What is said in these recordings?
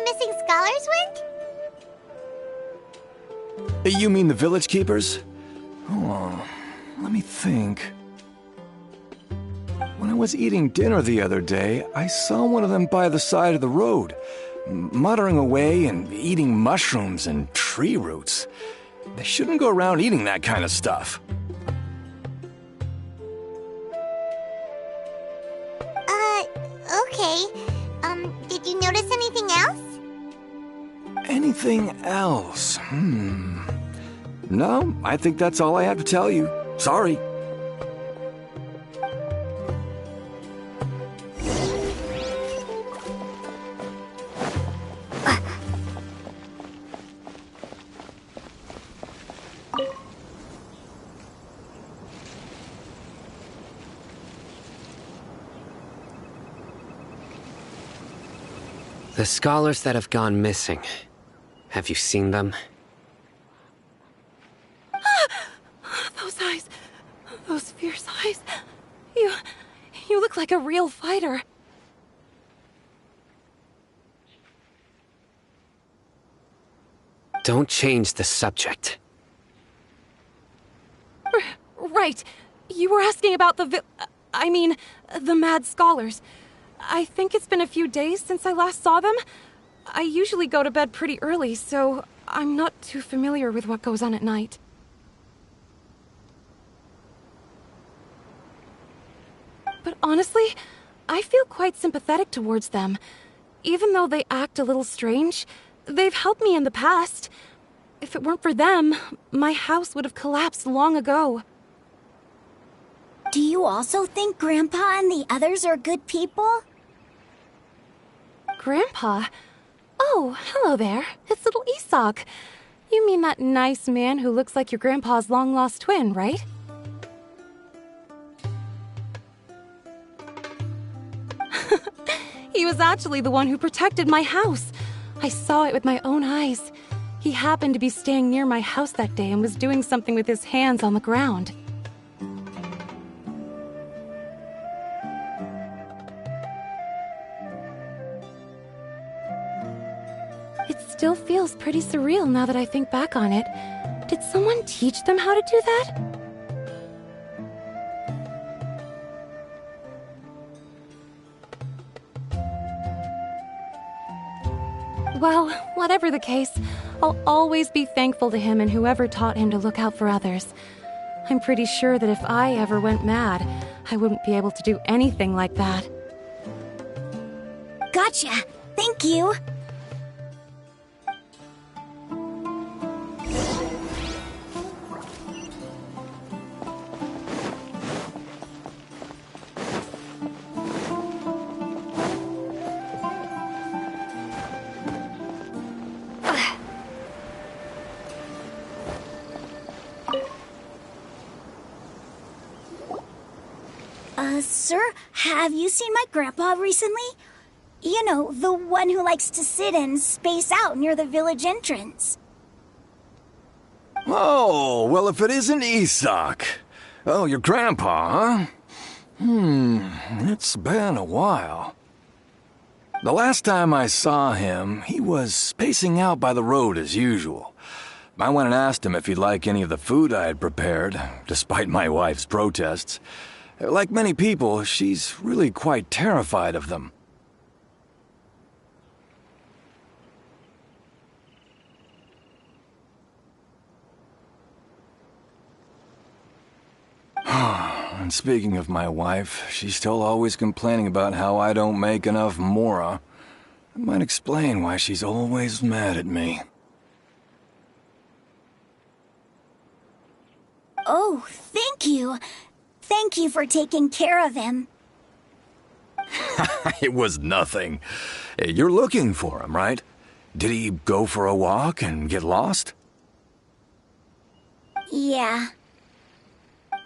missing scholars went? You mean the village keepers? Oh, let me think. When I was eating dinner the other day, I saw one of them by the side of the road, muttering away and eating mushrooms and tree roots. They shouldn't go around eating that kind of stuff. Okay. Did you notice anything else? Anything else? No, I think that's all I have to tell you. Sorry. The scholars that have gone missing. Have you seen them? Those eyes. Those fierce eyes. You look like a real fighter. Don't change the subject. Right. You were asking about the the mad scholars. I think it's been a few days since I last saw them. I usually go to bed pretty early, so I'm not too familiar with what goes on at night. But honestly, I feel quite sympathetic towards them. Even though they act a little strange, they've helped me in the past. If it weren't for them, my house would have collapsed long ago. Do you also think Grandpa and the others are good people? Grandpa? Oh, hello there. It's little Isak. You mean that nice man who looks like your grandpa's long-lost twin, right? He was actually the one who protected my house. I saw it with my own eyes. He happened to be staying near my house that day and was doing something with his hands on the ground. It still feels pretty surreal now that I think back on it. Did someone teach them how to do that? Well, whatever the case, I'll always be thankful to him and whoever taught him to look out for others. I'm pretty sure that if I ever went mad, I wouldn't be able to do anything like that. Gotcha. Thank you. Sir, have you seen my grandpa recently? You know, the one who likes to sit and space out near the village entrance. Oh, well, if it isn't Isak. Oh, your grandpa, huh? It's been a while. The last time I saw him, he was spacing out by the road as usual. I went and asked him if he'd like any of the food I had prepared, despite my wife's protests. Like many people, she's really quite terrified of them. And speaking of my wife, she's still always complaining about how I don't make enough mora. That might explain why she's always mad at me. Oh, thank you. Thank you for taking care of him. It was nothing. You're looking for him, right? Did he go for a walk and get lost? Yeah.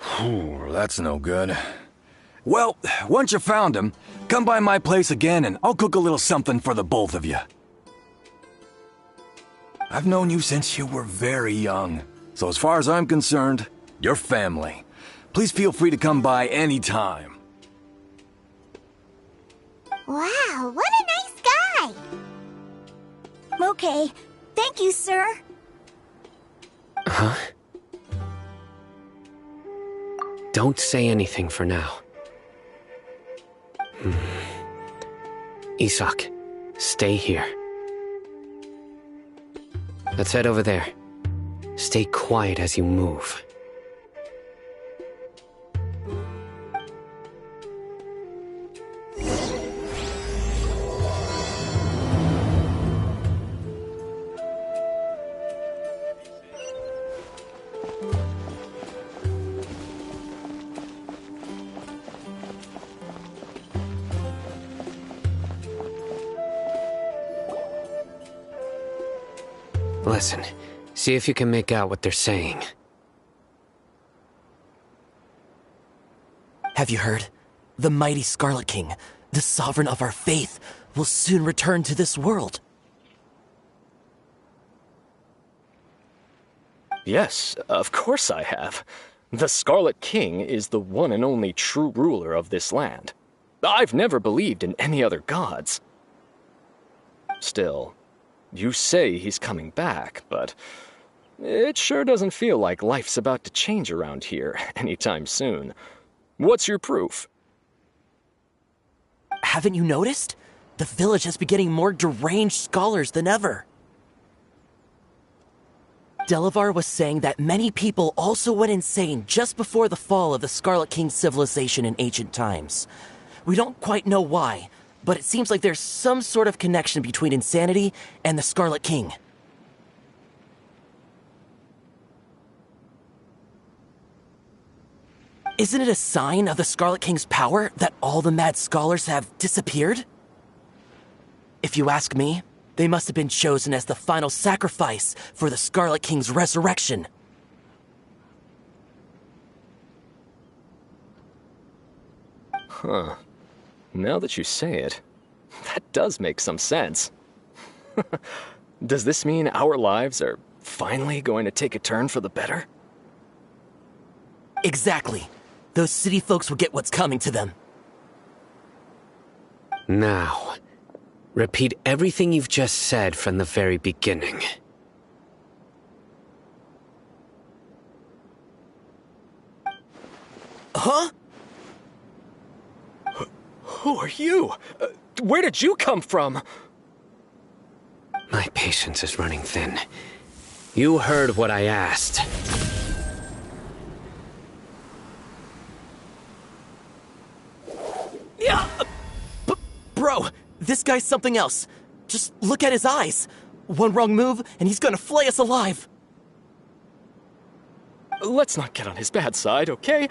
Whew, that's no good. Well, once you found him, come by my place again and I'll cook a little something for the both of you. I've known you since you were very young, so as far as I'm concerned, you're family. Please feel free to come by anytime. Wow, what a nice guy! Okay. Thank you, sir. Huh? Don't say anything for now. Isak, stay here. Let's head over there. Stay quiet as you move. Listen, see if you can make out what they're saying. Have you heard? The mighty Scarlet King, the sovereign of our faith, will soon return to this world. Yes, of course I have. The Scarlet King is the one and only true ruler of this land. I've never believed in any other gods. Still, you say he's coming back, but it sure doesn't feel like life's about to change around here anytime soon. What's your proof? Haven't you noticed? The village has been getting more deranged scholars than ever. Delavar was saying that many people also went insane just before the fall of the Scarlet King's civilization in ancient times. We don't quite know why, but it seems like there's some sort of connection between insanity and the Scarlet King. Isn't it a sign of the Scarlet King's power that all the mad scholars have disappeared? If you ask me, they must have been chosen as the final sacrifice for the Scarlet King's resurrection. Huh. Now that you say it, that does make some sense. Does this mean our lives are finally going to take a turn for the better? Exactly. Those city folks will get what's coming to them. Now, repeat everything you've just said from the very beginning. Huh? Who are you? Where did you come from? My patience is running thin. You heard what I asked. Yeah! Bro, this guy's something else. Just look at his eyes. One wrong move, and he's gonna flay us alive. Let's not get on his bad side, okay?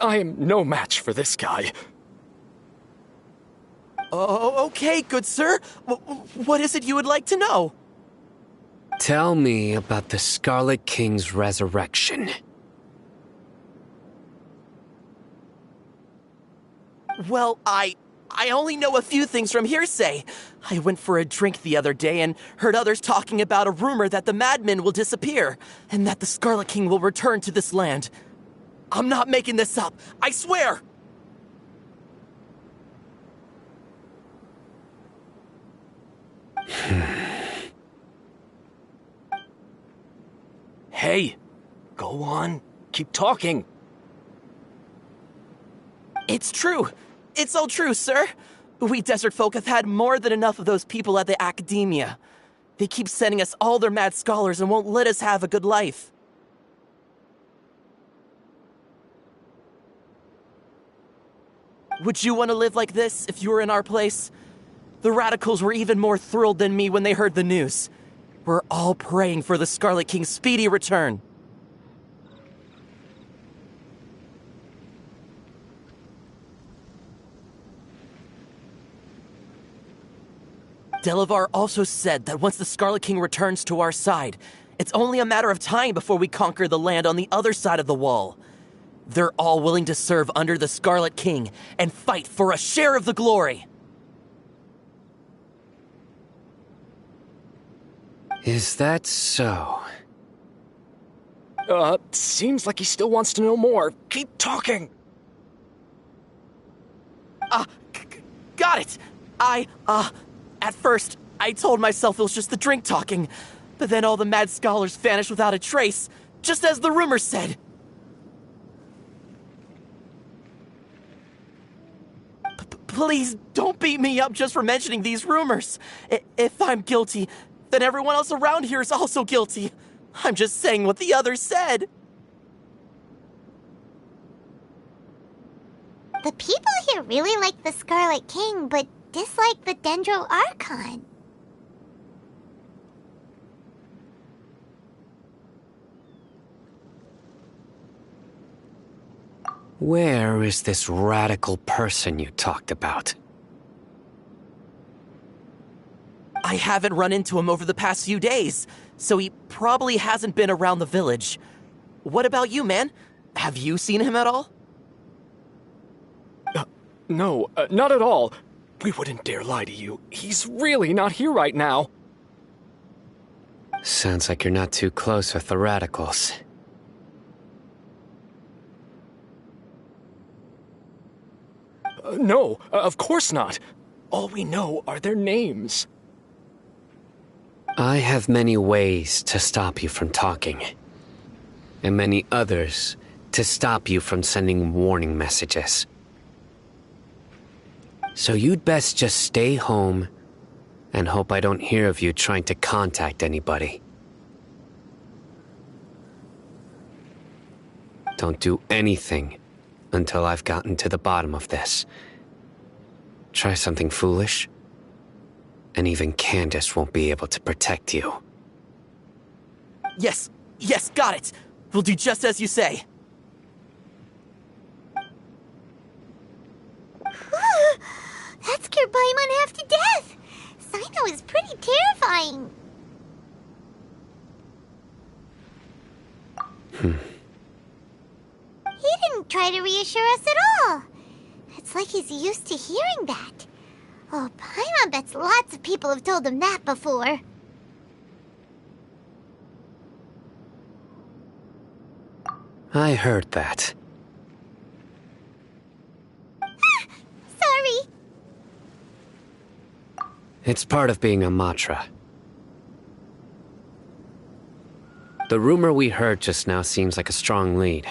I am no match for this guy. Oh, okay, good sir. What is it you would like to know? Tell me about the Scarlet King's resurrection. Well, I only know a few things from hearsay. I went for a drink the other day and heard others talking about a rumor that the madmen will disappear, and that the Scarlet King will return to this land. I'm not making this up, I swear! Hey, go on. Keep talking. It's true. It's all true, sir. We desert folk have had more than enough of those people at the academia. They keep sending us all their mad scholars and won't let us have a good life. Would you want to live like this if you were in our place? The radicals were even more thrilled than me when they heard the news. We're all praying for the Scarlet King's speedy return. Delavar also said that once the Scarlet King returns to our side, it's only a matter of time before we conquer the land on the other side of the wall. They're all willing to serve under the Scarlet King and fight for a share of the glory. Is that so? Seems like he still wants to know more. Keep talking. Got it! At first, I told myself it was just the drink talking, but then all the mad scholars vanished without a trace, just as the rumor said. Please don't beat me up just for mentioning these rumors. If I'm guilty, then everyone else around here is also guilty. I'm just saying what the others said. The people here really like the Scarlet King, but dislike the Dendro Archon. Where is this radical person you talked about? I haven't run into him over the past few days, so he probably hasn't been around the village. What about you, man? Have you seen him at all? No, not at all. We wouldn't dare lie to you. He's really not here right now. Sounds like you're not too close with the radicals. No, of course not. All we know are their names. I have many ways to stop you from talking. And many others to stop you from sending warning messages. So you'd best just stay home and hope I don't hear of you trying to contact anybody. Don't do anything until I've gotten to the bottom of this. Try something foolish, and even Candace won't be able to protect you. Yes, got it. We'll do just as you say. That scared Paimon half to death. Sino is pretty terrifying. He didn't try to reassure us at all. It's like he's used to hearing that. Oh, Paimon bets lots of people have told him that before. I heard that. Sorry. It's part of being a Matra. The rumor we heard just now seems like a strong lead.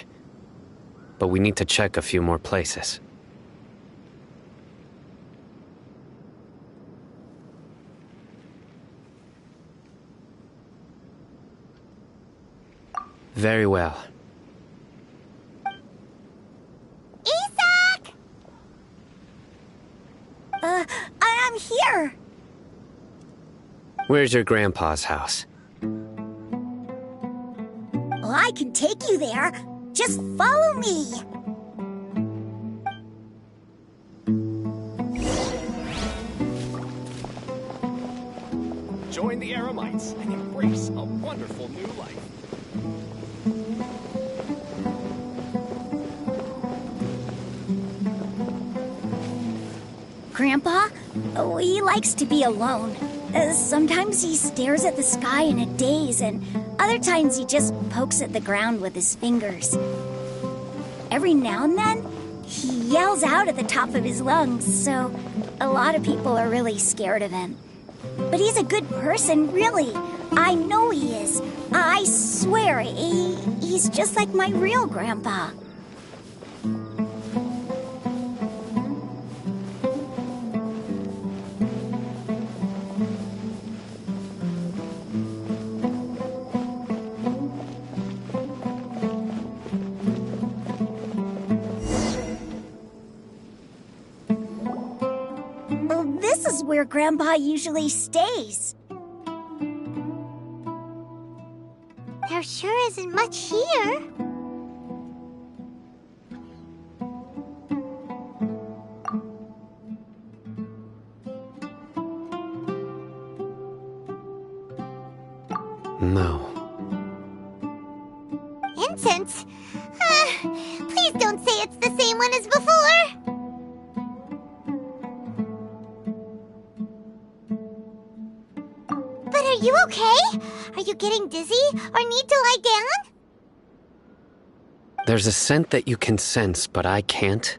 But we need to check a few more places. Very well. Isak! I'm here. Where's your grandpa's house? Well, I can take you there. Just follow me. Join the Eremites and embrace a wonderful new life. Grandpa? Oh, he likes to be alone. Sometimes he stares at the sky in a daze, and other times he just pokes at the ground with his fingers. Every now and then, he yells out at the top of his lungs, so a lot of people are really scared of him. But he's a good person, really. I know he is. I swear, he's just like my real grandpa. This is where Grandpa usually stays. There sure isn't much here. No. Incense? Please don't say it's the same one as before. But are you okay? Are you getting dizzy or need to lie down? There's a scent that you can sense, but I can't.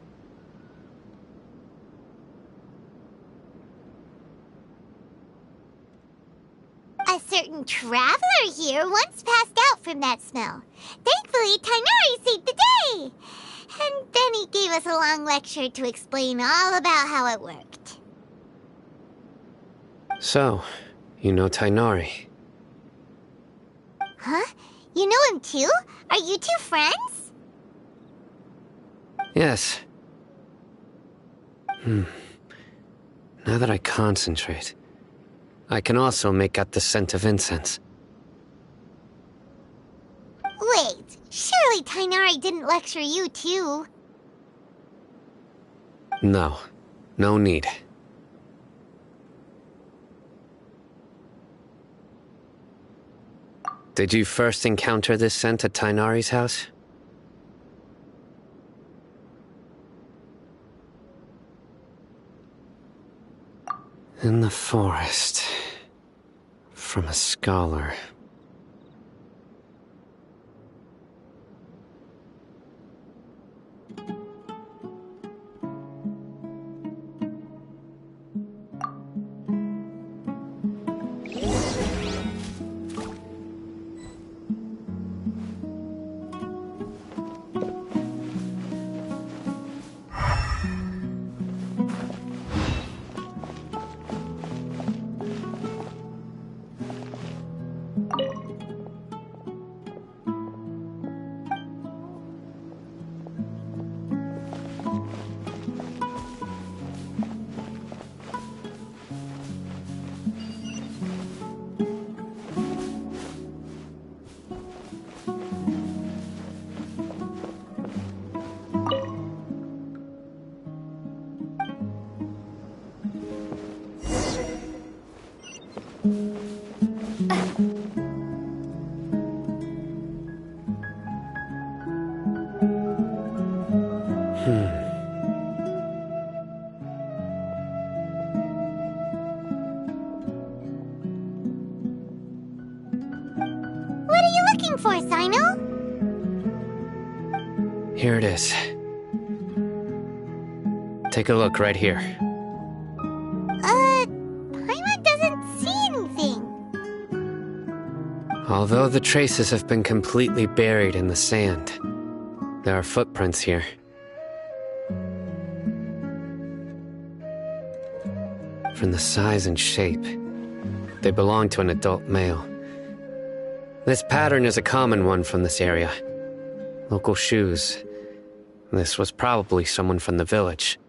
young traveler here once passed out from that smell. Thankfully, Tighnari saved the day. And then he gave us a long lecture to explain all about how it worked. So, you know Tighnari? Huh? You know him too? Are you two friends? Yes. Now that I concentrate, I can also make out the scent of incense. Wait, surely Tighnari didn't lecture you too? No. No need. Did you first encounter this scent at Tighnari's house? In the forest. From a scholar. What are you looking for, Sino? Here it is. Take a look right here. Paimon doesn't see anything. Although the traces have been completely buried in the sand, there are footprints here. From the size and shape, they belong to an adult male. This pattern is a common one from this area. Local shoes. This was probably someone from the village.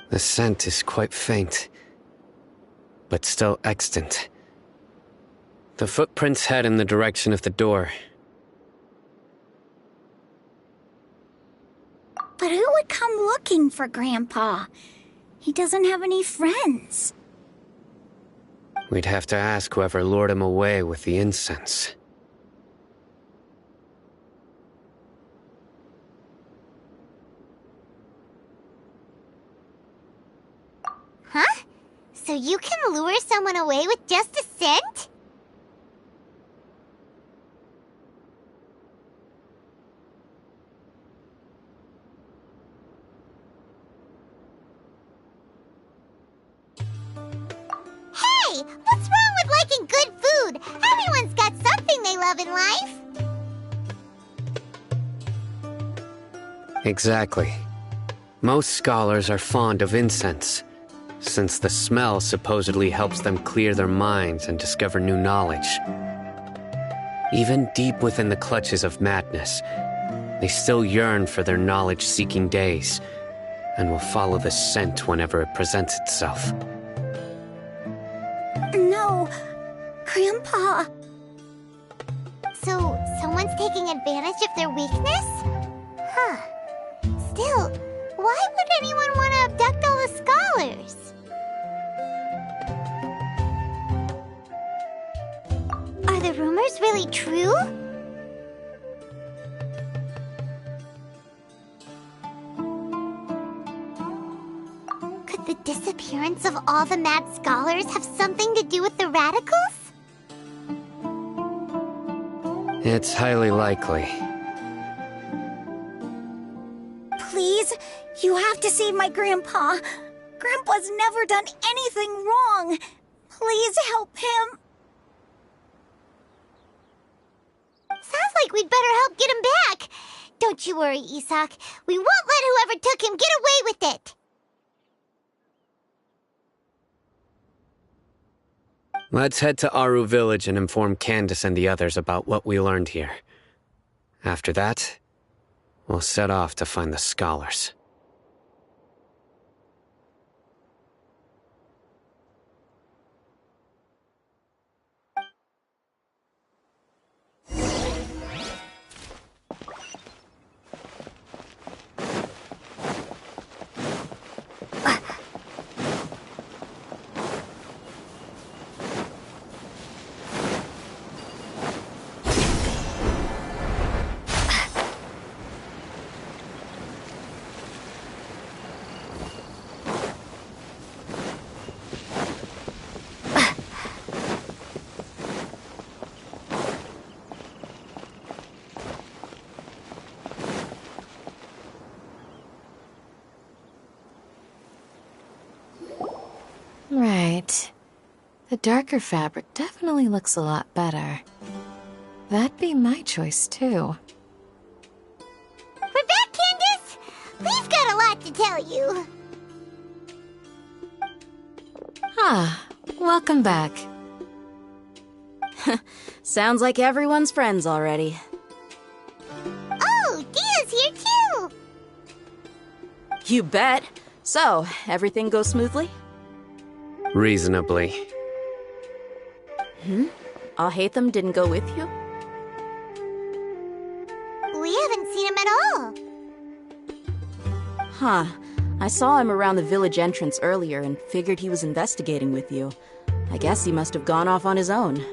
The scent is quite faint, but still extant. The footprints head in the direction of the door. But who would come looking for Grandpa? He doesn't have any friends. We'd have to ask whoever lured him away with the incense. Huh? So you can lure someone away with just a scent? Hey! What's wrong with liking good food? Everyone's got something they love in life. Exactly. Most scholars are fond of incense, since the smell supposedly helps them clear their minds and discover new knowledge. Even deep within the clutches of madness, they still yearn for their knowledge-seeking days, and will follow the scent whenever it presents itself. No, Grandpa. So, someone's taking advantage of their weakness? Huh. Still, why would anyone want to abduct all the scholars? Are the rumors really true? Could the disappearance of all the mad scholars have something to do with the radicals? It's highly likely. Please, you have to save my Grandpa. Grandpa's never done anything wrong. Please help him. Sounds like we'd better help get him back. Don't you worry, Isak. We won't let whoever took him get away with it. Let's head to Aru village and inform Candace and the others about what we learned here. After that, we'll set off to find the scholars. Right. The darker fabric definitely looks a lot better. That'd be my choice, too. We're back, Candace! We've got a lot to tell you. Ah, welcome back. Sounds like everyone's friends already. Oh, Dia's here too! You bet. So, everything goes smoothly? Reasonably. Alhaitham didn't go with you? We haven't seen him at all. Huh. I saw him around the village entrance earlier and figured he was investigating with you. I guess he must have gone off on his own.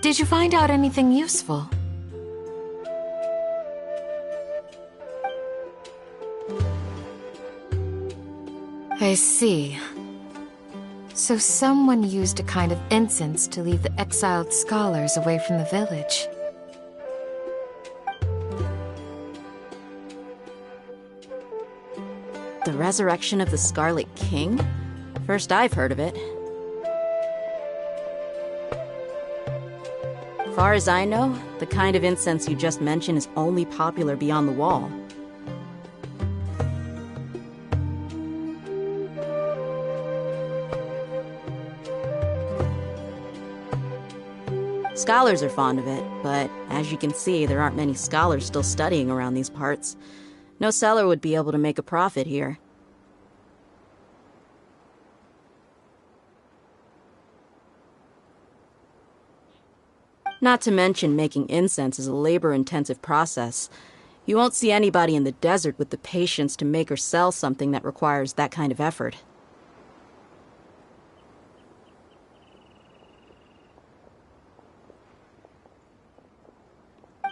Did you find out anything useful? I see. So someone used a kind of incense to lead the exiled scholars away from the village. The resurrection of the Scarlet King? First I've heard of it. Far as I know, the kind of incense you just mentioned is only popular beyond the wall. Scholars are fond of it, but as you can see, there aren't many scholars still studying around these parts. No seller would be able to make a profit here. Not to mention making incense is a labor-intensive process. You won't see anybody in the desert with the patience to make or sell something that requires that kind of effort.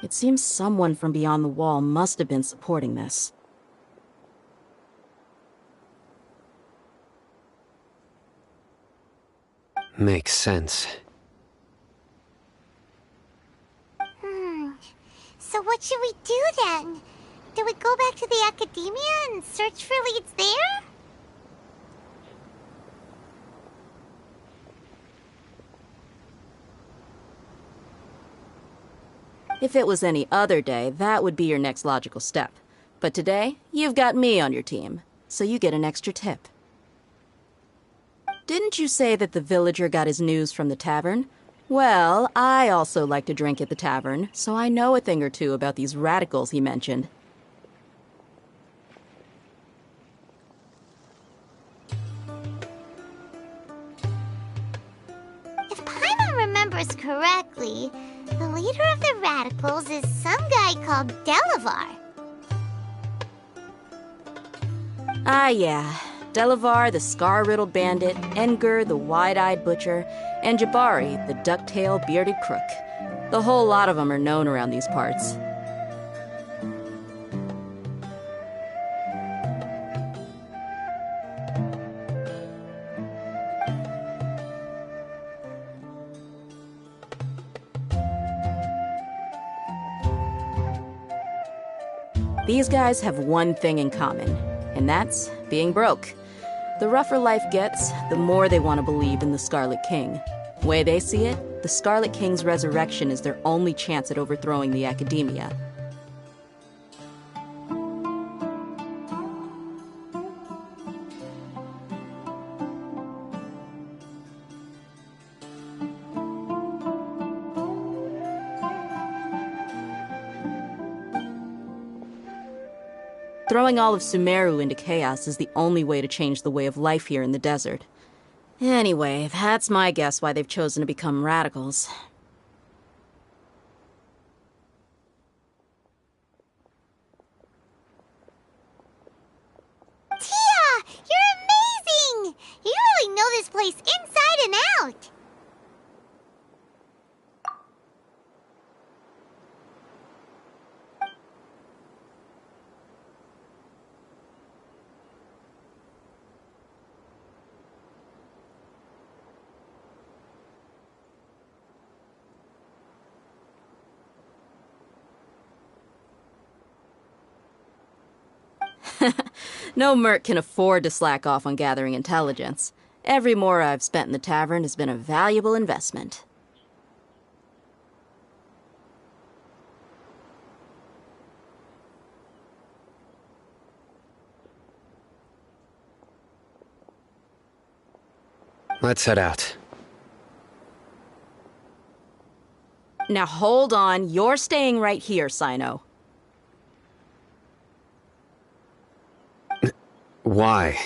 It seems someone from beyond the wall must have been supporting this. Makes sense. So what should we do then? Do we go back to the academia and search for leads there? If it was any other day, that would be your next logical step. But today, you've got me on your team, so you get an extra tip. Didn't you say that the villager got his news from the tavern? Well, I also like to drink at the tavern, so I know a thing or two about these radicals he mentioned. If Paimon remembers correctly, the leader of the radicals is some guy called Delavar. Ah, yeah. Delavar, the scar-riddled bandit, Engur, the wide-eyed butcher, and Jabari, the duck-tailed bearded crook. The whole lot of them are known around these parts. These guys have one thing in common, and that's being broke. The rougher life gets, the more they want to believe in the Scarlet King. Way they see it, the Scarlet King's resurrection is their only chance at overthrowing the Academia. Throwing all of Sumeru into chaos is the only way to change the way of life here in the desert. Anyway, that's my guess why they've chosen to become radicals. Tia! You're amazing! You really know this place inside and out! No merc can afford to slack off on gathering intelligence. Every mora I've spent in the tavern has been a valuable investment. Let's head out. Now hold on, you're staying right here, Sino. Why?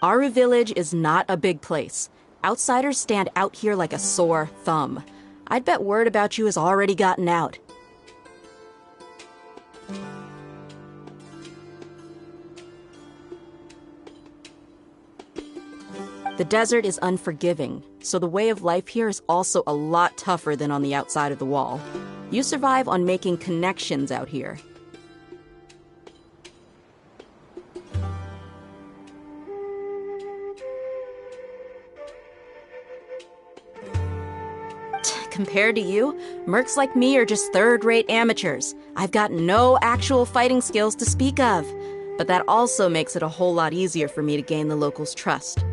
Aru Village is not a big place. Outsiders stand out here like a sore thumb. I'd bet word about you has already gotten out. The desert is unforgiving, so the way of life here is also a lot tougher than on the outside of the wall. You survive on making connections out here. Compared to you, mercs like me are just third-rate amateurs. I've got no actual fighting skills to speak of. But that also makes it a whole lot easier for me to gain the locals' trust.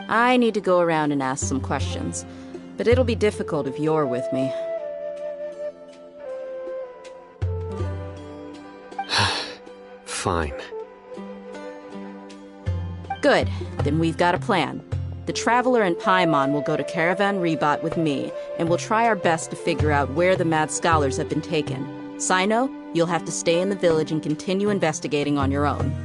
I need to go around and ask some questions. But it'll be difficult if you're with me. Fine. Good. Then we've got a plan. The Traveler and Paimon will go to Caravan Rebot with me, and we'll try our best to figure out where the Mad Scholars have been taken. Sino, you'll have to stay in the village and continue investigating on your own.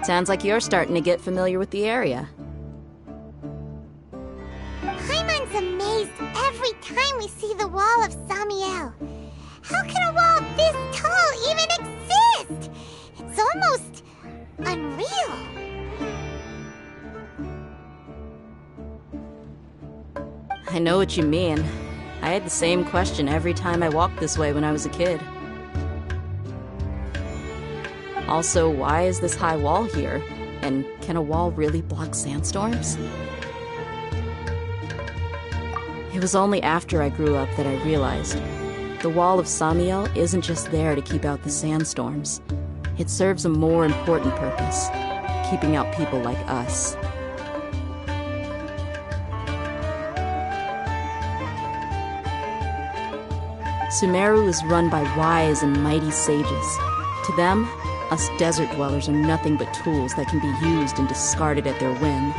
Sounds like you're starting to get familiar with the area. Paimon's amazed every time we see the wall of Samiel. How can a wall this tall even exist? It's almost unreal. I know what you mean. I had the same question every time I walked this way when I was a kid. Also, why is this high wall here? And can a wall really block sandstorms? It was only after I grew up that I realized the Wall of Samiel isn't just there to keep out the sandstorms. It serves a more important purpose, keeping out people like us. Sumeru is run by wise and mighty sages. To them, us desert dwellers are nothing but tools that can be used and discarded at their whim.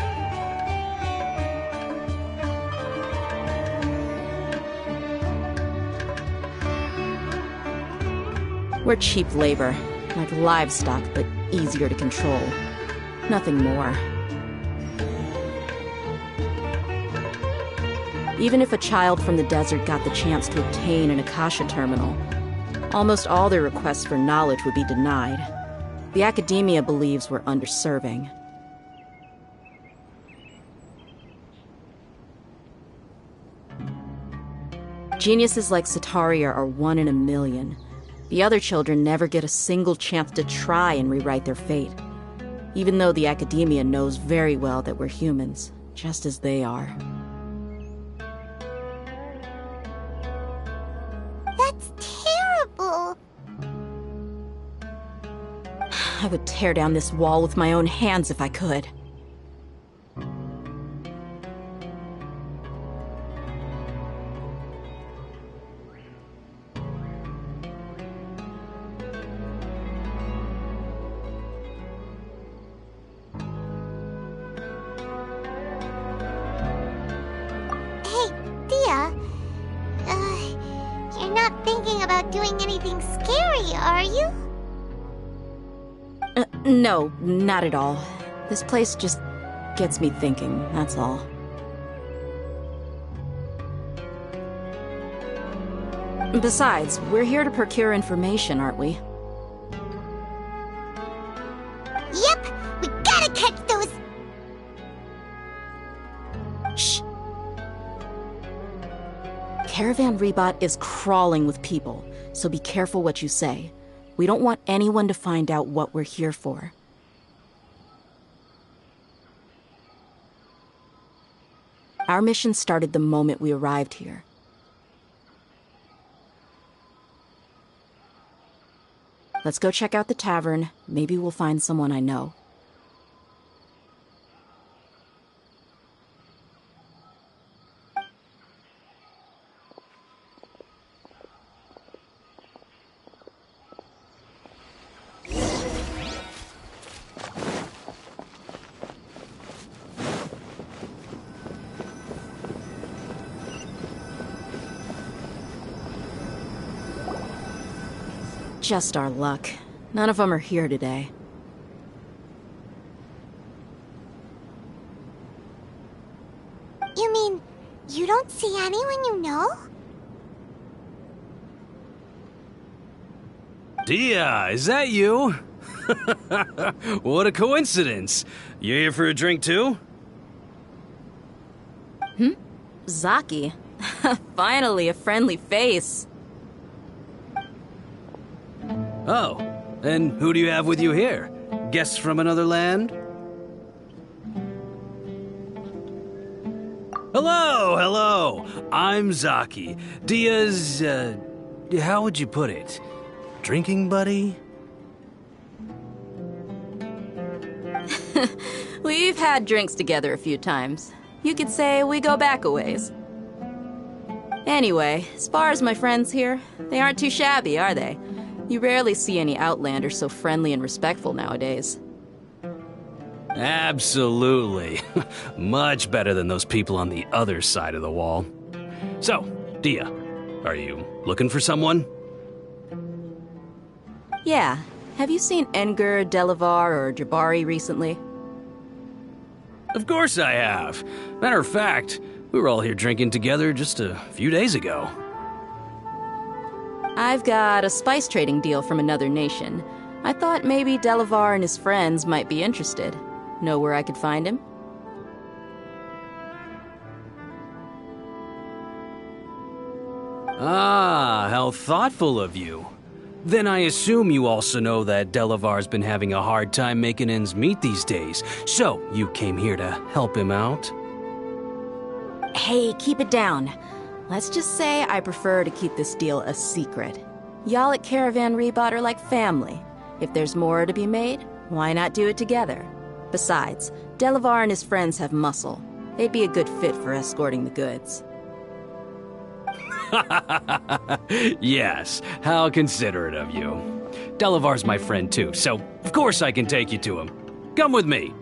We're cheap labor, like livestock, but easier to control. Nothing more. Even if a child from the desert got the chance to obtain an Akasha terminal, almost all their requests for knowledge would be denied. The academia believes we're underserving. Geniuses like Sataria are one in a million. The other children never get a single chance to try and rewrite their fate, even though the academia knows very well that we're humans, just as they are. That's terrible. I would tear down this wall with my own hands if I could. Hey, Dia. You're not thinking about doing anything scary, are you? No, not at all. This place just gets me thinking, that's all. Besides, we're here to procure information, aren't we? Yep, we gotta catch those. Shh. Caravan Rebot is crawling with people, so be careful what you say. We don't want anyone to find out what we're here for. Our mission started the moment we arrived here. Let's go check out the tavern. Maybe we'll find someone I know. Just our luck. None of them are here today. You mean, you don't see anyone you know? Dia, is that you? What a coincidence. You here for a drink too? Zaki. Finally, a friendly face. Oh, and who do you have with you here? Guests from another land? Hello. I'm Zaki. Dia's, how would you put it? Drinking buddy? We've had drinks together a few times. You could say we go back a ways. Anyway, as far as my friends here, they aren't too shabby, are they? You rarely see any Outlanders so friendly and respectful nowadays. Absolutely. Much better than those people on the other side of the wall. So, Dia, are you looking for someone? Yeah. Have you seen Edgar, Delavar, or Jabari recently? Of course I have. Matter of fact, we were all here drinking together just a few days ago. I've got a spice trading deal from another nation. I thought maybe Delavar and his friends might be interested. Know where I could find him? Ah, how thoughtful of you. Then I assume you also know that Delavar's been having a hard time making ends meet these days, so you came here to help him out? Hey, keep it down. Let's just say I prefer to keep this deal a secret. Y'all at Caravan Rebot are like family. If there's more to be made, why not do it together? Besides, Delavar and his friends have muscle. They'd be a good fit for escorting the goods. Yes, how considerate of you. Delavar's my friend too, so of course I can take you to him. Come with me.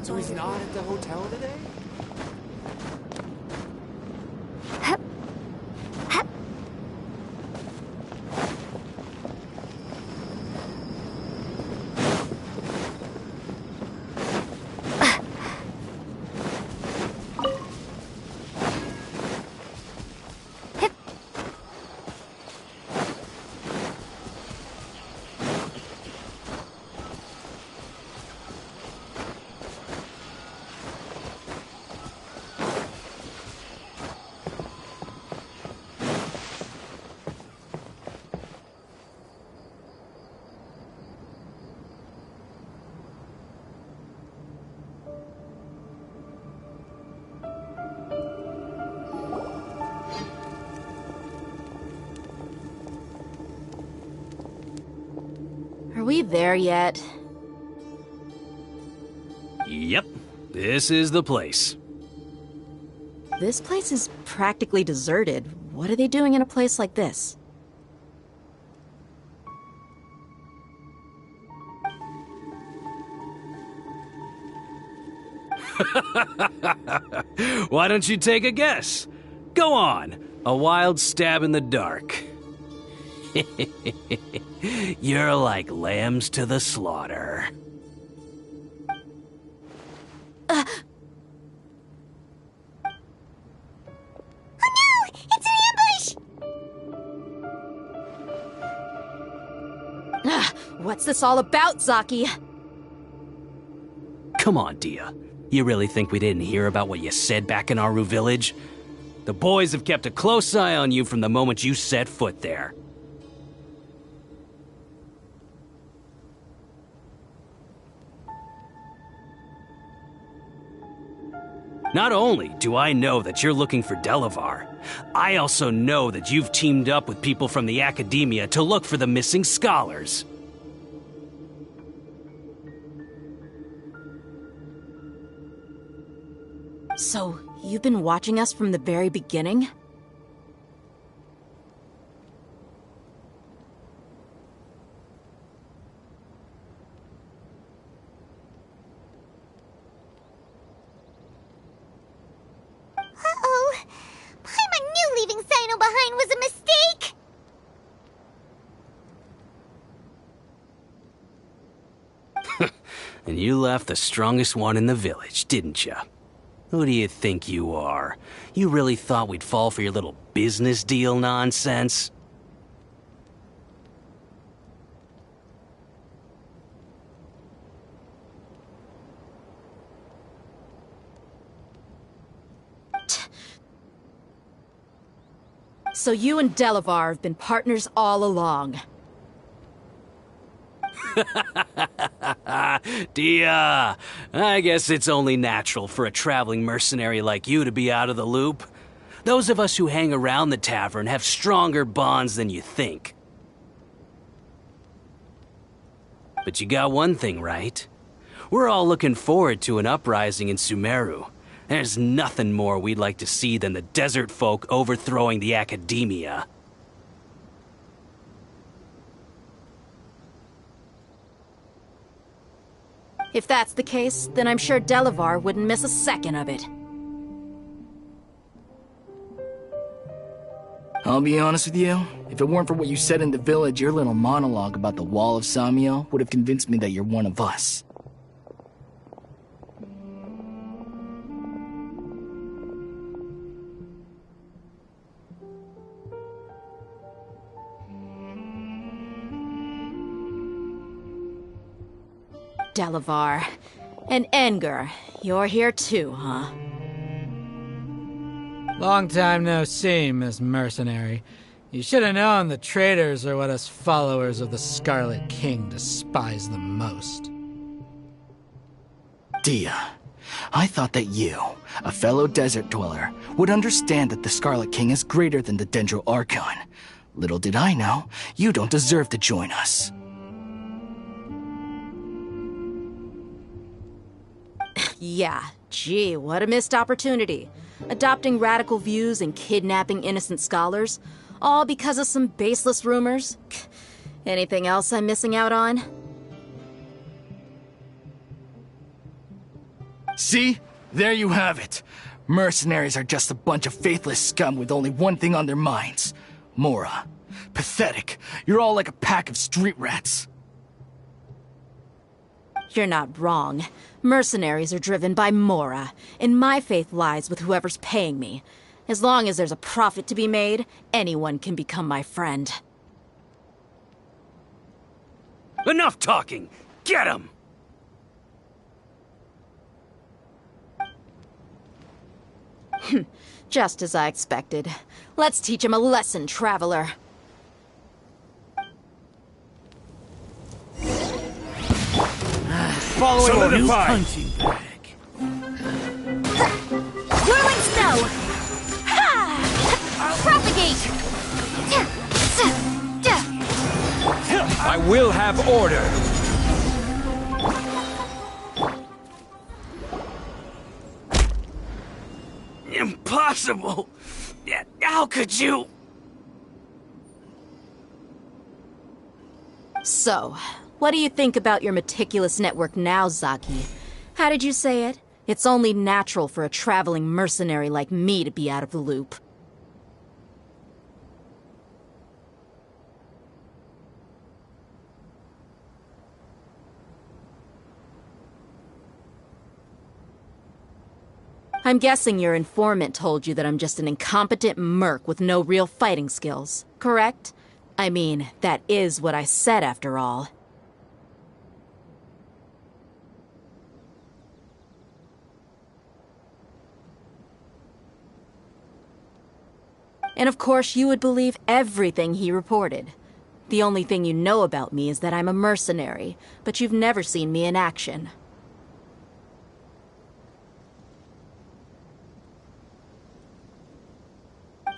So he's not at the hotel today? Are we there yet? Yep, this is the place. This place is practically deserted. What are they doing in a place like this? Why don't you take a guess? Go on, a wild stab in the dark. You're like lambs to the slaughter. Oh no! It's an ambush! What's this all about, Zaki? Come on, Dia. You really think we didn't hear about what you said back in Aru village? The boys have kept a close eye on you from the moment you set foot there. Not only do I know that you're looking for Delavar, I also know that you've teamed up with people from the Academia to look for the missing scholars. So, you've been watching us from the very beginning? Uh-oh. Paimon knew leaving Sino behind was a mistake! And you left the strongest one in the village, didn't you? Who do you think you are? You really thought we'd fall for your little business deal nonsense? So you and Delavar have been partners all along. Dia, I guess it's only natural for a traveling mercenary like you to be out of the loop. Those of us who hang around the tavern have stronger bonds than you think. But you got one thing right. We're all looking forward to an uprising in Sumeru. There's nothing more we'd like to see than the desert folk overthrowing the Academia. If that's the case, then I'm sure Delavar wouldn't miss a second of it. I'll be honest with you, if it weren't for what you said in the village, your little monologue about the Wall of Samiel would have convinced me that you're one of us. Delavar. And Enger, you're here too, huh? Long time no see, Miss Mercenary. You should have known the traitors are what us followers of the Scarlet King despise the most. Dia, I thought that you, a fellow desert dweller, would understand that the Scarlet King is greater than the Dendro Archon. Little did I know, you don't deserve to join us. Yeah, gee, what a missed opportunity. Adopting radical views and kidnapping innocent scholars, all because of some baseless rumors. Anything else I'm missing out on? See? There you have it. Mercenaries are just a bunch of faithless scum with only one thing on their minds. Mora. Pathetic. You're all like a pack of street rats. You're not wrong. Mercenaries are driven by Mora, and my faith lies with whoever's paying me. As long as there's a profit to be made, anyone can become my friend. Enough talking! Get him! Just as I expected. Let's teach him a lesson, traveler. Following new punching bag. Whirling snow! Ha! Propagate! I will have order. Impossible! How could you? So, what do you think about your meticulous network now, Zaki? How did you say it? It's only natural for a traveling mercenary like me to be out of the loop. I'm guessing your informant told you that I'm just an incompetent merc with no real fighting skills, correct? I mean, that is what I said after all. And of course you would believe everything he reported. The only thing you know about me is that I'm a mercenary, but you've never seen me in action.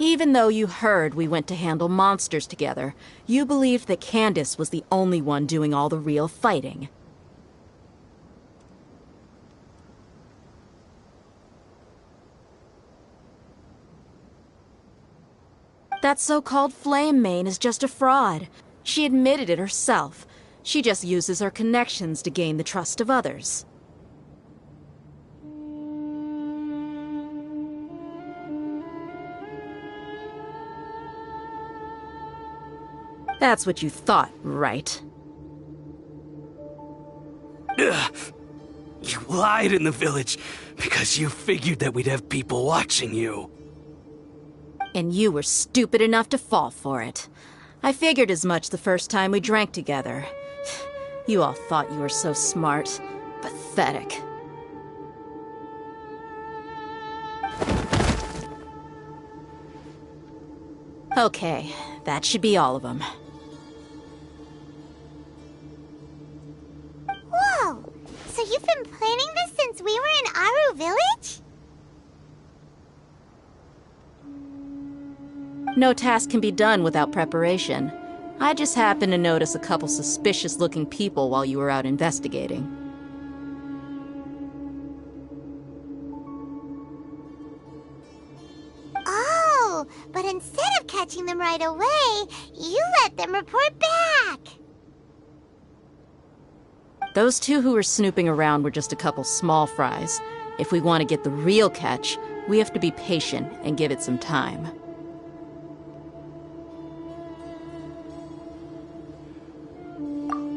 Even though you heard we went to handle monsters together, you believed that Candace was the only one doing all the real fighting. That so-called Flame Mane is just a fraud. She admitted it herself. She just uses her connections to gain the trust of others. That's what you thought, right? Ugh. You lied in the village because you figured that we'd have people watching you. And you were stupid enough to fall for it. I figured as much the first time we drank together. You all thought you were so smart. Pathetic. Okay, that should be all of them. Whoa! So you've been planning this since we were in Aru Village? No task can be done without preparation. I just happened to notice a couple suspicious-looking people while you were out investigating. Oh, but instead of catching them right away, you let them report back! Those two who were snooping around were just a couple small fries. If we want to get the real catch, we have to be patient and give it some time.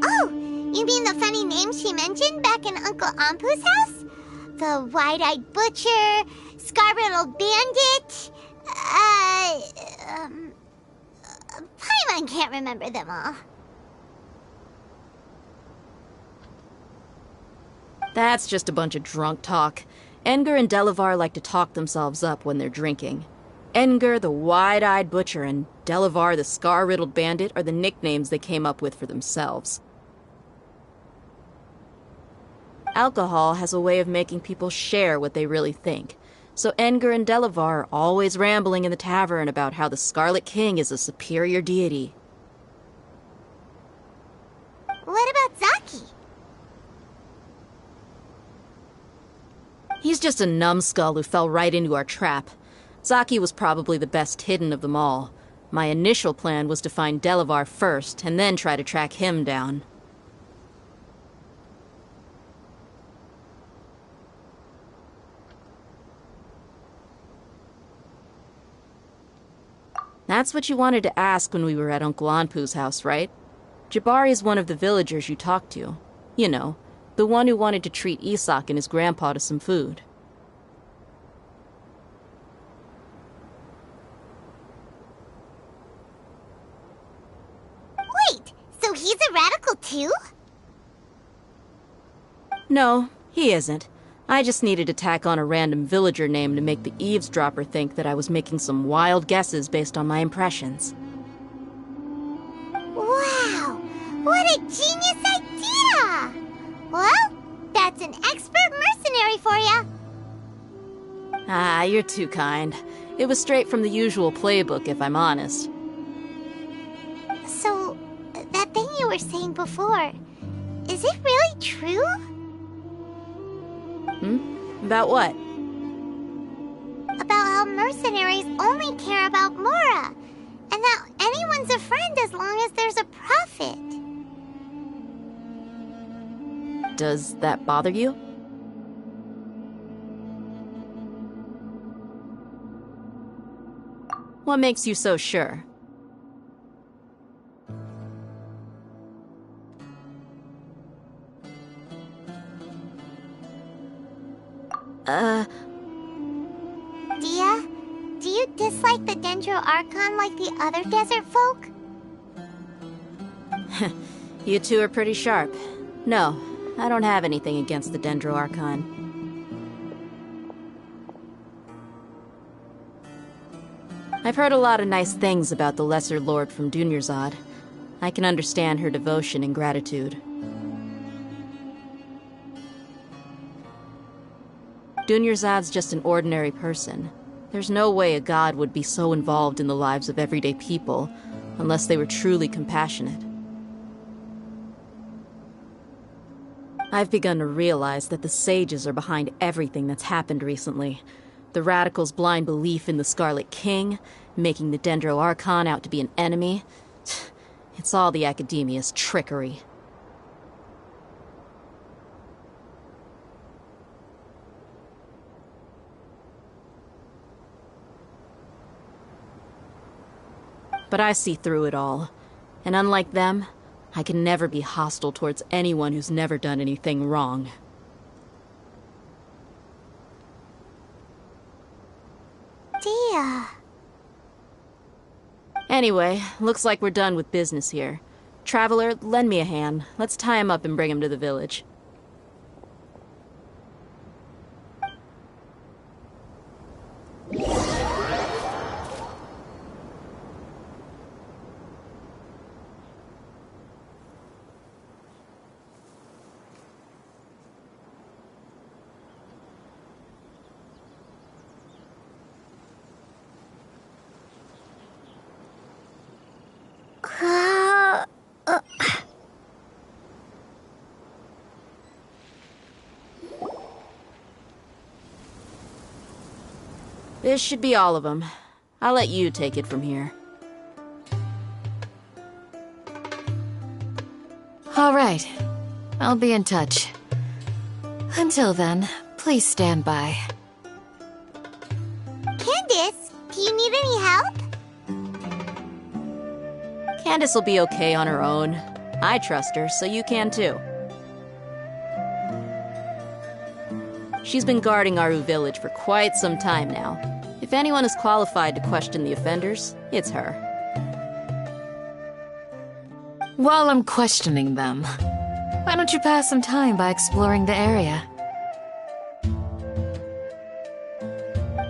Oh, you mean the funny name she mentioned back in Uncle Ampu's house? The wide-eyed butcher, scar-riddled bandit, Paimon can't remember them all. That's just a bunch of drunk talk. Edgar and Delavar like to talk themselves up when they're drinking. Edgar the wide-eyed butcher and Delavar the scar-riddled bandit are the nicknames they came up with for themselves. Alcohol has a way of making people share what they really think, so Edgar and Delavar are always rambling in the tavern about how the Scarlet King is a superior deity. What about Zaki? He's just a numbskull who fell right into our trap. Zaki was probably the best hidden of them all. My initial plan was to find Delavar first, and then try to track him down. That's what you wanted to ask when we were at Uncle Anpu's house, right? Jabari is one of the villagers you talked to. You know, the one who wanted to treat Isak and his grandpa to some food. Wait, so he's a radical too? No, he isn't. I just needed to tack on a random villager name to make the eavesdropper think that I was making some wild guesses based on my impressions. Wow, what a genius idea! Well, that's an expert mercenary for ya. Ah, you're too kind. It was straight from the usual playbook, if I'm honest. So, that thing you were saying before, is it really true? About what? About how mercenaries only care about Mora, and that anyone's a friend as long as there's a profit. Does that bother you? What makes you so sure? Dia, do you dislike the Dendro Archon like the other desert folk? You two are pretty sharp. No, I don't have anything against the Dendro Archon. I've heard a lot of nice things about the Lesser Lord from Dunyarzad. I can understand her devotion and gratitude. Dunyarzad's just an ordinary person. There's no way a god would be so involved in the lives of everyday people, unless they were truly compassionate. I've begun to realize that the sages are behind everything that's happened recently. The radicals' blind belief in the Scarlet King, making the Dendro Archon out to be an enemy. It's all the Academia's trickery. But I see through it all. And unlike them, I can never be hostile towards anyone who's never done anything wrong. Dia. Anyway, looks like we're done with business here. Traveler, lend me a hand. Let's tie him up and bring him to the village. This should be all of them. I'll let you take it from here. All right. I'll be in touch. Until then, please stand by. Candace, do you need any help? Candace will be okay on her own. I trust her, so you can too. She's been guarding Aru village for quite some time now. If anyone is qualified to question the offenders, it's her. While I'm questioning them, why don't you pass some time by exploring the area?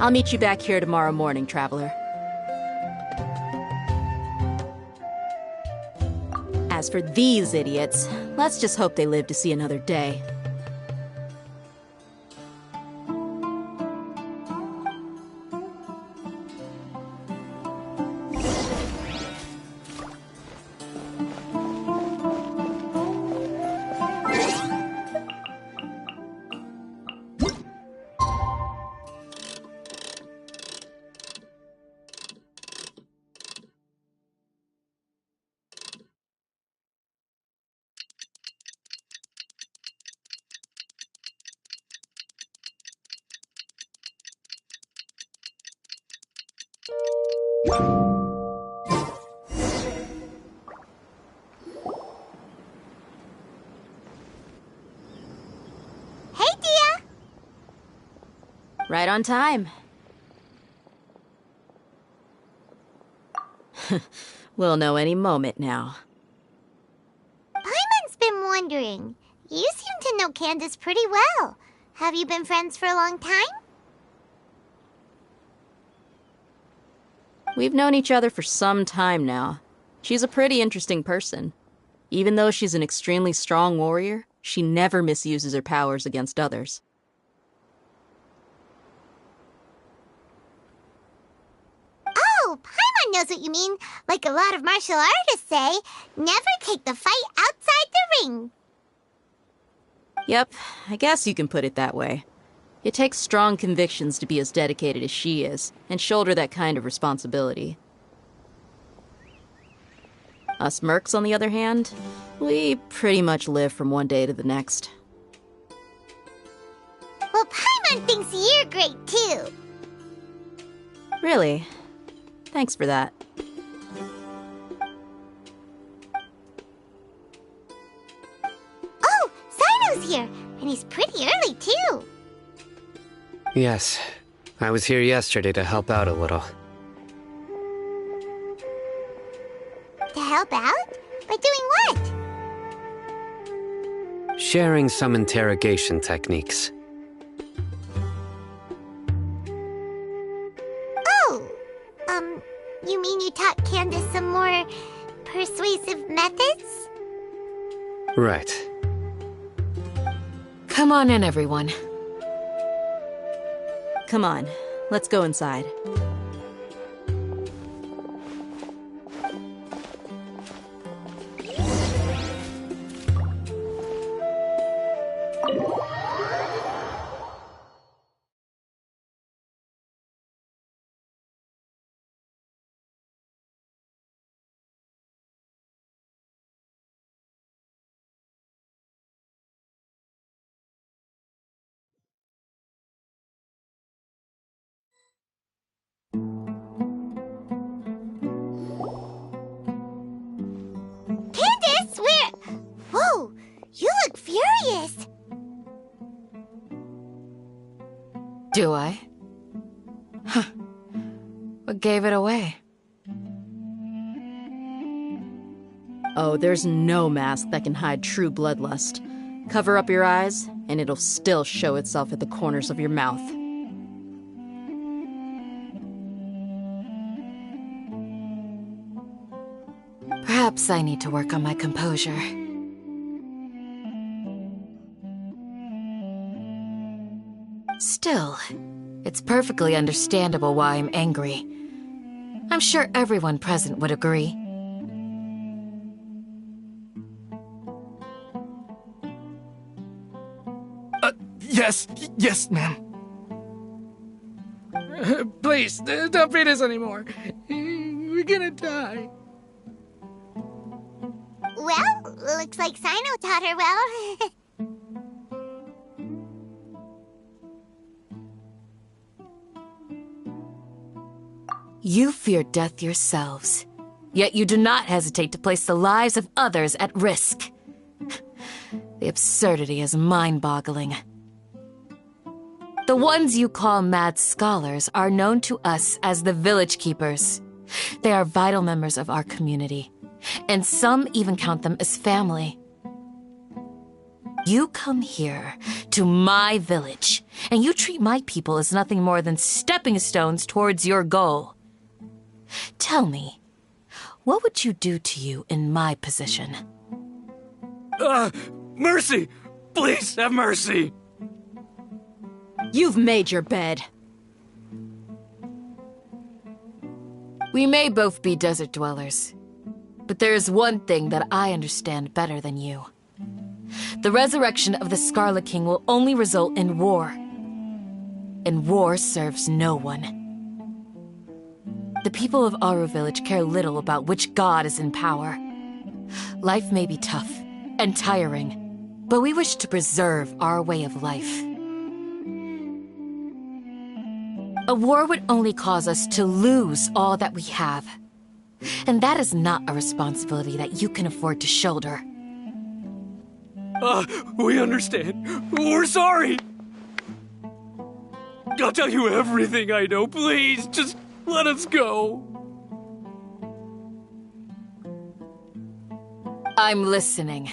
I'll meet you back here tomorrow morning, traveler. As for these idiots, let's just hope they live to see another day. Right on time. We'll know any moment now. Paimon's been wondering. You seem to know Candace pretty well. Have you been friends for a long time? We've known each other for some time now. She's a pretty interesting person. Even though she's an extremely strong warrior, she never misuses her powers against others. Oh, Paimon knows what you mean. Like a lot of martial artists say, never take the fight outside the ring. Yep, I guess you can put it that way. It takes strong convictions to be as dedicated as she is, and shoulder that kind of responsibility. Us mercs, on the other hand, we pretty much live from one day to the next. Well, Paimon thinks you're great, too. Really? Thanks for that. Oh, Sino's here, and he's pretty early, too. Yes, I was here yesterday to help out a little. To help out? By doing what? Sharing some interrogation techniques. Oh, you mean you taught Candace some more persuasive methods? Right. Come on in, everyone. Come on, let's go inside. Candace, where? Whoa, you look furious. Do I? Huh. What gave it away? Oh, there's no mask that can hide true bloodlust. Cover up your eyes, and it'll still show itself at the corners of your mouth. Perhaps I need to work on my composure. Still, it's perfectly understandable why I'm angry. I'm sure everyone present would agree. Yes, ma'am. Please, don't beat us anymore. We're gonna die. Well, looks like Sino taught her well. You fear death yourselves, yet you do not hesitate to place the lives of others at risk. The absurdity is mind-boggling. The ones you call mad scholars are known to us as the Village Keepers. They are vital members of our community, and some even count them as family. You come here to my village, and you treat my people as nothing more than stepping stones towards your goal. Tell me, what would you do to you in my position? Mercy! Please have mercy! You've made your bed. We may both be desert dwellers, but there is one thing that I understand better than you. The resurrection of the Scarlet King will only result in war. And war serves no one. The people of Aru Village care little about which god is in power. Life may be tough and tiring, but we wish to preserve our way of life. A war would only cause us to lose all that we have. And that is not a responsibility that you can afford to shoulder. We understand. We're sorry! I'll tell you everything I know, please. Just let us go. I'm listening.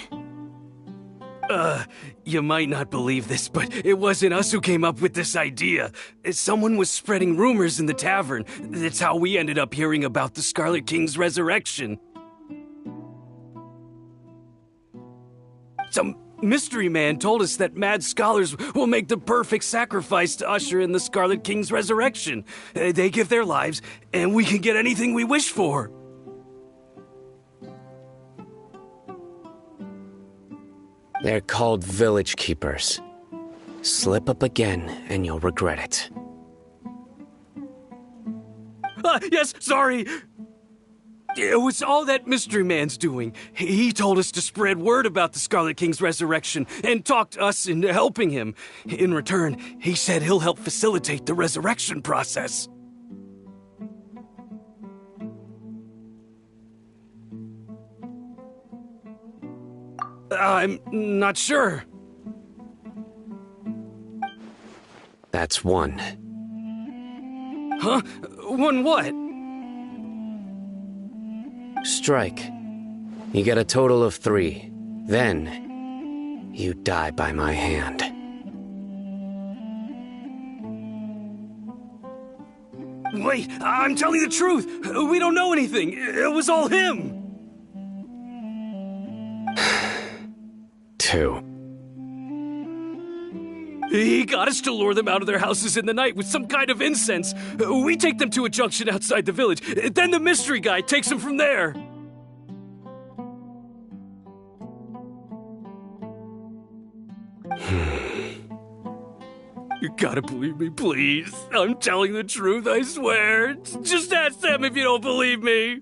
You might not believe this, but it wasn't us who came up with this idea. Someone was spreading rumors in the tavern. That's how we ended up hearing about the Scarlet King's resurrection. Some mystery man told us that mad scholars will make the perfect sacrifice to usher in the Scarlet King's resurrection. They give their lives, and we can get anything we wish for. They're called village keepers. Slip up again, and you'll regret it. Yes, sorry. It was all that mystery man's doing. He told us to spread word about the Scarlet King's resurrection and talked us into helping him. In return, he said he'll help facilitate the resurrection process. I'm not sure. That's one. Huh? One what? Strike. You get a total of 3. Then, you die by my hand. Wait, I'm telling the truth. We don't know anything. It was all him. 2. He got us to lure them out of their houses in the night with some kind of incense. We take them to a junction outside the village. Then the mystery guy takes them from there. You gotta believe me, please. I'm telling the truth, I swear. Just ask them if you don't believe me.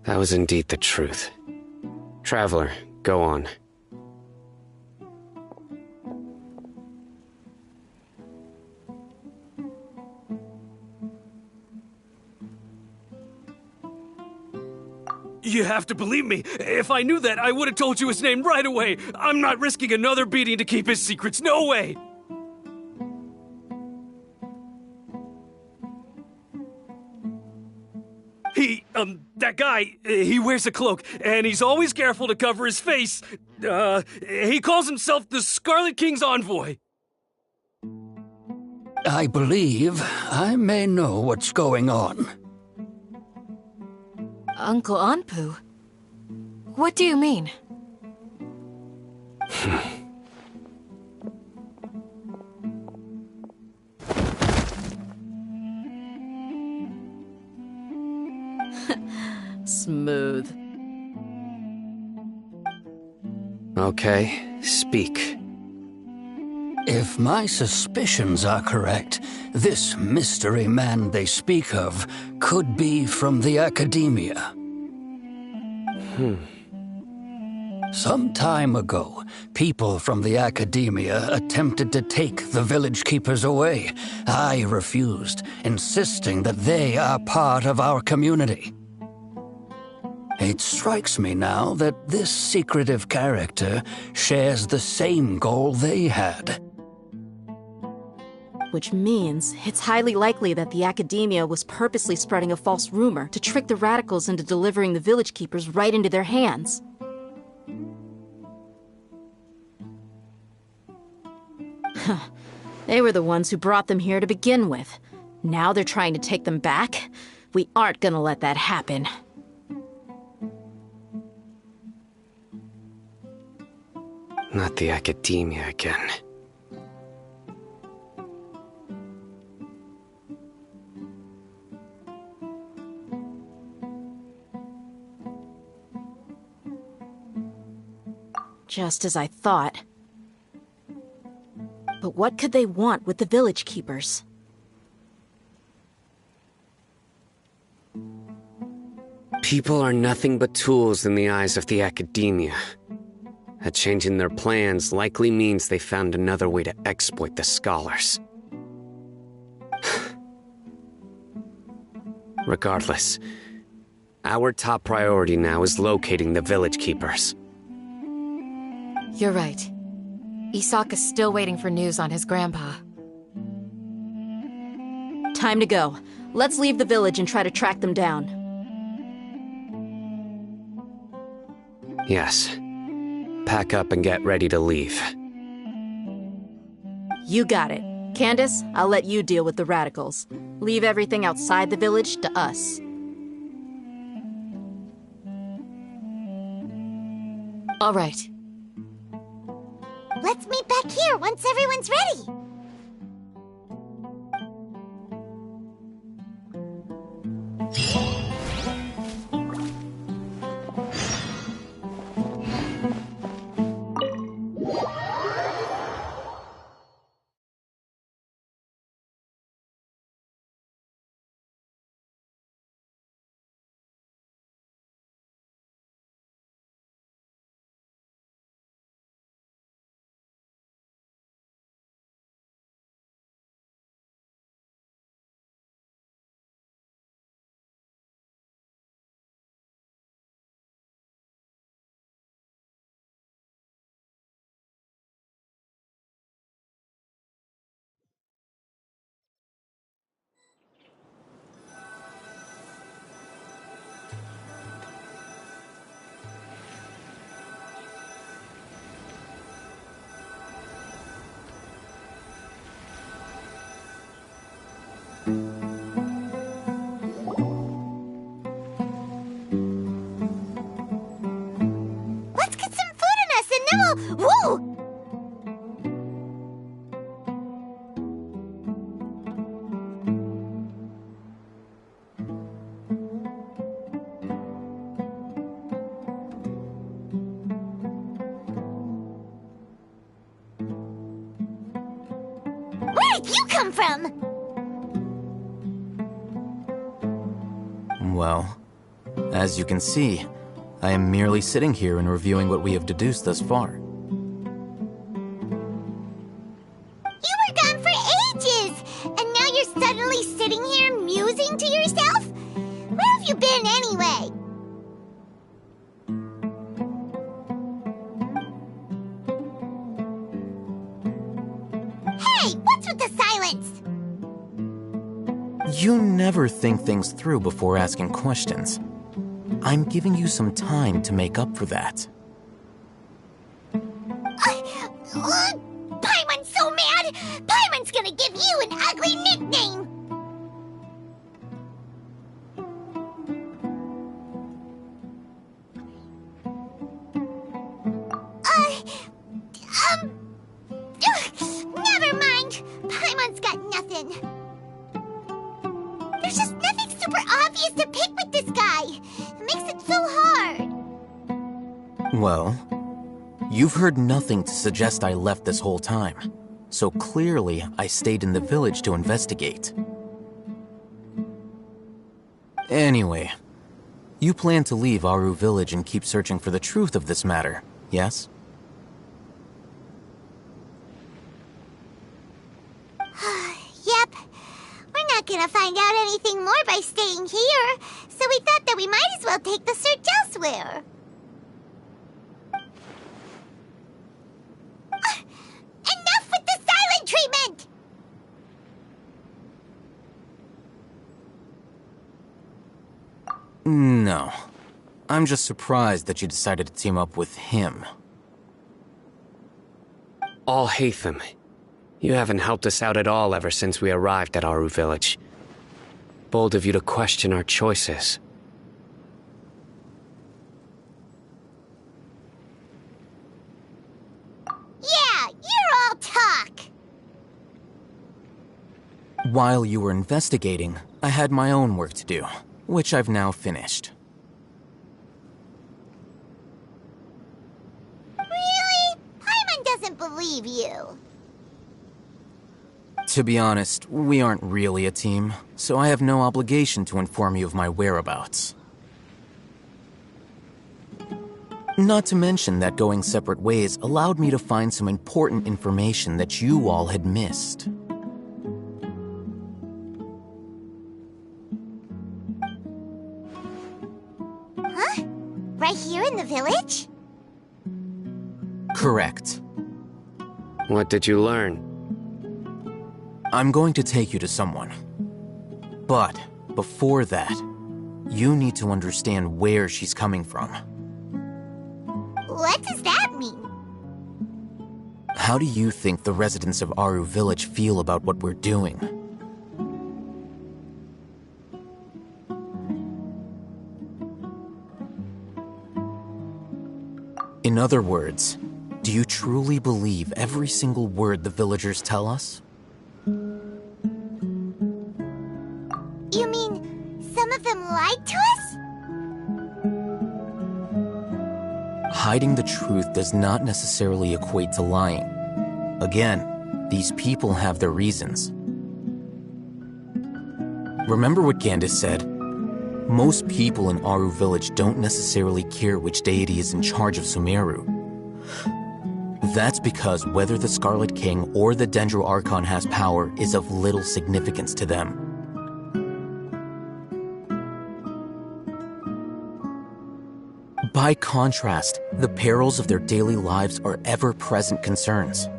That was indeed the truth. Traveler, go on. You have to believe me. If I knew that, I would have told you his name right away. I'm not risking another beating to keep his secrets. No way! That guy, he wears a cloak, and he's always careful to cover his face. He calls himself the Scarlet King's envoy. I believe I may know what's going on. Uncle Anpu? What do you mean? Smooth. Okay, speak. If my suspicions are correct, this mystery man they speak of could be from the academia. Some time ago, people from the academia attempted to take the village keepers away. I refused, insisting that they are part of our community. It strikes me now that this secretive character shares the same goal they had. Which means it's highly likely that the Academia was purposely spreading a false rumor to trick the radicals into delivering the village keepers right into their hands. They were the ones who brought them here to begin with. Now they're trying to take them back? We aren't gonna let that happen. Not the Academia again. Just as I thought. But what could they want with the village keepers? People are nothing but tools in the eyes of the Academia. A change in their plans likely means they found another way to exploit the scholars. Regardless, our top priority now is locating the village keepers. You're right. Isak is still waiting for news on his grandpa. Time to go. Let's leave the village and try to track them down. Yes. Pack up and get ready to leave. You got it. Candace, I'll let you deal with the radicals. Leave everything outside the village to us. All right. Let's meet back here once everyone's ready. Let's get some food in us and then we'll... Woo! Where did you come from? Well, as you can see, I am merely sitting here and reviewing what we have deduced thus far. You were gone for ages, and now you're suddenly sitting here musing to yourself? Where have you been anyway? Hey, what's with the silence? You never think things through before asking questions. I'm giving you some time to make up for that. Paimon's so mad! Paimon's gonna give you an ugly nickname! Never mind! Paimon's got nothing. There's just nothing super obvious to pick with this guy. It makes it so hard. Well, you've heard nothing to suggest I left this whole time. So clearly, I stayed in the village to investigate. Anyway, you plan to leave Aru village and keep searching for the truth of this matter, yes? Yep. We're not gonna find out anything more by staying here, so we thought that we might as well take the search elsewhere. Enough with the silent treatment! No. I'm just surprised that you decided to team up with him. Al-Haytham, you haven't helped us out at all ever since we arrived at Aru village. Bold of you to question our choices. Yeah, you're all talk! While you were investigating, I had my own work to do, which I've now finished. Really? Paimon doesn't believe you. To be honest, we aren't really a team, so I have no obligation to inform you of my whereabouts. Not to mention that going separate ways allowed me to find some important information that you all had missed. Huh? Right here in the village? Correct. What did you learn? I'm going to take you to someone. But before that, you need to understand where she's coming from. What does that mean? How do you think the residents of Aru village feel about what we're doing? In other words, do you truly believe every single word the villagers tell us? You mean some of them lied to us? Hiding the truth does not necessarily equate to lying. Again, these people have their reasons. Remember what Gandhi said? Most people in Aru village don't necessarily care which deity is in charge of Sumeru. That's because whether the Scarlet King or the Dendro Archon has power is of little significance to them. By contrast, the perils of their daily lives are ever-present concerns.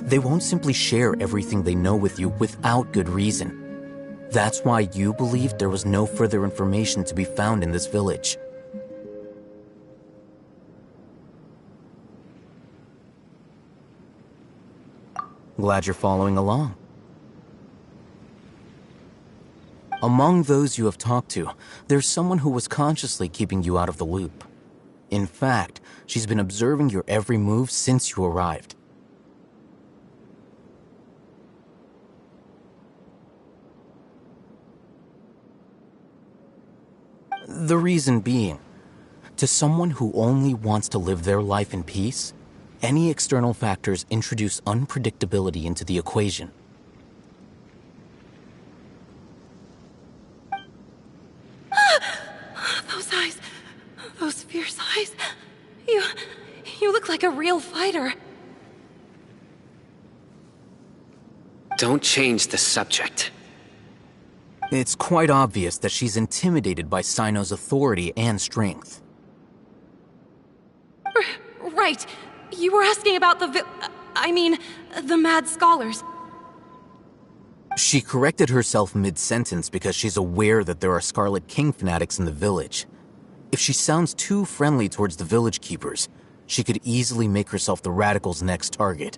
They won't simply share everything they know with you without good reason. That's why you believed there was no further information to be found in this village. Glad you're following along. Among those you have talked to, there's someone who was consciously keeping you out of the loop. In fact, she's been observing your every move since you arrived. The reason being, to someone who only wants to live their life in peace, any external factors introduce unpredictability into the equation. Those eyes. Those fierce eyes. You look like a real fighter. Don't change the subject. It's quite obvious that she's intimidated by Sino's authority and strength. Right. You were asking about the mad scholars. She corrected herself mid-sentence because she's aware that there are Scarlet King fanatics in the village. If she sounds too friendly towards the village keepers, she could easily make herself the radicals' next target.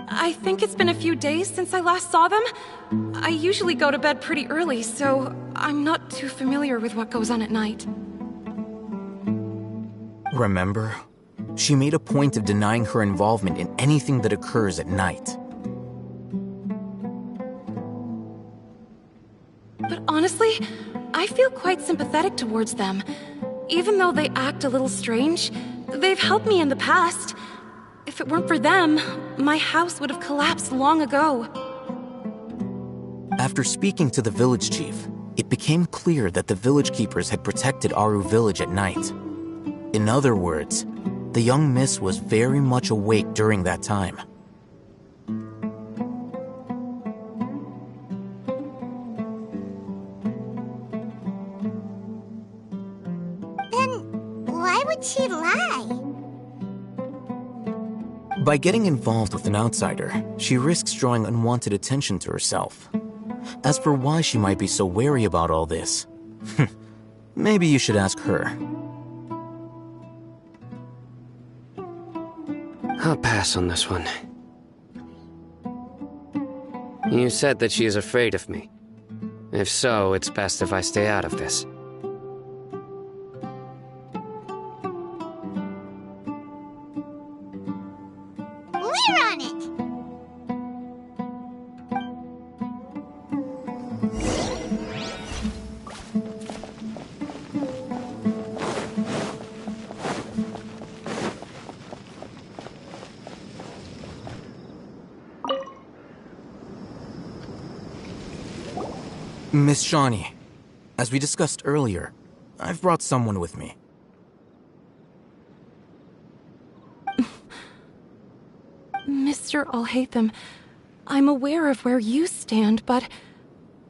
I think it's been a few days since I last saw them. I usually go to bed pretty early, so I'm not too familiar with what goes on at night. Remember? She made a point of denying her involvement in anything that occurs at night. But honestly, I feel quite sympathetic towards them. Even though they act a little strange, they've helped me in the past. If it weren't for them, my house would have collapsed long ago. After speaking to the village chief, it became clear that the village keepers had protected Aru village at night. In other words, the young miss was very much awake during that time. Then why would she lie? By getting involved with an outsider, she risks drawing unwanted attention to herself. As for why she might be so wary about all this, maybe you should ask her. I'll pass on this one. You said that she is afraid of me. If so, it's best if I stay out of this. We're on it! Miss Shawnee, as we discussed earlier, I've brought someone with me. Mr. Alhaitham, I'm aware of where you stand, but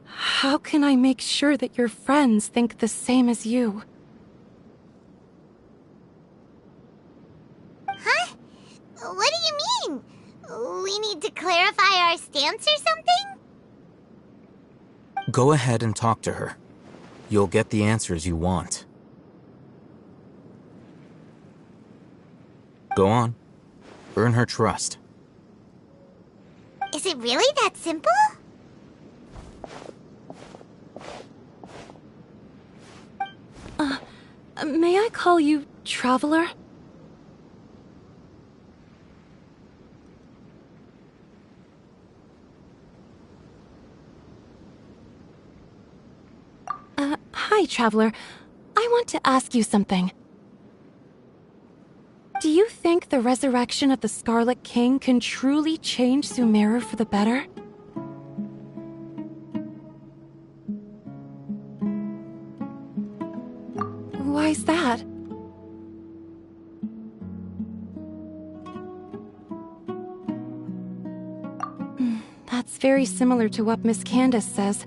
how can I make sure that your friends think the same as you? Huh? What do you mean? We need to clarify our stance or something? Go ahead and talk to her. You'll get the answers you want. Go on. Earn her trust. Is it really that simple? May I call you Traveler? Hi, Traveler. I want to ask you something. Do you think the resurrection of the Scarlet King can truly change Sumeru for the better? Why's that? That's very similar to what Miss Candace says.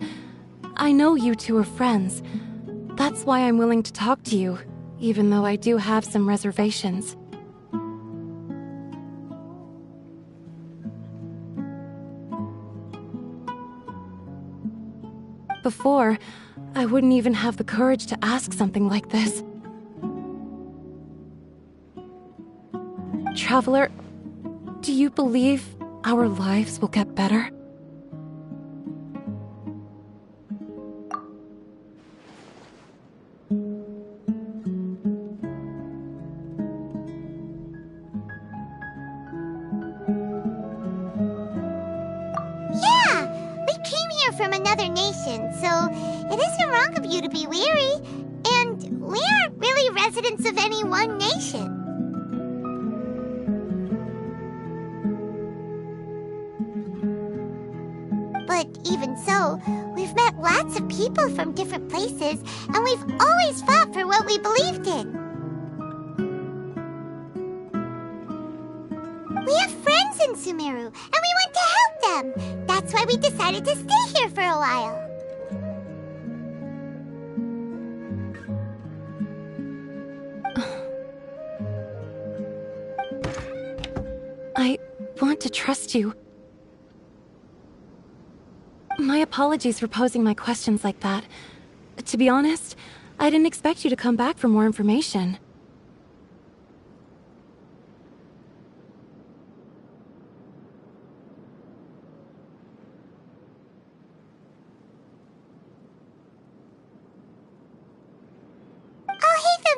I know you two are friends. That's why I'm willing to talk to you, even though I do have some reservations. Before, I wouldn't even have the courage to ask something like this. Traveler, do you believe our lives will get better? From another nation, so it isn't wrong of you to be weary. And we aren't really residents of any one nation. But even so, we've met lots of people from different places, and we've always fought for what we believed in. We have friends in Sumeru, and we want to help them. That's why we decided to stay here for a while. I want to trust you. My apologies for posing my questions like that. To be honest, I didn't expect you to come back for more information.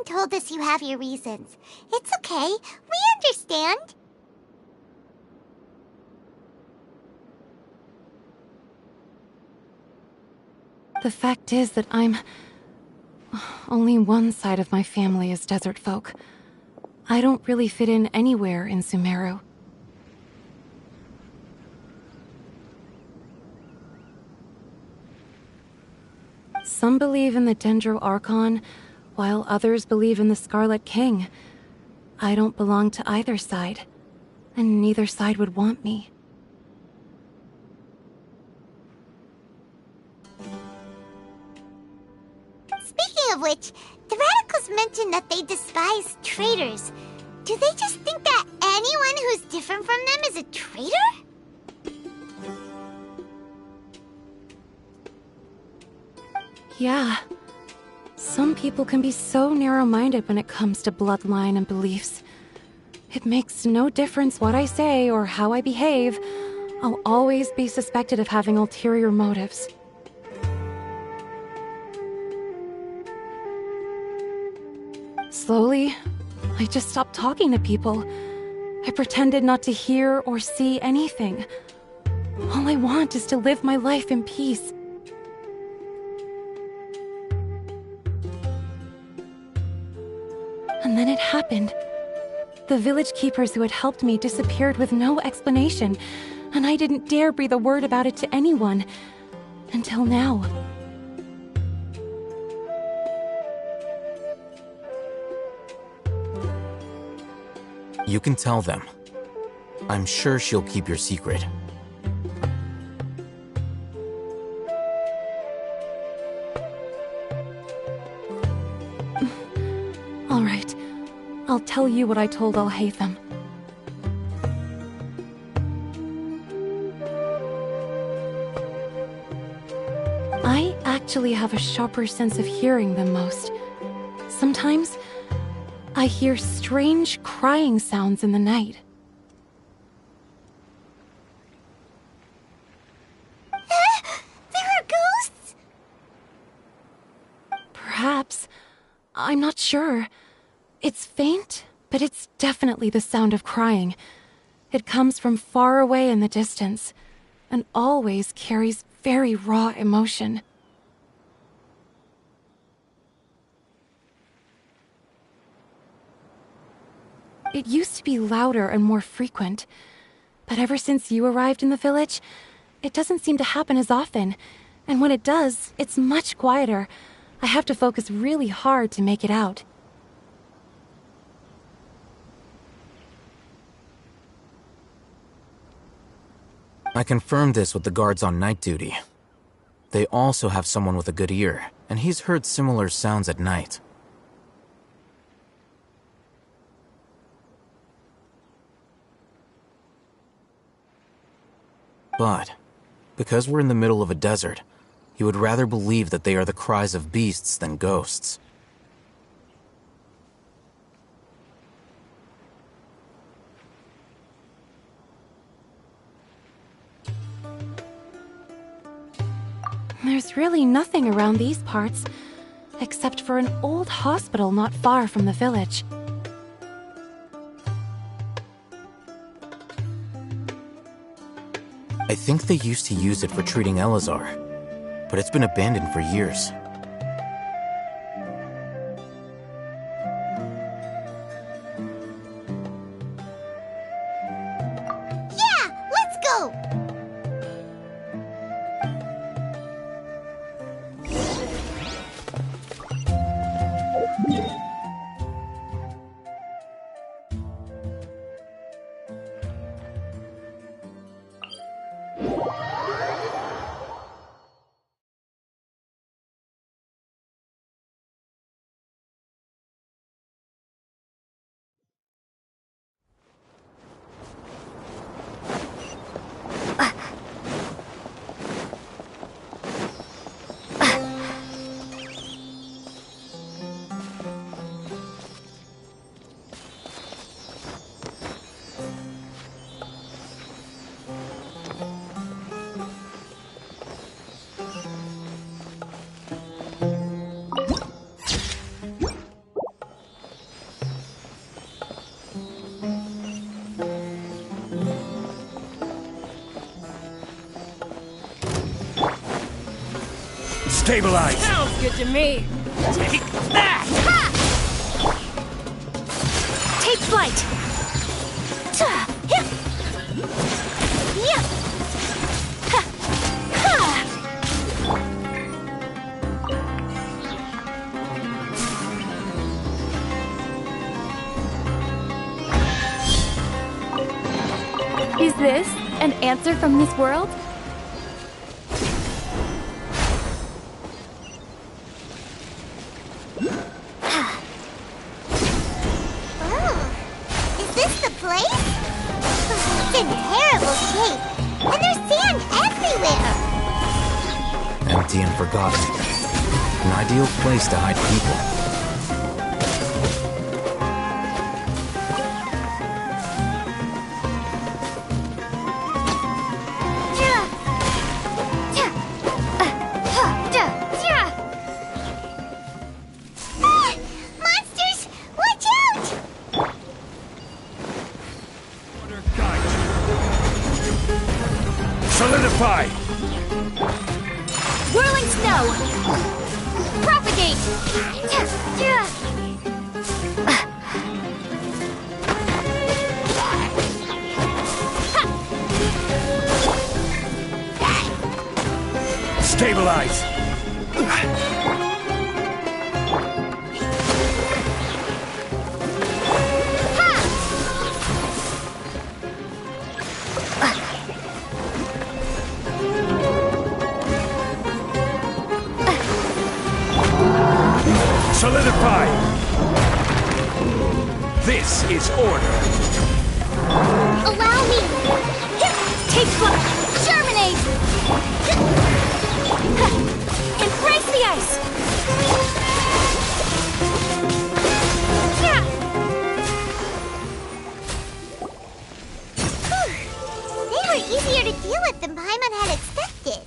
Told us you have your reasons. It's okay. We understand. The fact is that only one side of my family is desert folk. I don't really fit in anywhere in Sumeru. Some believe in the Dendro Archon, while others believe in the Scarlet King. I don't belong to either side, and neither side would want me. Speaking of which, the Radicals mentioned that they despise traitors. Do they just think that anyone who's different from them is a traitor? Yeah. Some people can be so narrow-minded when it comes to bloodline and beliefs. It makes no difference what I say or how I behave. I'll always be suspected of having ulterior motives. Slowly, I just stopped talking to people. I pretended not to hear or see anything. All I want is to live my life in peace. And then it happened. The village keepers who had helped me disappeared with no explanation, and I didn't dare breathe a word about it to anyone. Until now. You can tell them. I'm sure she'll keep your secret. All right. I'll tell you what I told Alhaitham. I actually have a sharper sense of hearing than most. Sometimes, I hear strange crying sounds in the night. There are ghosts? Perhaps. I'm not sure. It's faint, but it's definitely the sound of crying. It comes from far away in the distance, and always carries very raw emotion. It used to be louder and more frequent, but ever since you arrived in the village, it doesn't seem to happen as often, and when it does, it's much quieter. I have to focus really hard to make it out. I confirmed this with the guards on night duty. They also have someone with a good ear, and he's heard similar sounds at night. But, because we're in the middle of a desert, he would rather believe that they are the cries of beasts than ghosts. There's really nothing around these parts, except for an old hospital not far from the village. I think they used to use it for treating Elazar, but it's been abandoned for years. Yeah, let's go! Stabilize! Sounds good to me. Take that! Ha! Take flight. Is this an answer from this world? Is this the place? It's in terrible shape, and there's sand everywhere! Empty and forgotten. An ideal place to hide people. Monsters! Watch out! Solidify! Whirling snow! Propagate! Stabilize! Solidify! This is order. Allow me! Take flight! Germinate! Embrace the ice! They were easier to deal with than Paimon had expected.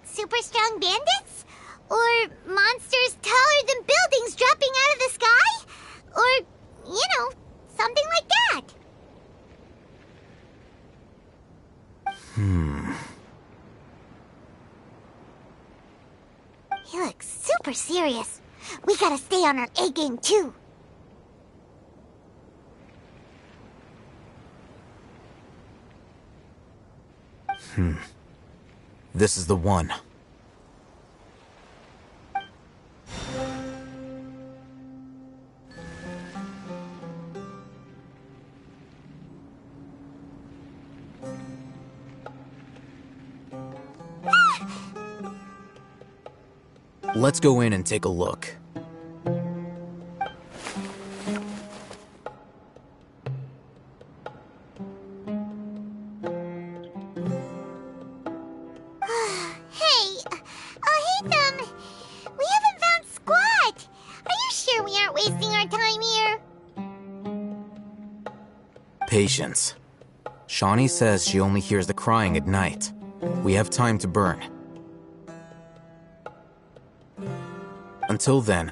Super strong bandits? Or monsters taller than buildings dropping out of the sky? Or, something like that. He looks super serious. We gotta stay on our A game too. This is the one. Let's go in and take a look. Patience. Shawnee says she only hears the crying at night. We have time to burn. Until then,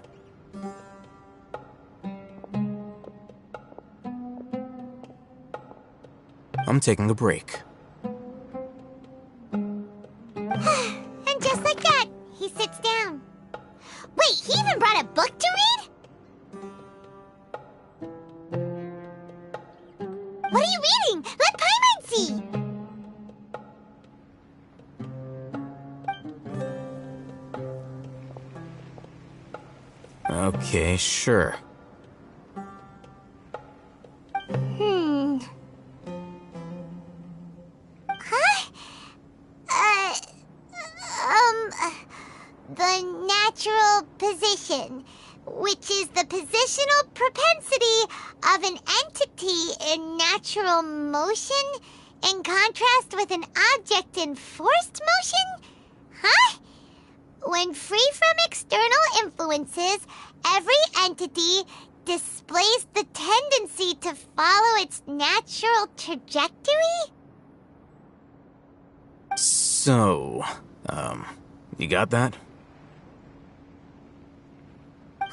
I'm taking a break. And just like that, he sits down. Wait, he even brought a book to read? What are you reading? Let Paimon see! Okay, sure. The natural position, which is the positional propensity of an entity in natural motion in contrast with an object in forced motion? Huh? When free from external influences, every entity displays the tendency to follow its natural trajectory? So, you got that?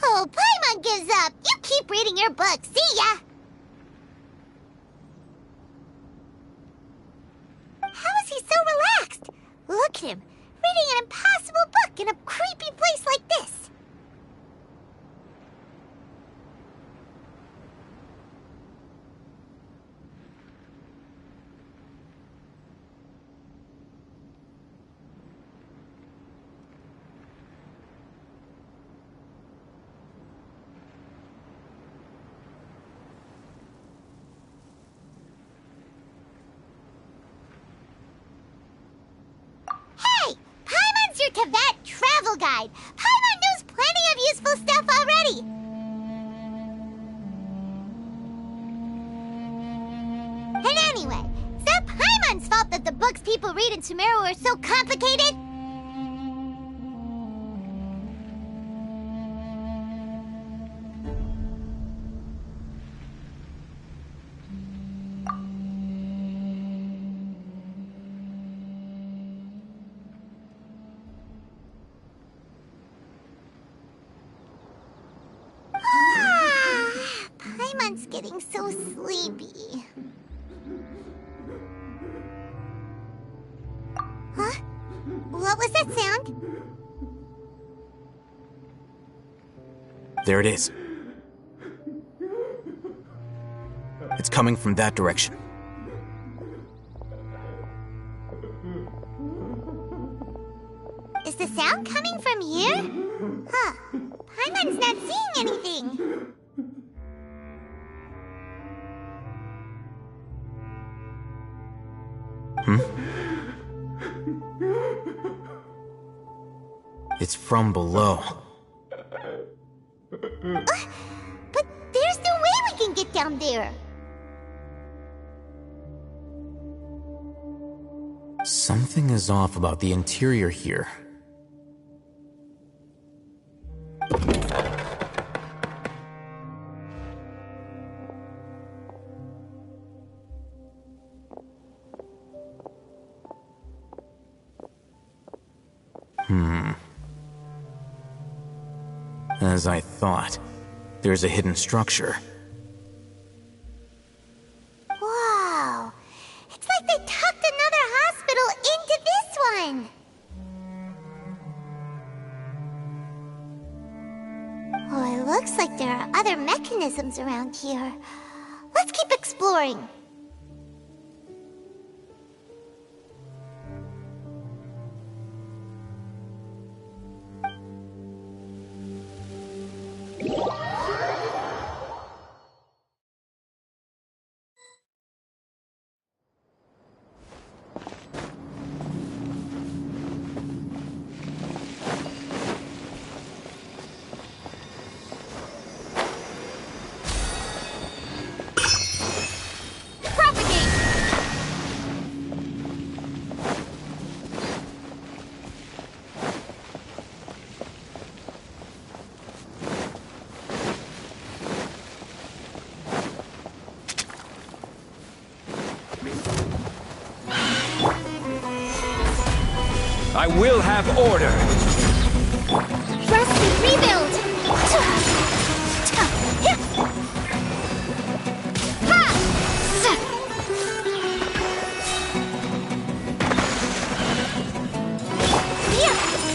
Oh, Paimon gives up. You keep reading your book. See ya! How is he so relaxed? Look at him, reading an impossible book in a creepy place like this. Tibet travel guide. Paimon knows plenty of useful stuff already. books people read in Sumeru are so complicated? Paimon's getting so sleepy. Huh? What was that sound? There it is. It's coming from that direction. Is the sound coming from here? Huh. Paimon's not seeing anything. It's from below. But there's no way we can get down there. Something is off about the interior here. As I thought, there's a hidden structure. Wow. It's like they tucked another hospital into this one. Oh, it looks like there are other mechanisms around here. Let's keep exploring. I will have order. Rest and rebuild.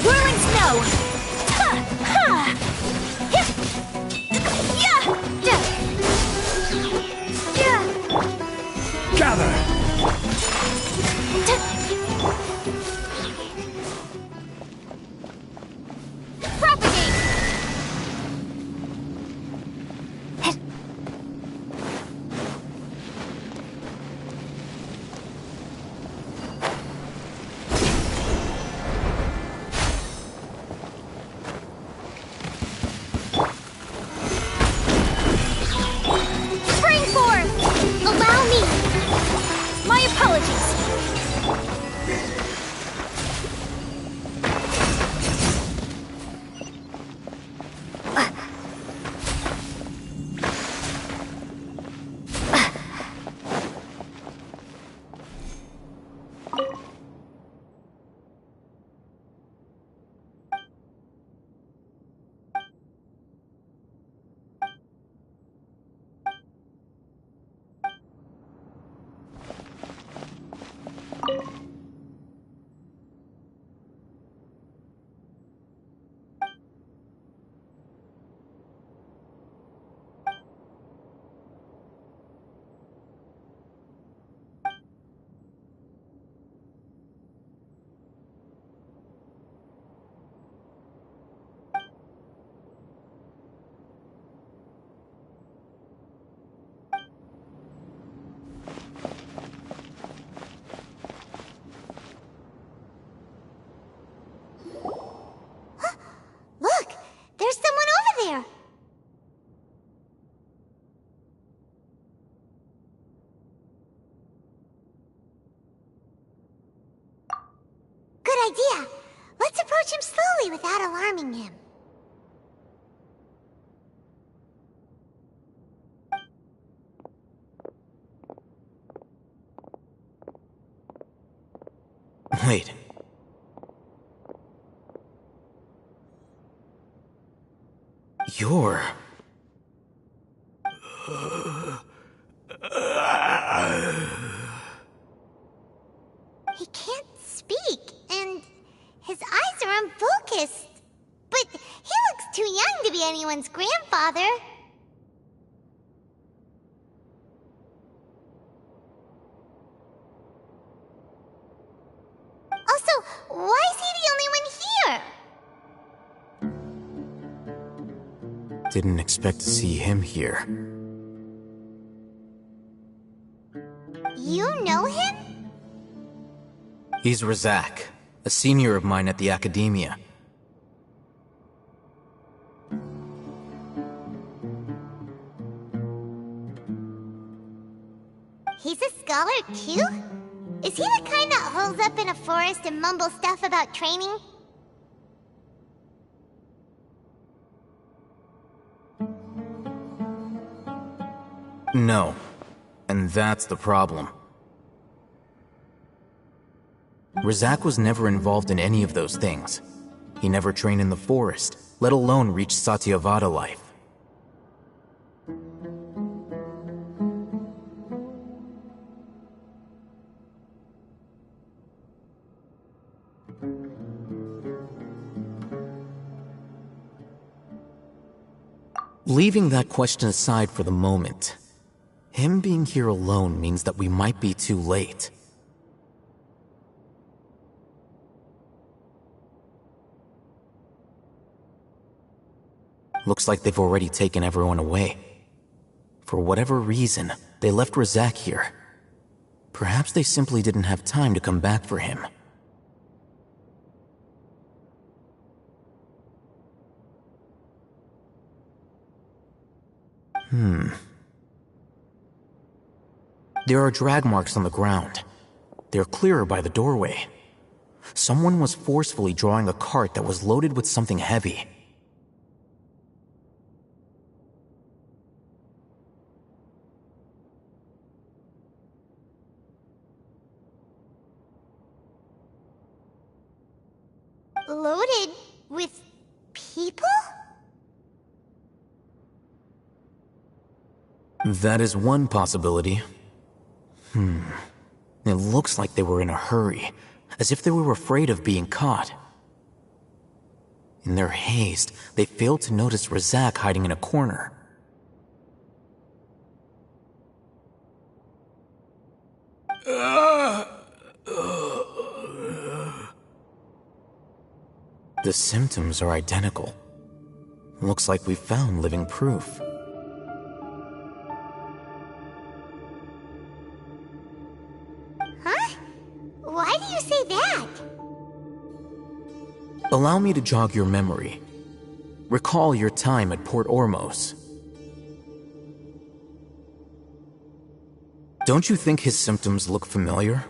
Whirling snow. Gather. good idea. Let's approach him slowly without alarming him. Wait. You're... He can't speak, and his eyes are unfocused. But he looks too young to be anyone's grandfather. Also, why is he the only one here? Didn't expect to see him here. You know him? He's Razak, a senior of mine at the Academia. He's a scholar too? Is he the kind that holes up in a forest and mumbles stuff about training? No. And that's the problem. Razak was never involved in any of those things. He never trained in the forest, let alone reach Satyavada life. Leaving that question aside for the moment, him being here alone means that we might be too late. Looks like they've already taken everyone away. For whatever reason, they left Razak here. Perhaps they simply didn't have time to come back for him. There are drag marks on the ground. They're clearer by the doorway. Someone was forcefully drawing a cart that was loaded with something heavy. Loaded with people? That is one possibility. It looks like they were in a hurry, as if they were afraid of being caught. In their haste, they failed to notice Razak hiding in a corner. The symptoms are identical. Looks like we found living proof. Why do you say that? Allow me to jog your memory. Recall your time at Port Ormos. Don't you think his symptoms look familiar?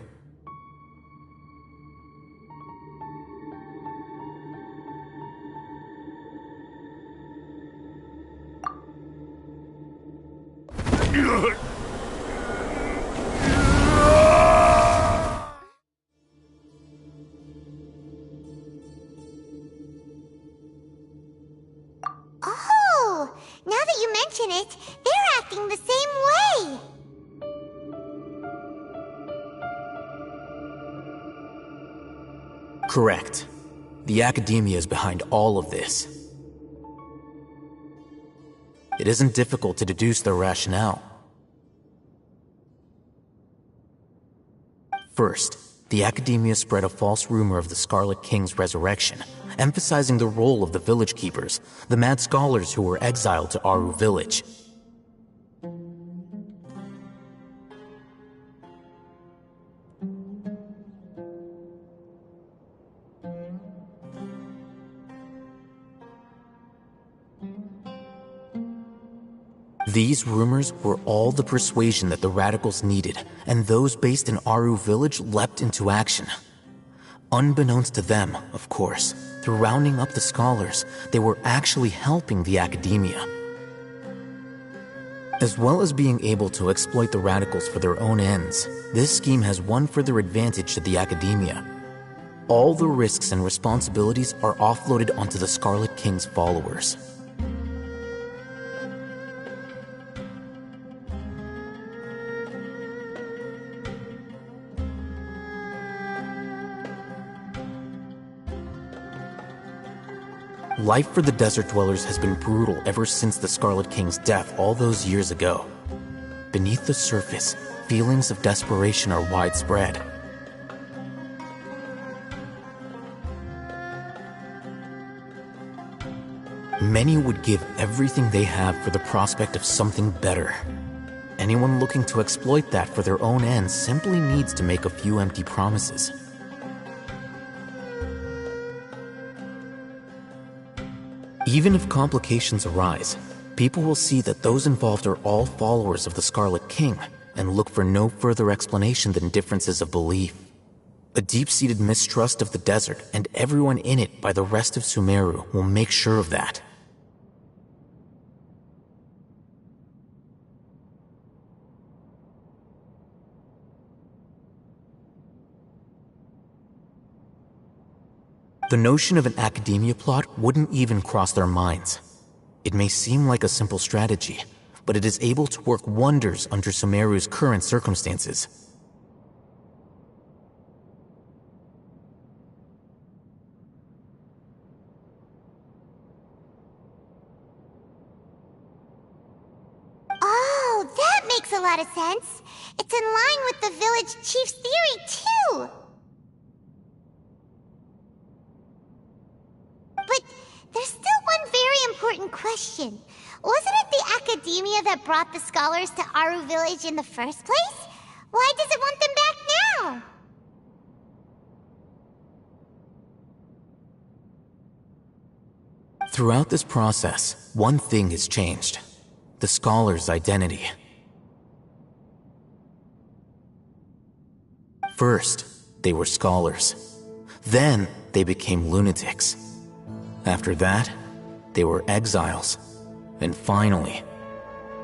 Oh, now that you mention it, they're acting the same way. Correct. The Academia is behind all of this. It isn't difficult to deduce their rationale. First, the Academia spread a false rumor of the Scarlet King's resurrection, emphasizing the role of the village keepers, the mad scholars who were exiled to Aru village. These rumors were all the persuasion that the radicals needed, and those based in Aru village leapt into action. Unbeknownst to them, of course, through rounding up the scholars, they were actually helping the academia. As well as being able to exploit the radicals for their own ends, this scheme has one further advantage to the academia. All the risks and responsibilities are offloaded onto the Scarlet King's followers. Life for the Desert Dwellers has been brutal ever since the Scarlet King's death all those years ago. Beneath the surface, feelings of desperation are widespread. Many would give everything they have for the prospect of something better. Anyone looking to exploit that for their own ends simply needs to make a few empty promises. Even if complications arise, people will see that those involved are all followers of the Scarlet King and look for no further explanation than differences of belief. A deep-seated mistrust of the desert and everyone in it by the rest of Sumeru will make sure of that. The notion of an academia plot wouldn't even cross their minds. It may seem like a simple strategy, but it is able to work wonders under Sumeru's current circumstances. Oh, that makes a lot of sense. It's in line with the village chief's theory, too. But there's still one very important question. Wasn't it the academia that brought the scholars to Aru village in the first place? Why does it want them back now? Throughout this process, one thing has changed: the scholars' identity. First, they were scholars. Then, they became lunatics. After that, they were exiles. And finally,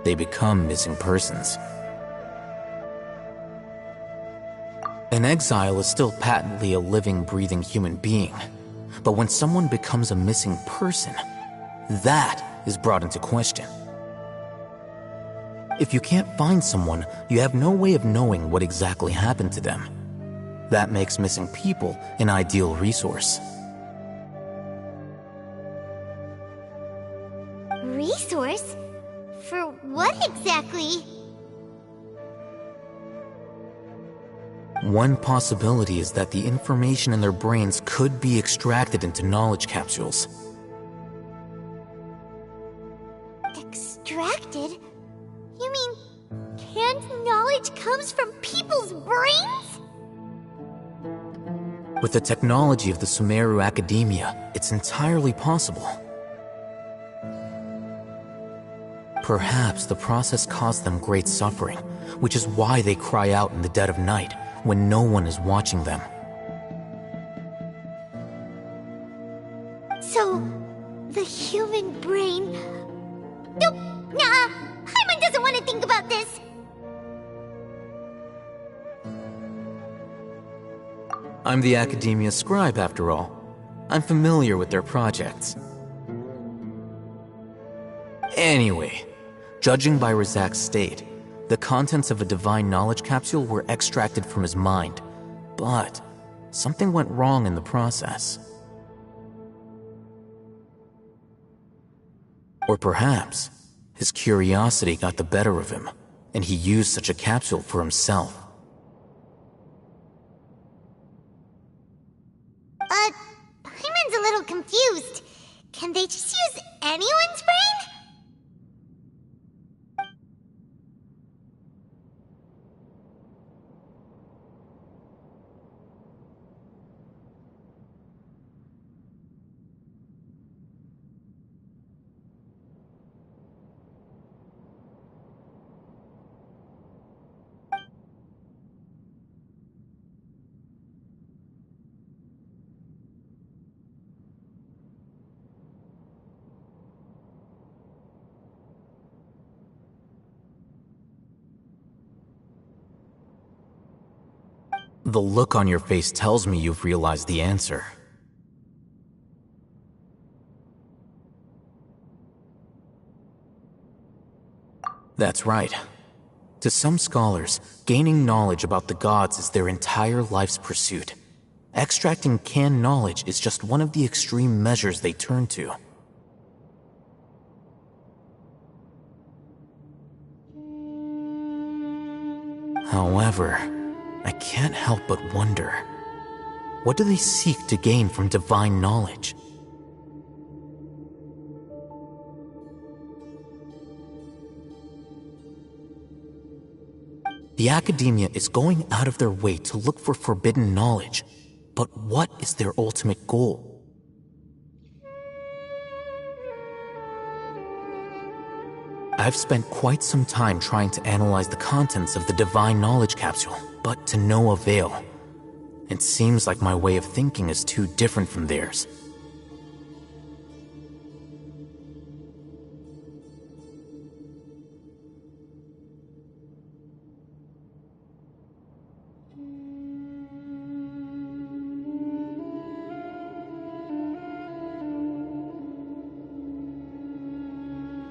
they become missing persons. An exile is still patently a living, breathing human being. But when someone becomes a missing person, that is brought into question. If you can't find someone, you have no way of knowing what exactly happened to them. That makes missing people an ideal resource. Resource? For what exactly? One possibility is that the information in their brains could be extracted into knowledge capsules. Extracted? You mean canned knowledge comes from people's brains? With the technology of the Sumeru Academia, it's entirely possible. Perhaps the process caused them great suffering, which is why they cry out in the dead of night when no one is watching them. So, the human brain... Nope, nah, Hyman doesn't want to think about this. I'm the Academia scribe, after all. I'm familiar with their projects. Anyway, judging by Razak's state, the contents of a divine knowledge capsule were extracted from his mind, but something went wrong in the process. Or perhaps his curiosity got the better of him, and he used such a capsule for himself. Hyman's a little confused. Can they just use anyone's brain? The look on your face tells me you've realized the answer. That's right. To some scholars, gaining knowledge about the gods is their entire life's pursuit. Extracting canned knowledge is just one of the extreme measures they turn to. However, I can't help but wonder, what do they seek to gain from divine knowledge? The Academia is going out of their way to look for forbidden knowledge, but what is their ultimate goal? I've spent quite some time trying to analyze the contents of the divine knowledge capsule, but to no avail. It seems like my way of thinking is too different from theirs.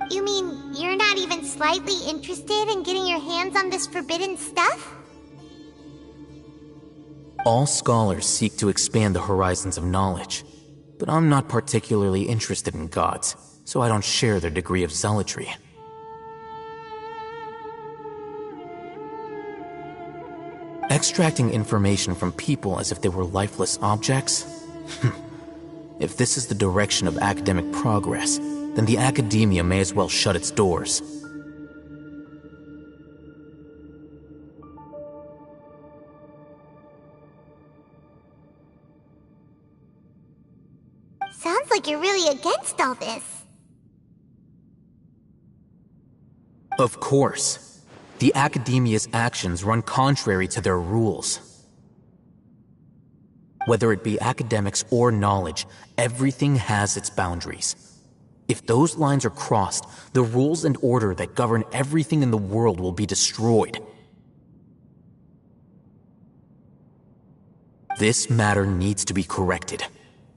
You mean you're not even slightly interested in getting your hands on this forbidden stuff? All scholars seek to expand the horizons of knowledge, but I'm not particularly interested in gods, so I don't share their degree of zealotry. Extracting information from people as if they were lifeless objects? If this is the direction of academic progress, then the Academia may as well shut its doors. Sounds like you're really against all this. Of course. The Academia's actions run contrary to their rules. Whether it be academics or knowledge, everything has its boundaries. If those lines are crossed, the rules and order that govern everything in the world will be destroyed. This matter needs to be corrected,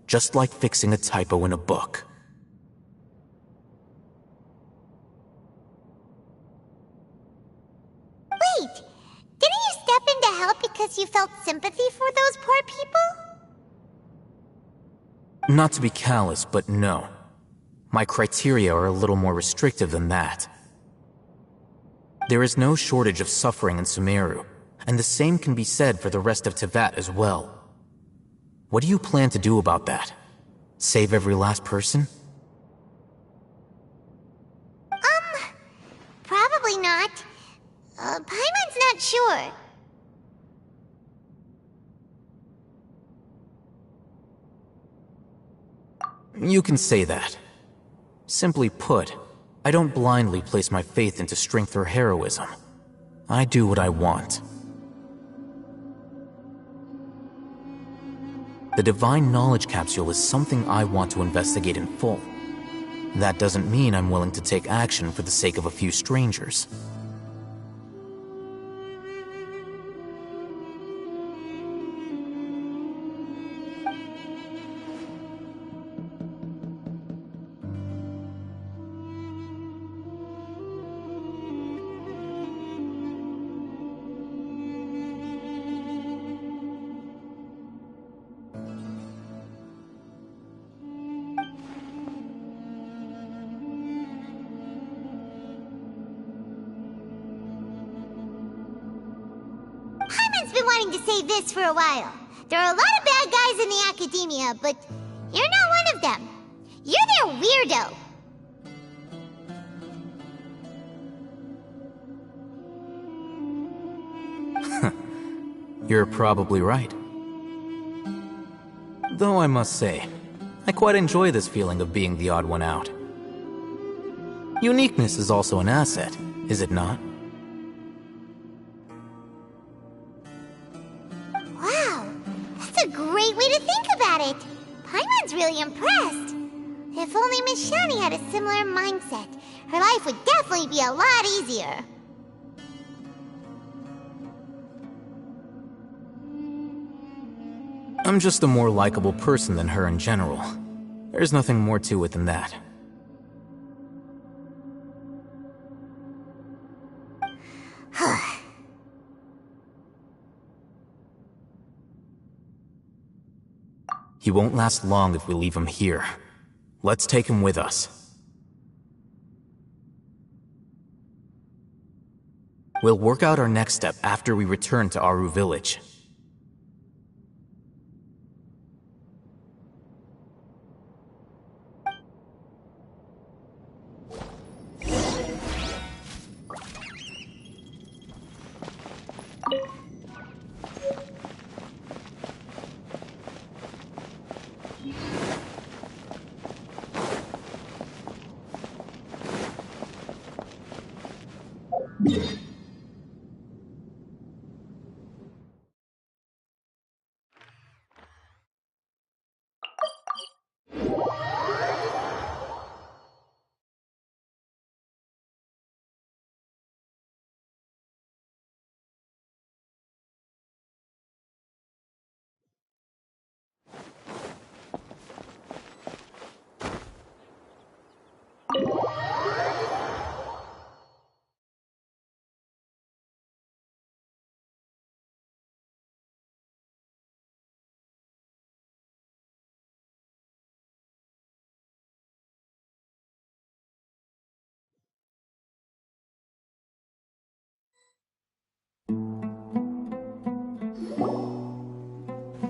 just like fixing a typo in a book. Wait, didn't you step in to help because you felt sympathy for those poor people? Not to be callous, but no. My criteria are a little more restrictive than that. There is no shortage of suffering in Sumeru, and the same can be said for the rest of Teyvat as well. What do you plan to do about that? Save every last person? Probably not. Paimon's not sure. You can say that. Simply put, I don't blindly place my faith into strength or heroism. I do what I want. The Divine Knowledge Capsule is something I want to investigate in full. That doesn't mean I'm willing to take action for the sake of a few strangers. This for a while. There are a lot of bad guys in the Academia, but you're not one of them. You're their weirdo. You're probably right. Though I must say, I quite enjoy this feeling of being the odd one out. Uniqueness is also an asset, is it not? Really impressed. If only Miss Shani had a similar mindset, her life would definitely be a lot easier. I'm just a more likable person than her in general. There's nothing more to it than that. He won't last long if we leave him here. Let's take him with us. We'll work out our next step after we return to Aru Village.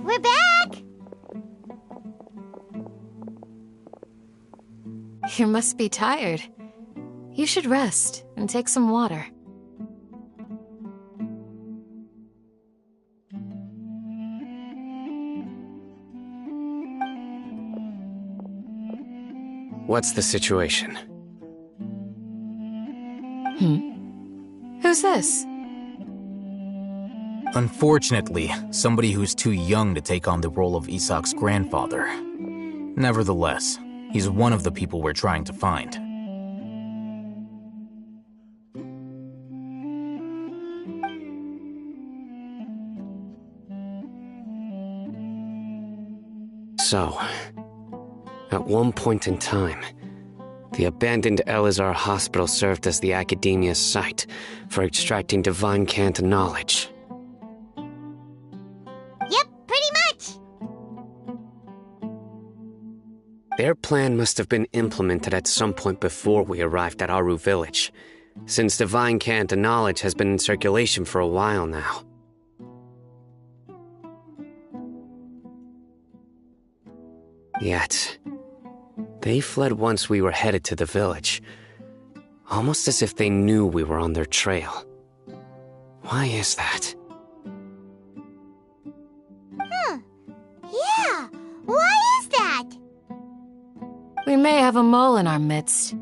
We're back! You must be tired. You should rest and take some water. What's the situation? Who's this? Unfortunately, somebody who's too young to take on the role of Isak's grandfather. Nevertheless, he's one of the people we're trying to find. So, at one point in time, the abandoned Elazar Hospital served as the Academia's site for extracting divine cant knowledge. Yep, pretty much! Their plan must have been implemented at some point before we arrived at Aru Village, since divine cant knowledge has been in circulation for a while now. Yet, they fled once we were headed to the village, almost as if they knew we were on their trail. Why is that? Yeah, why is that? We may have a mole in our midst.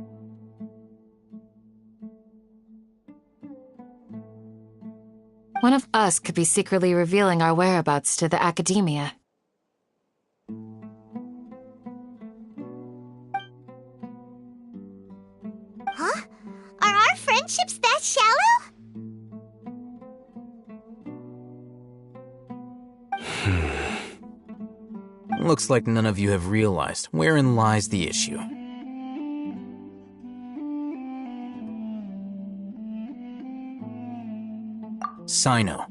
One of us could be secretly revealing our whereabouts to the Academia. Huh? Are our friendships that shallow? Looks like none of you have realized wherein lies the issue. Sino,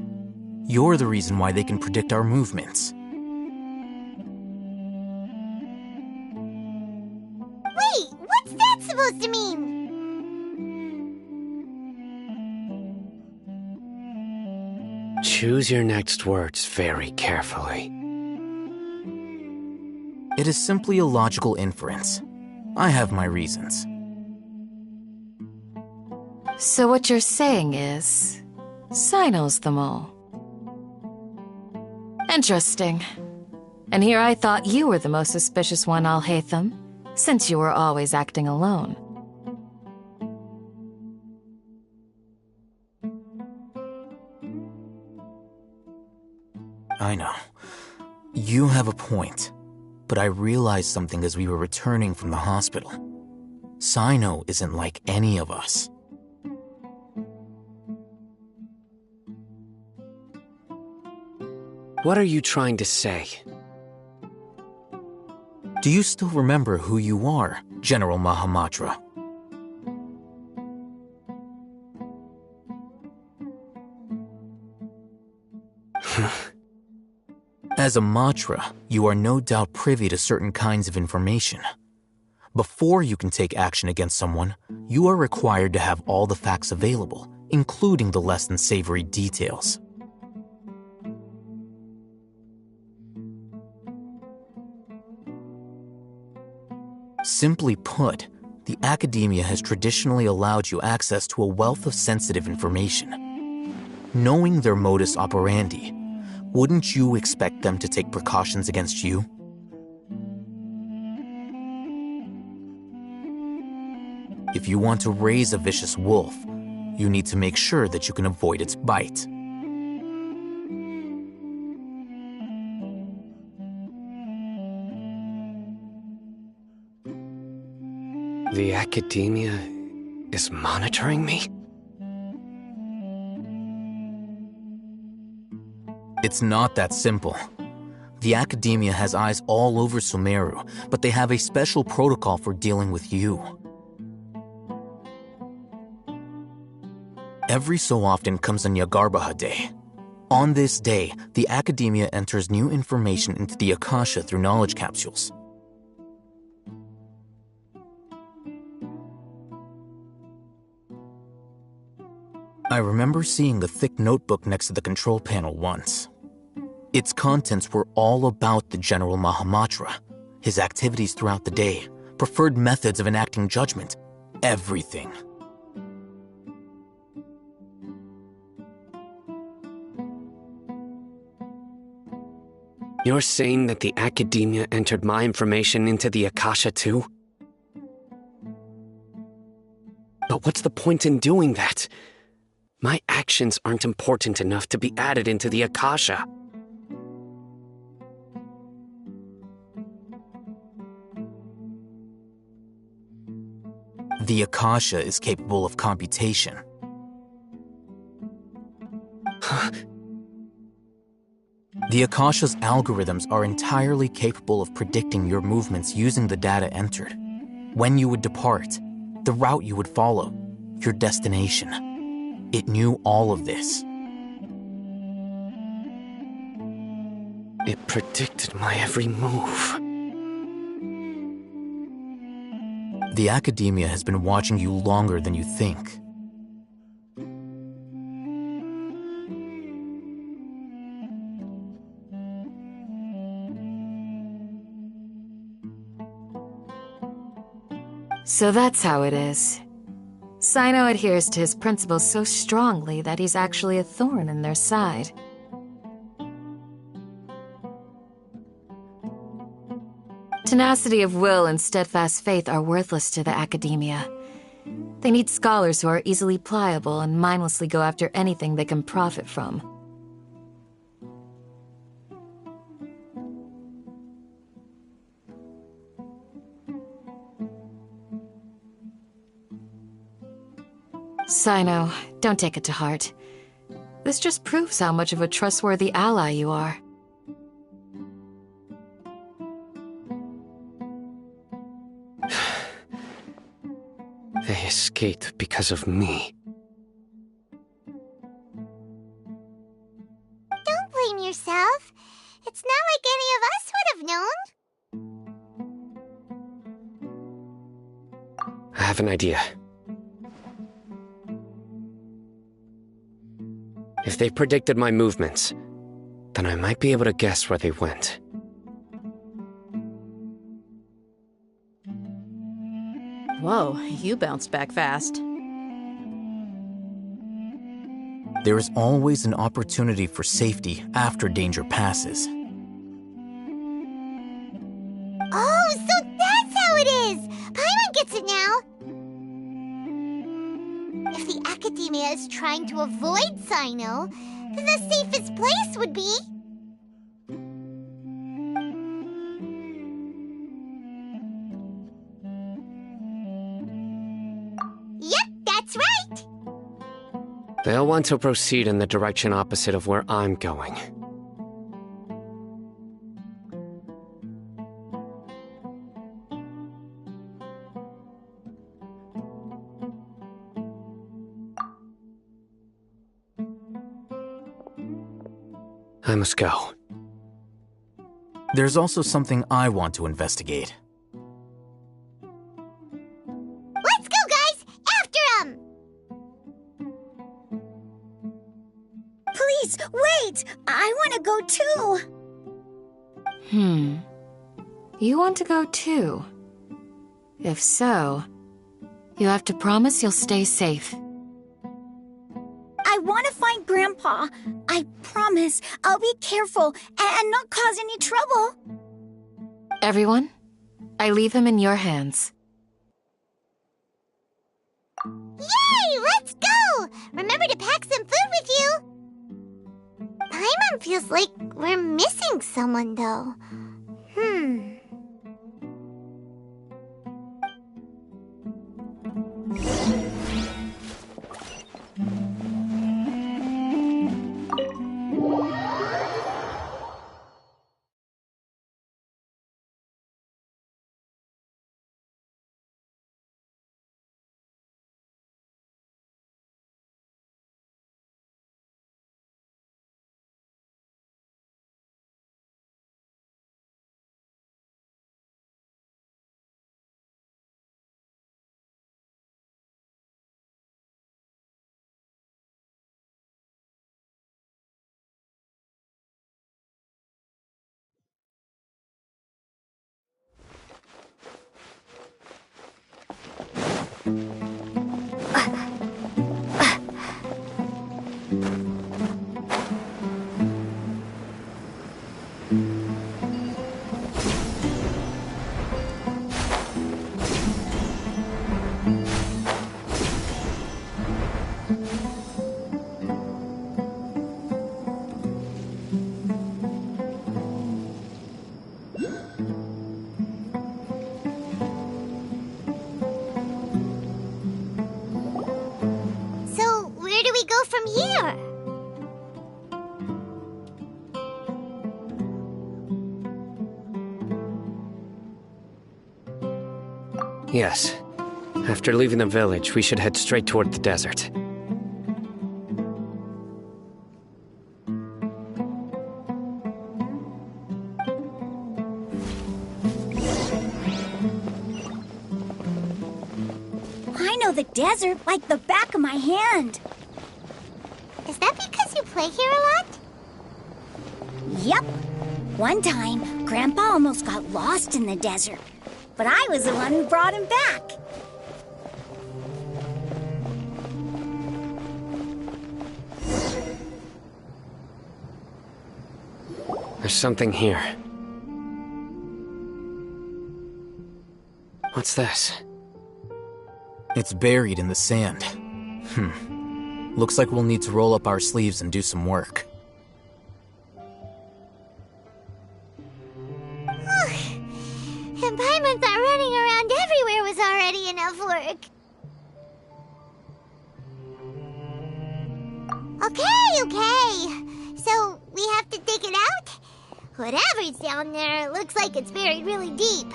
you're the reason why they can predict our movements. Wait, what's that supposed to mean? Choose your next words very carefully. It is simply a logical inference. I have my reasons. So what you're saying is, Sino's the mole. Interesting. And here I thought you were the most suspicious one, Al-Haytham, since you were always acting alone. I know. You have a point. But I realized something as we were returning from the hospital. Sino isn't like any of us. What are you trying to say? Do you still remember who you are, General Mahamatra? As a Matra, you are no doubt privy to certain kinds of information. Before you can take action against someone, you are required to have all the facts available, including the less than savory details. Simply put, the academia has traditionally allowed you access to a wealth of sensitive information. Knowing their modus operandi, wouldn't you expect them to take precautions against you? If you want to raise a vicious wolf, you need to make sure that you can avoid its bite. The academia is monitoring me? It's not that simple. The academia has eyes all over Sumeru, but they have a special protocol for dealing with you. Every so often comes a Nyagarbaha Day. On this day, the academia enters new information into the Akasha through knowledge capsules. I remember seeing a thick notebook next to the control panel once. Its contents were all about the General Mahamatra, his activities throughout the day, preferred methods of enacting judgment, everything. You're saying that the academia entered my information into the Akasha too? But what's the point in doing that? My actions aren't important enough to be added into the Akasha. The Akasha is capable of computation. The Akasha's algorithms are entirely capable of predicting your movements using the data entered. When you would depart, the route you would follow, your destination. It knew all of this. It predicted my every move. The academia has been watching you longer than you think. So that's how it is. Sino adheres to his principles so strongly that he's actually a thorn in their side. Tenacity of will and steadfast faith are worthless to the academia. They need scholars who are easily pliable and mindlessly go after anything they can profit from. Sino, don't take it to heart. This just proves how much of a trustworthy ally you are. They escaped because of me. Don't blame yourself. It's not like any of us would have known. I have an idea. If they predicted my movements, then I might be able to guess where they went. Whoa, you bounced back fast. There is always an opportunity for safety after danger passes. Oh, so that's how it is! Paimon gets it now! If the academia is trying to avoid Sino, then the safest place would be... Yep, that's right! They'll want to proceed in the direction opposite of where I'm going. I must go. There's also something I want to investigate. Let's go, guys! After him! Please, wait! I want to go too! You want to go too? If so, you have to promise you'll stay safe. I want to find Grandpa. I promise I'll be careful and not cause any trouble. Everyone, I leave him in your hands. Yay! Let's go! Remember to pack some food with you! Paimon feels like we're missing someone, though. So, where do we go from here? Yes. After leaving the village, we should head straight toward the desert. I know the desert like the back of my hand. Is that because you play here a lot? Yep. One time, Grandpa almost got lost in the desert, but I was the one who brought him back. There's something here. What's this? It's buried in the sand. Looks like we'll need to roll up our sleeves and do some work. And Paimon thought running around everywhere was already enough work. Okay. So, we have to dig it out? Whatever's down there looks like it's buried really deep.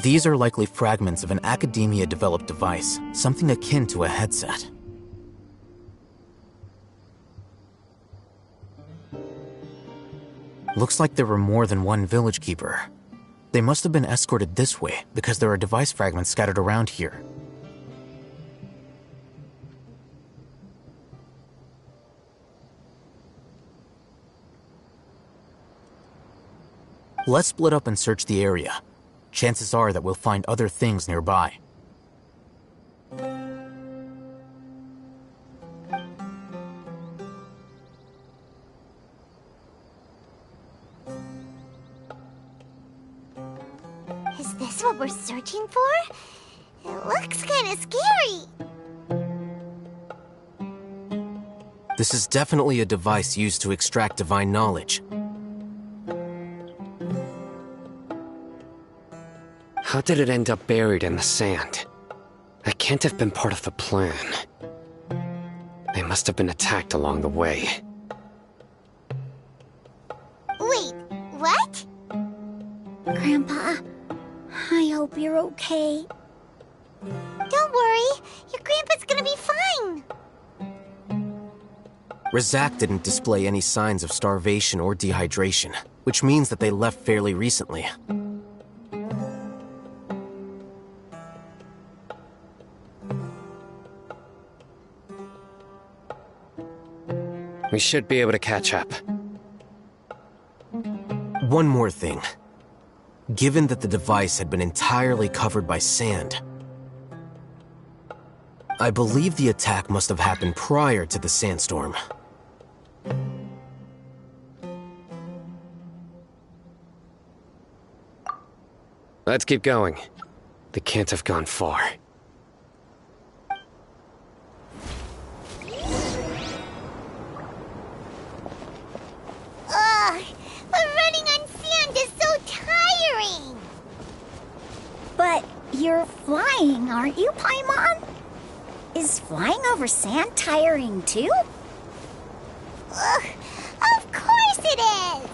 These are likely fragments of an Academia-developed device, something akin to a headset. Looks like there were more than one village keeper. They must have been escorted this way because there are device fragments scattered around here. Let's split up and search the area. Chances are that we'll find other things nearby. Is this what we're searching for? It looks kind of scary. This is definitely a device used to extract divine knowledge. How did it end up buried in the sand? That can't have been part of the plan. They must have been attacked along the way. Wait, what? Grandpa, I hope you're okay. Don't worry, your grandpa's gonna be fine. Razak didn't display any signs of starvation or dehydration, which means that they left fairly recently. We should be able to catch up. One more thing. Given that the device had been entirely covered by sand, I believe the attack must have happened prior to the sandstorm. Let's keep going. They can't have gone far. Ugh, but running on sand is so tiring. But you're flying, aren't you, Paimon? Is flying over sand tiring too? Ugh, of course it is.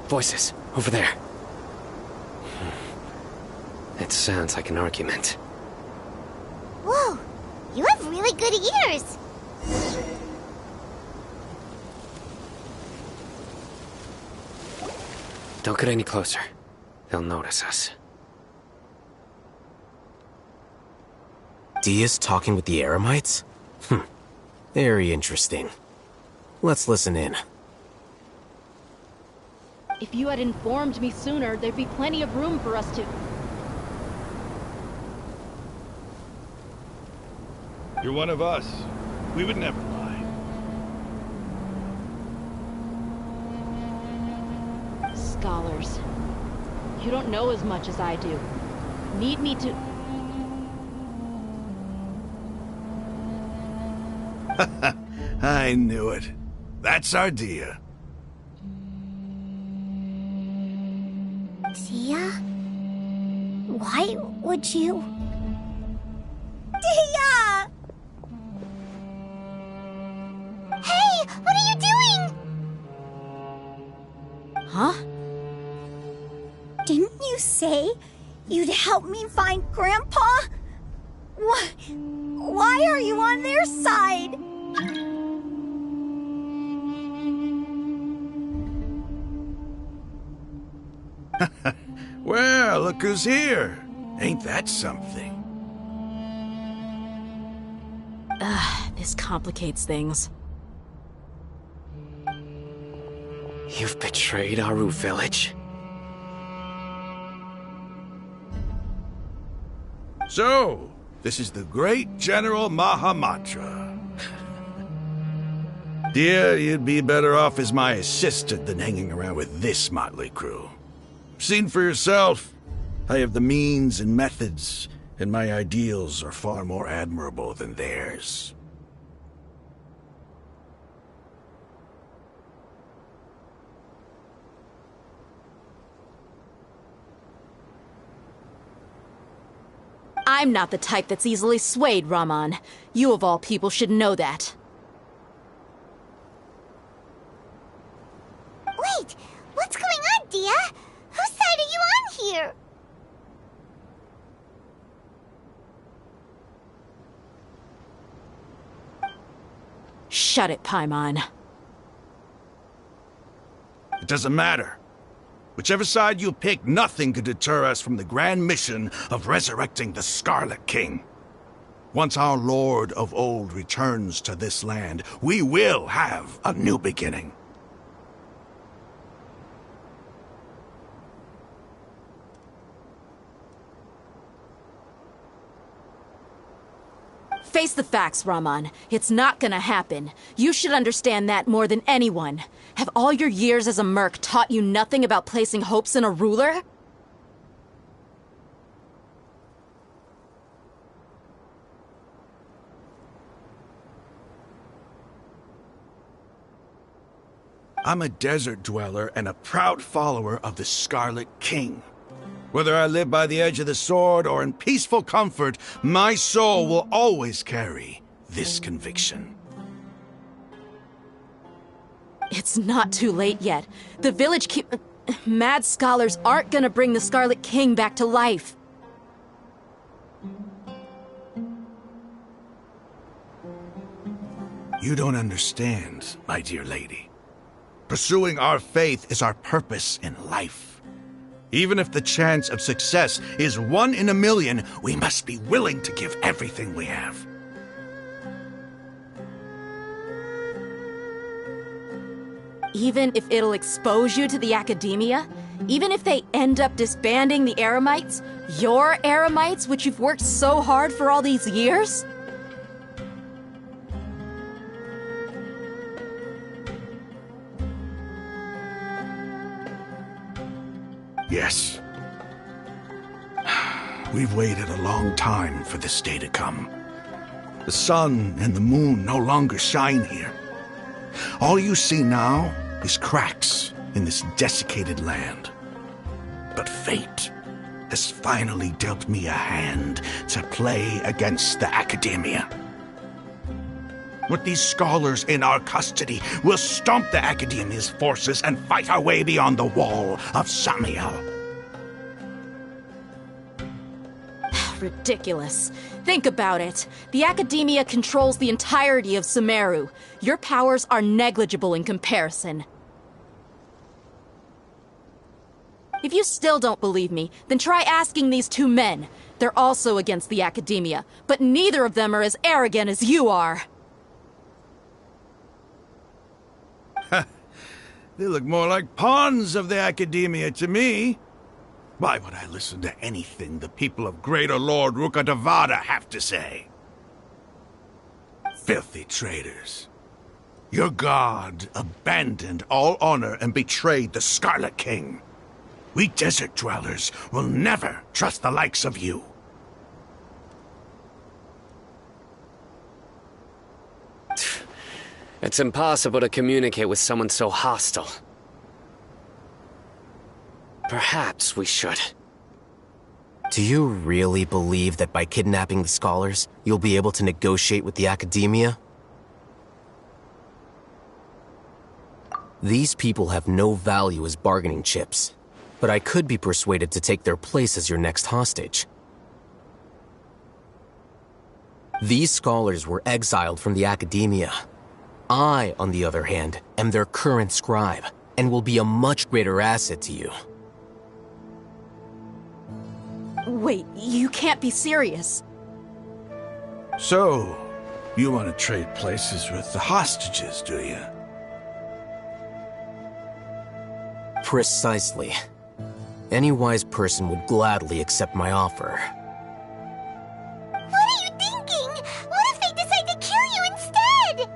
Voices, over there. It sounds like an argument. Whoa, you have really good ears. Don't get any closer. They'll notice us. Dia's talking with the Eremites? Very interesting. Let's listen in. If you had informed me sooner, there'd be plenty of room for us to... You're one of us. We would never lie. Scholars. You don't know as much as I do. Need me to... I knew it. That's our Dia. Dia? Why would you... Dia! Hey, what are you doing? Huh? Didn't you say you'd help me find Grandpa? Why are you on their side? Well, look who's here. Ain't that something? This complicates things. You've betrayed Aru village? So, this is the great General Mahamatra. Dear, you'd be better off as my assistant than hanging around with this motley crew. Seen for yourself. I have the means and methods, and my ideals are far more admirable than theirs. I'm not the type that's easily swayed, Raman. You of all people should know that. Wait, what's going on, Dia? Whose side are you on here? Shut it, Paimon. It doesn't matter. Whichever side you pick, nothing could deter us from the grand mission of resurrecting the Scarlet King. Once our Lord of Old returns to this land, we will have a new beginning. Face the facts, Raman. It's not gonna happen. You should understand that more than anyone. Have all your years as a merc taught you nothing about placing hopes in a ruler? I'm a desert dweller and a proud follower of the Scarlet King. Whether I live by the edge of the sword or in peaceful comfort, my soul will always carry this conviction. It's not too late yet. The village Mad scholars aren't gonna bring the Scarlet King back to life. You don't understand, my dear lady. Pursuing our faith is our purpose in life. Even if the chance of success is 1 in a million, we must be willing to give everything we have. Even if it'll expose you to the academia? Even if they end up disbanding the Eremites? Your Eremites, which you've worked so hard for all these years? Yes. We've waited a long time for this day to come. The sun and the moon no longer shine here. All you see now is cracks in this desiccated land. But fate has finally dealt me a hand to play against the academia. With these scholars in our custody, we'll stomp the academia's forces and fight our way beyond the wall of Samiel. Ridiculous. Think about it. The academia controls the entirety of Sumeru. Your powers are negligible in comparison. If you still don't believe me, then try asking these 2 men. They're also against the academia, but neither of them are as arrogant as you are. They look more like pawns of the academia to me. Why would I listen to anything the people of Greater Lord Rukkhadevata have to say? Filthy traitors. Your god abandoned all honor and betrayed the Scarlet King. We desert dwellers will never trust the likes of you. It's impossible to communicate with someone so hostile. Perhaps we should. Do you really believe that by kidnapping the scholars, you'll be able to negotiate with the academia? These people have no value as bargaining chips, but I could be persuaded to take their place as your next hostage. These scholars were exiled from the academia. I, on the other hand, am their current scribe, and will be a much greater asset to you. Wait, you can't be serious. So, you want to trade places with the hostages, do you? Precisely. Any wise person would gladly accept my offer. What are you thinking? What if they decide to kill you instead?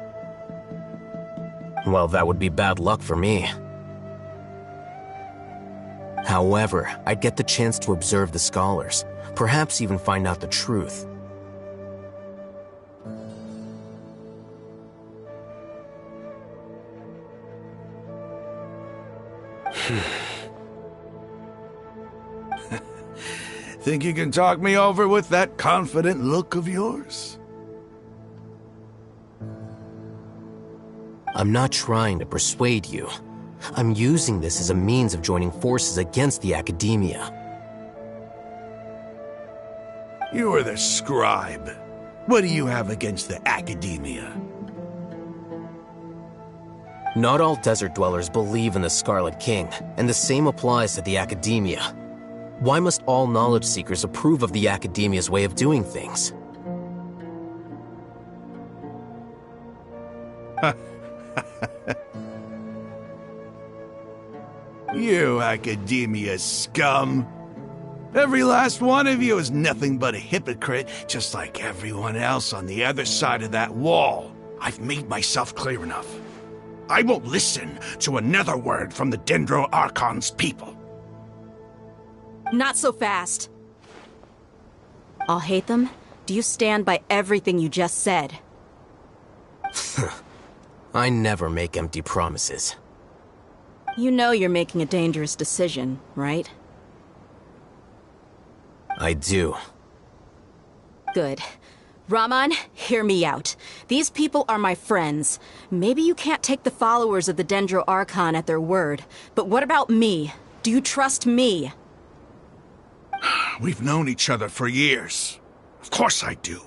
Well, that would be bad luck for me. However, I'd get the chance to observe the scholars, perhaps even find out the truth. Think you can talk me over with that confident look of yours? I'm not trying to persuade you. I'm using this as a means of joining forces against the academia. You are the scribe. What do you have against the academia? Not all desert dwellers believe in the Scarlet King, and the same applies to the academia. Why must all knowledge seekers approve of the academia's way of doing things? You academia scum. Every last one of you is nothing but a hypocrite, just like everyone else on the other side of that wall. I've made myself clear enough. I won't listen to another word from the Dendro Archon's people. Not so fast. I'll hate them. Do you stand by everything you just said? I never make empty promises. You know you're making a dangerous decision, right? I do. Good. Rahman, hear me out. These people are my friends. Maybe you can't take the followers of the Dendro Archon at their word, but what about me? Do you trust me? We've known each other for years. Of course I do.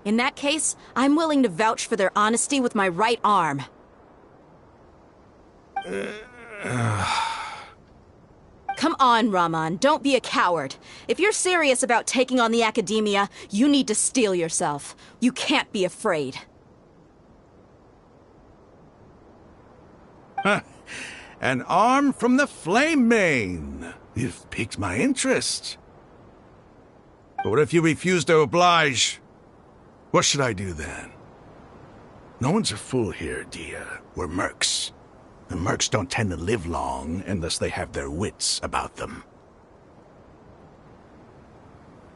In that case, I'm willing to vouch for their honesty with my right arm. Come on, Rahman, don't be a coward. If you're serious about taking on the Academia, you need to steel yourself. You can't be afraid. An arm from the Flame Mane. You've piqued my interest. But what if you refuse to oblige? What should I do then? No one's a fool here, Dia. We're mercs. And mercs don't tend to live long unless they have their wits about them.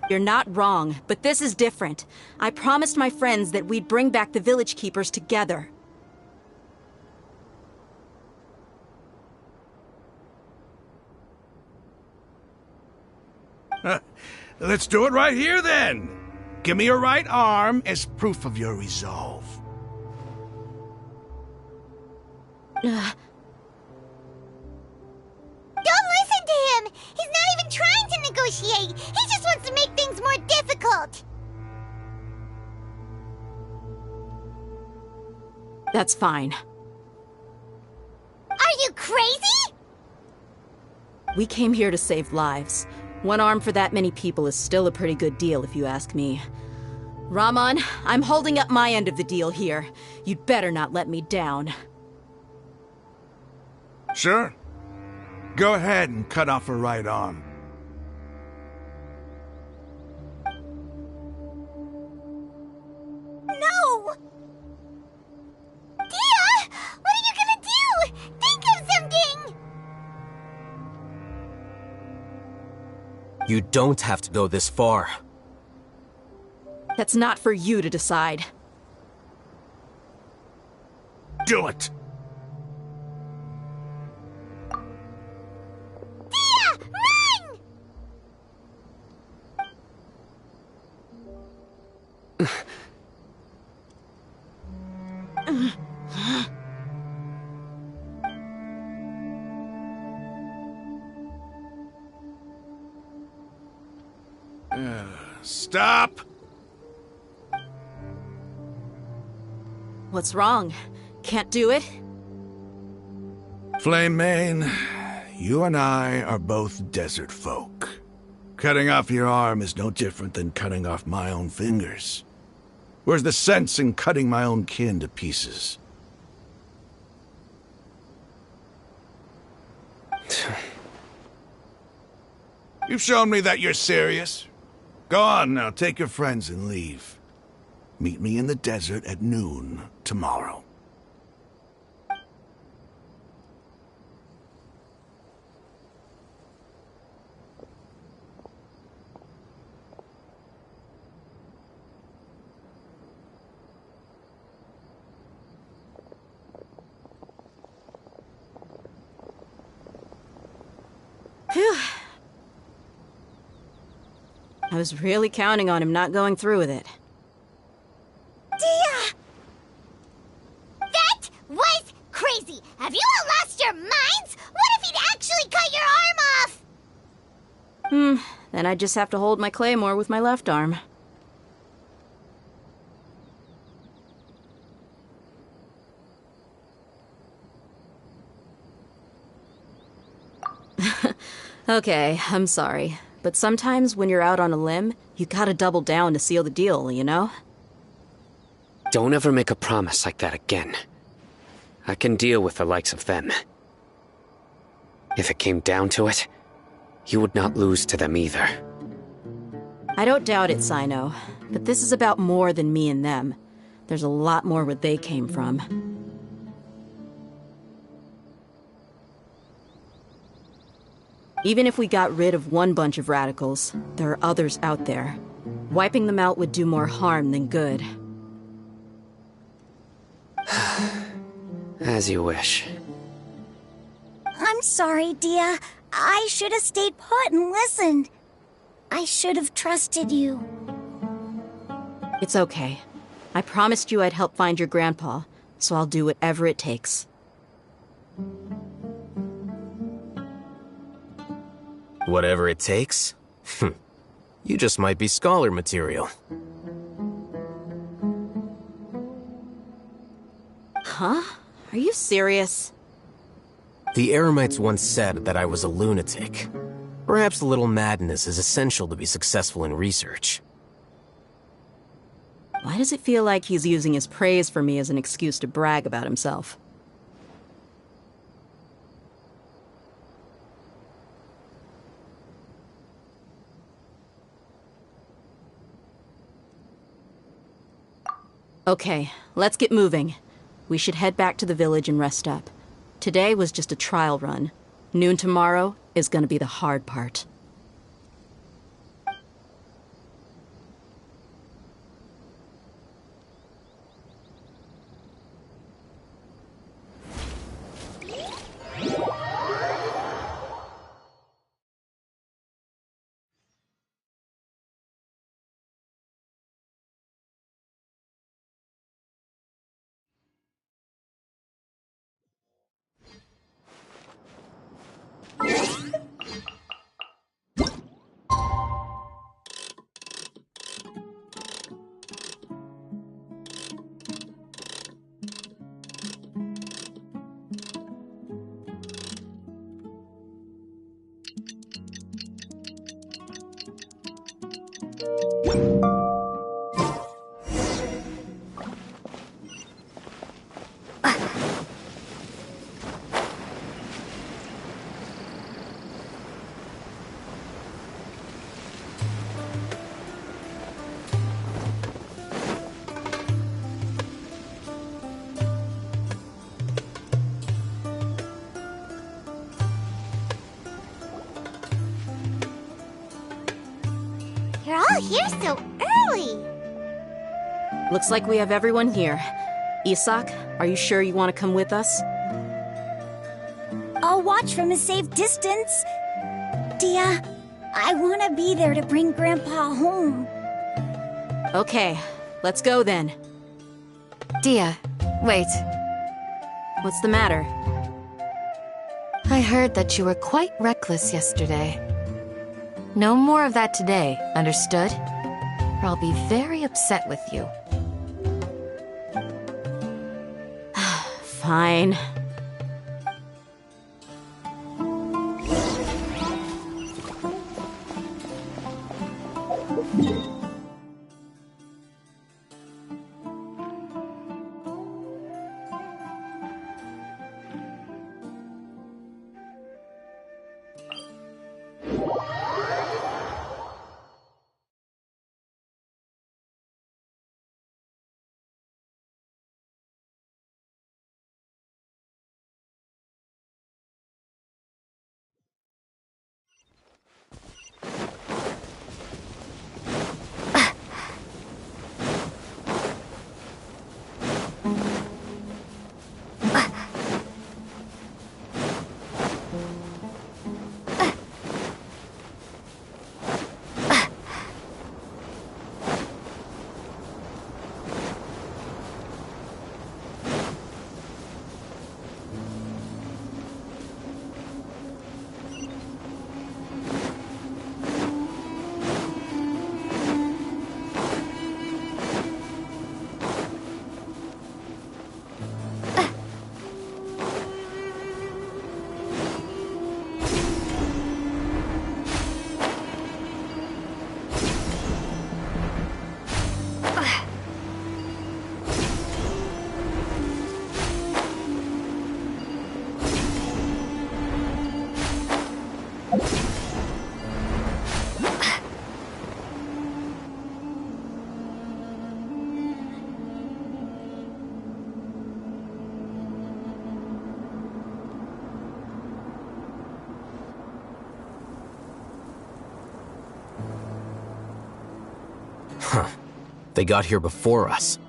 You're not wrong, but this is different. I promised my friends that we'd bring back the Village Keepers together. Let's do it right here, then. Give me your right arm as proof of your resolve. Don't listen to him! He's not even trying to negotiate! He just wants to make things more difficult! That's fine. Are you crazy? We came here to save lives. One arm for that many people is still a pretty good deal, if you ask me. Rahman, I'm holding up my end of the deal here. You'd better not let me down. Sure. Go ahead and cut off her right arm. No! Dia! What are you gonna do? Think of something! You don't have to go this far. That's not for you to decide. Do it! Dia! Run! Stop! What's wrong? Can't do it? Flame Mane, you and I are both desert folk. Cutting off your arm is no different than cutting off my own fingers. Where's the sense in cutting my own kin to pieces? You've shown me that you're serious. Go on now, take your friends and leave. Meet me in the desert at noon tomorrow. Phew. I was really counting on him not going through with it. Dia! That was crazy! Have you all lost your minds? What if he'd actually cut your arm off? Then I just have to hold my claymore with my left arm. Okay, I'm sorry. But sometimes when you're out on a limb, you gotta double down to seal the deal, you know? Don't ever make a promise like that again. I can deal with the likes of them. If it came down to it, you would not lose to them either. I don't doubt it, Sino. But this is about more than me and them. There's a lot more where they came from. Even if we got rid of one bunch of radicals, there are others out there. Wiping them out would do more harm than good. As you wish. I'm sorry, Dia. I should have stayed put and listened. I should have trusted you. It's okay. I promised you I'd help find your grandpa, so I'll do whatever it takes. Whatever it takes? You just might be scholar material. Huh? Are you serious? The Eremites once said that I was a lunatic. Perhaps a little madness is essential to be successful in research. Why does it feel like he's using his praise for me as an excuse to brag about himself? Okay, let's get moving. We should head back to the village and rest up. Today was just a trial run. Noon tomorrow is gonna be the hard part. You're all here so early. Looks like we have everyone here. Isak, are you sure you want to come with us? I'll watch from a safe distance. Dia, I want to be there to bring Grandpa home. Okay, let's go then. Dia, wait. What's the matter? I heard that you were quite reckless yesterday. No more of that today, understood? Or I'll be very upset with you. Fine. Huh. They got here before us.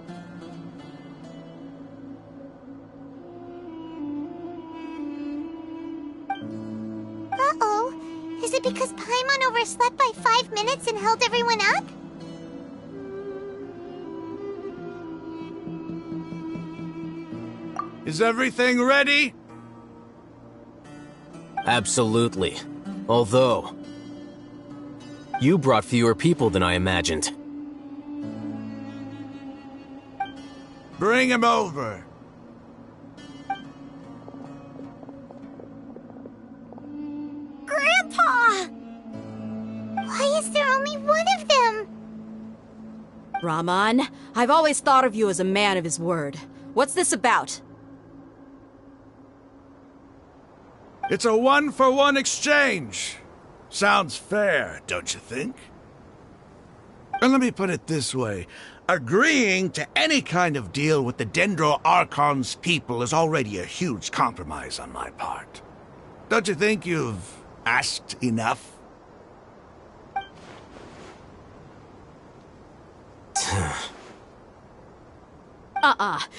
Uh-oh. Is it because Paimon overslept by 5 minutes and held everyone up? Is everything ready? Absolutely. Although, you brought fewer people than I imagined. Bring him over. Grandpa! Why is there only one of them? Rahman, I've always thought of you as a man of his word. What's this about? It's a 1-for-1 exchange. Sounds fair, don't you think? And let me put it this way. Agreeing to any kind of deal with the Dendro Archon's people is already a huge compromise on my part. Don't you think you've asked enough?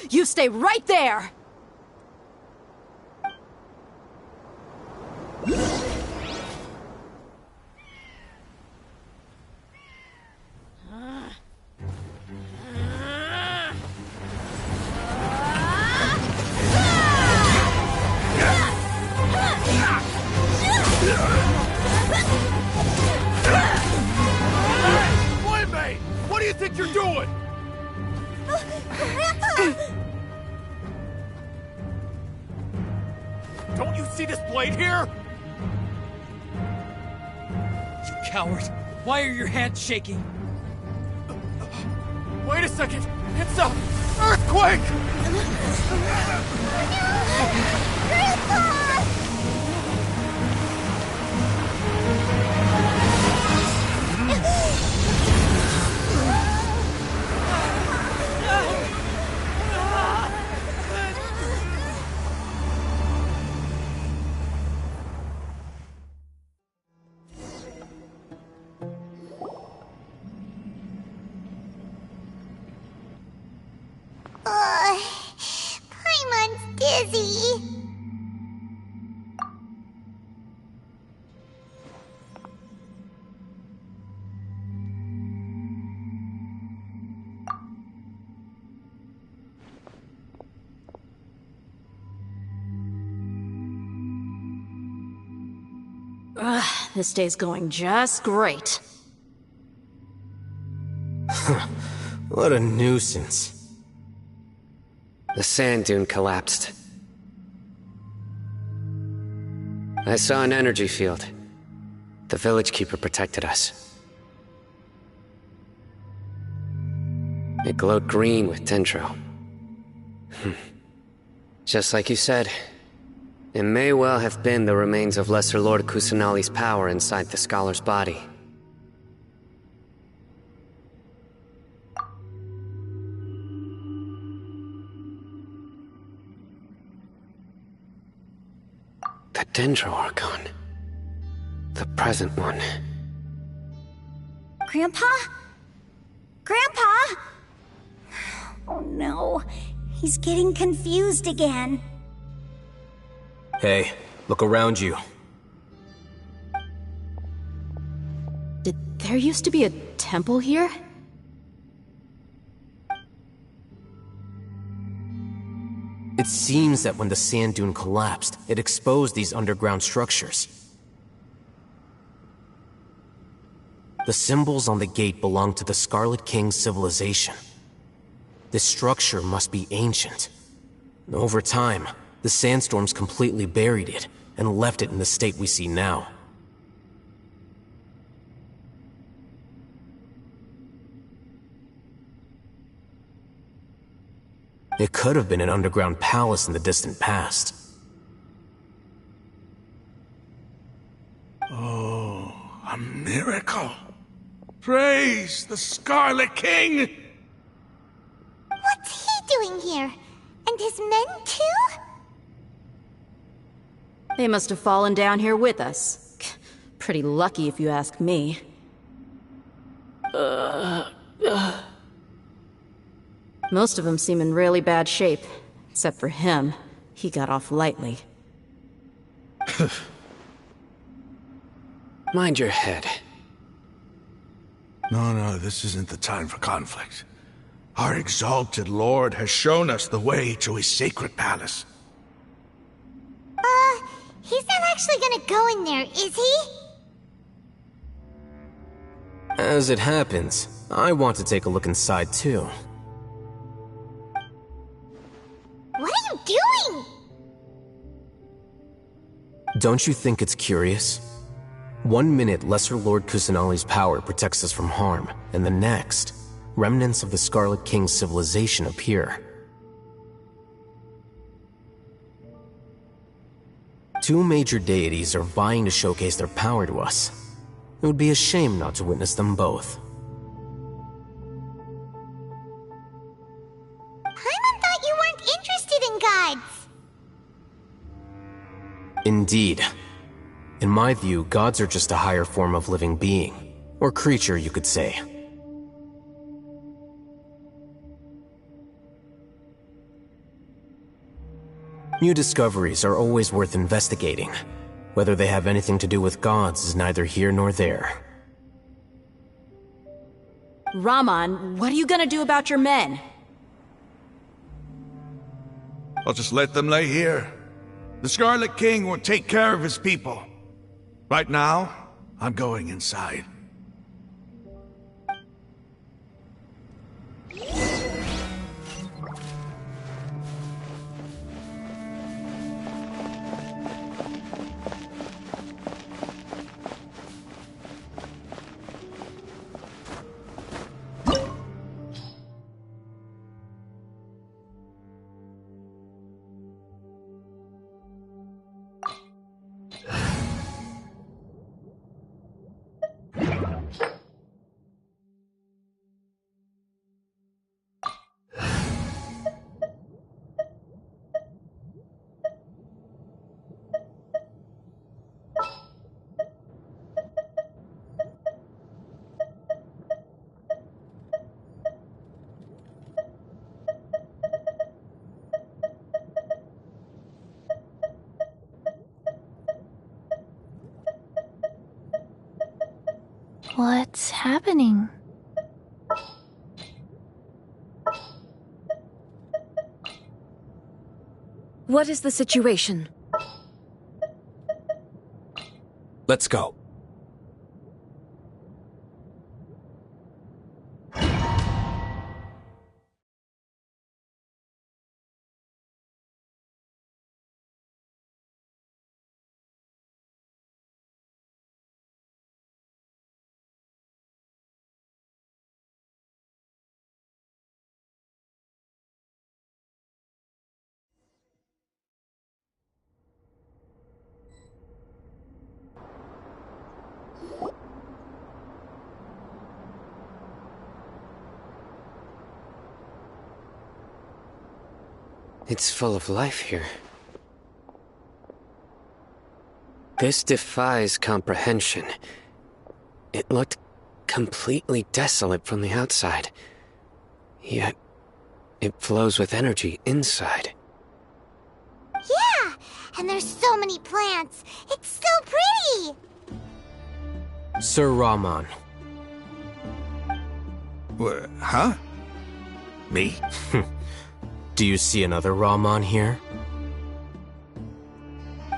You stay right there! Wait, what do you think you're doing? Grandpa! Don't you see this blade here? You coward! Why are your hands shaking? Wait a second! It's a earthquake! Grandpa! Paimon's dizzy. This day's going just great. What a nuisance. The sand dune collapsed. I saw an energy field. The village keeper protected us. It glowed green with dendro. Just like you said, it may well have been the remains of Lesser Lord Kusanali's power inside the scholar's body. The Dendro Archon. The present one. Grandpa? Grandpa? Oh no, he's getting confused again. Hey, look around you. Did there used to be a temple here? It seems that when the sand dune collapsed, it exposed these underground structures. The symbols on the gate belong to the Scarlet King's civilization. This structure must be ancient. Over time, the sandstorms completely buried it and left it in the state we see now. It could have been an underground palace in the distant past. Oh, a miracle. Praise the Scarlet King! What's he doing here? And his men too? They must have fallen down here with us. Pretty lucky if you ask me. Most of them seem in really bad shape. Except for him. He got off lightly. Mind your head. No, this isn't the time for conflict. Our exalted lord has shown us the way to his sacred palace. He's not actually gonna go in there, is he? As it happens, I want to take a look inside too. What are you doing? Don't you think it's curious? 1 minute, Lesser Lord Kusanali's power protects us from harm, and the next, remnants of the Scarlet King's civilization appear. 2 major deities are vying to showcase their power to us. It would be a shame not to witness them both. Paimon thought you weren't interested in gods. Indeed. In my view, gods are just a higher form of living being, or creature, you could say. New discoveries are always worth investigating. Whether they have anything to do with gods is neither here nor there. Raman, what are you gonna do about your men? I'll just let them lay here. The Scarlet King will take care of his people. Right now, I'm going inside. What's happening? What is the situation? Let's go. It's full of life here. This defies comprehension. It looked completely desolate from the outside. Yet, it flows with energy inside. Yeah, and there's so many plants. It's so pretty. Sir Raman. Huh? Me? Do you see another Raman here?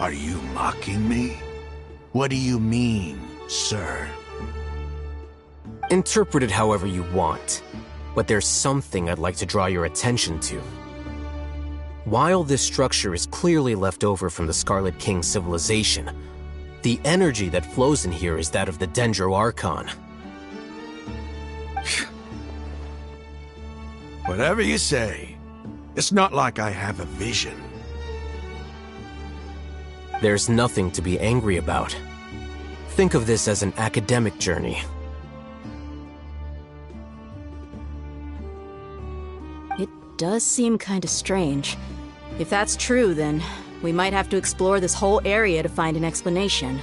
Are you mocking me? What do you mean, sir? Interpret it however you want, but there's something I'd like to draw your attention to. While this structure is clearly left over from the Scarlet King's civilization, the energy that flows in here is that of the Dendro Archon. Whatever you say. It's not like I have a vision. There's nothing to be angry about. Think of this as an academic journey. It does seem kinda strange. If that's true, then we might have to explore this whole area to find an explanation.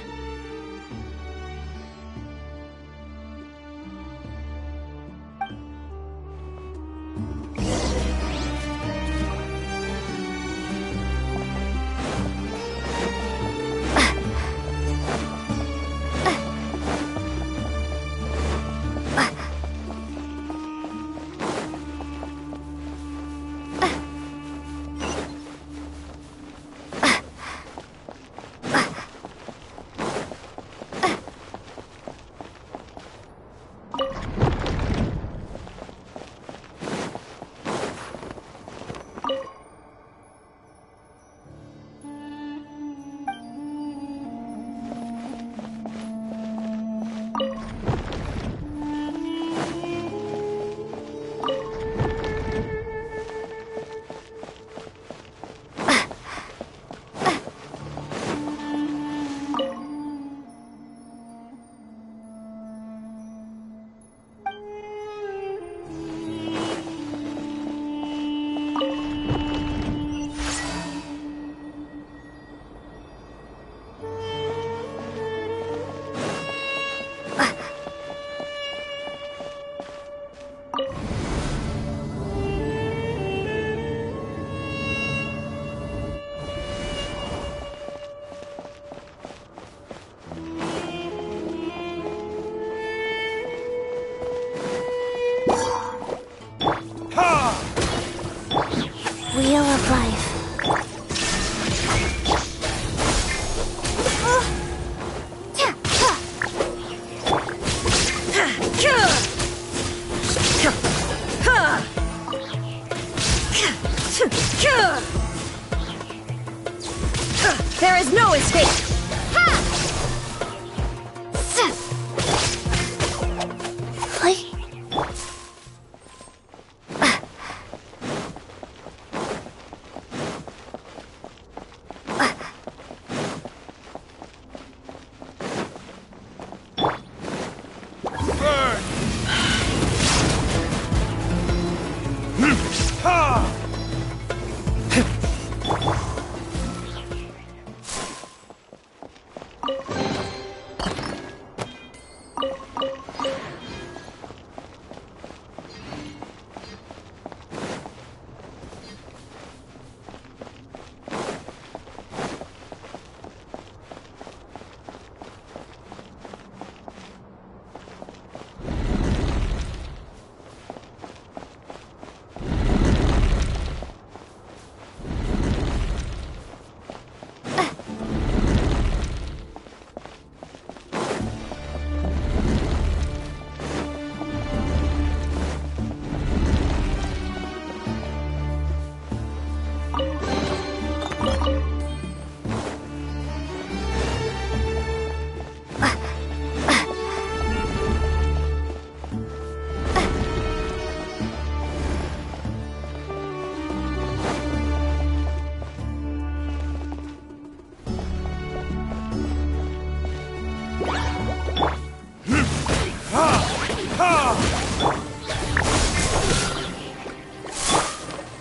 his fate!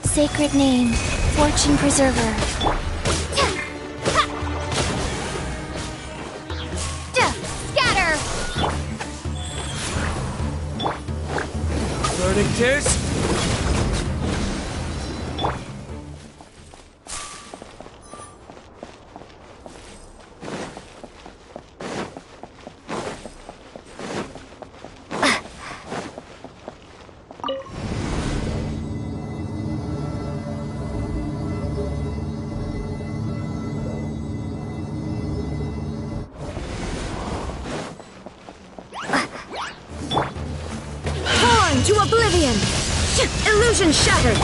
Sacred name, Fortune Preserver. Scatter! Verdict is... To oblivion! Illusion shattered!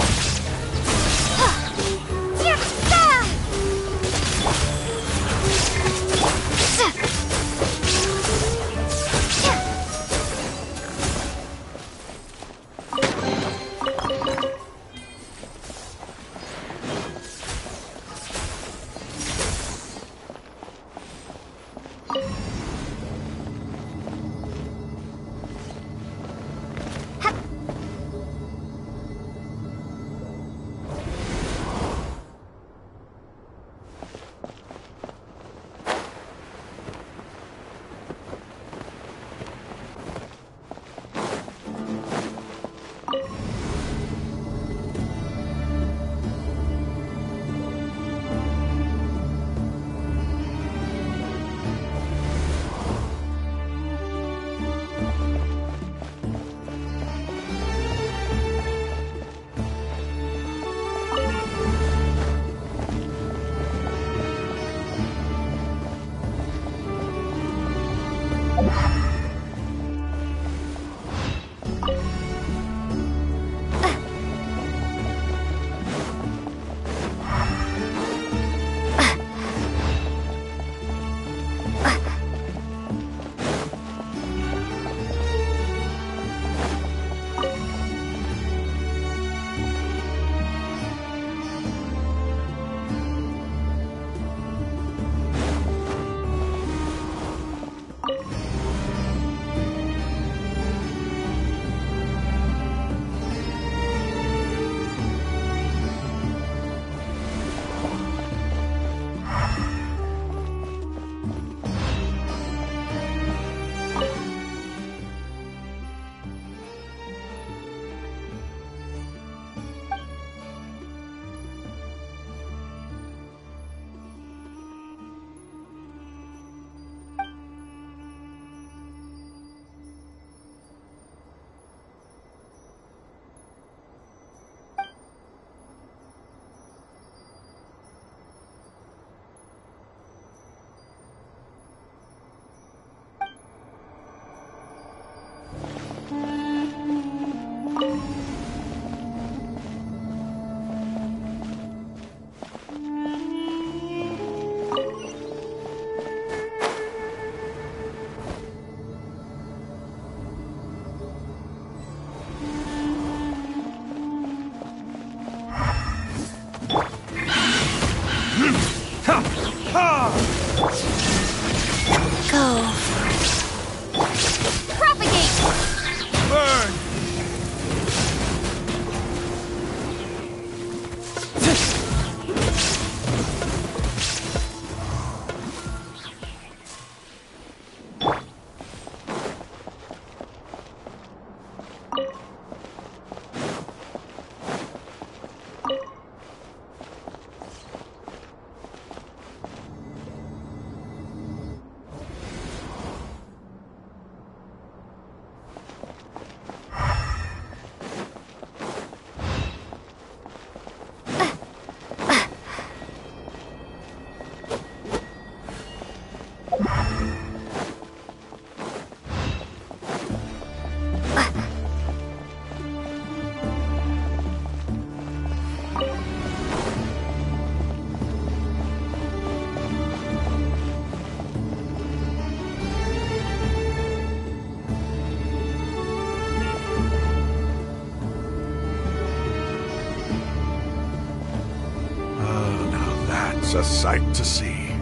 It's a sight to see.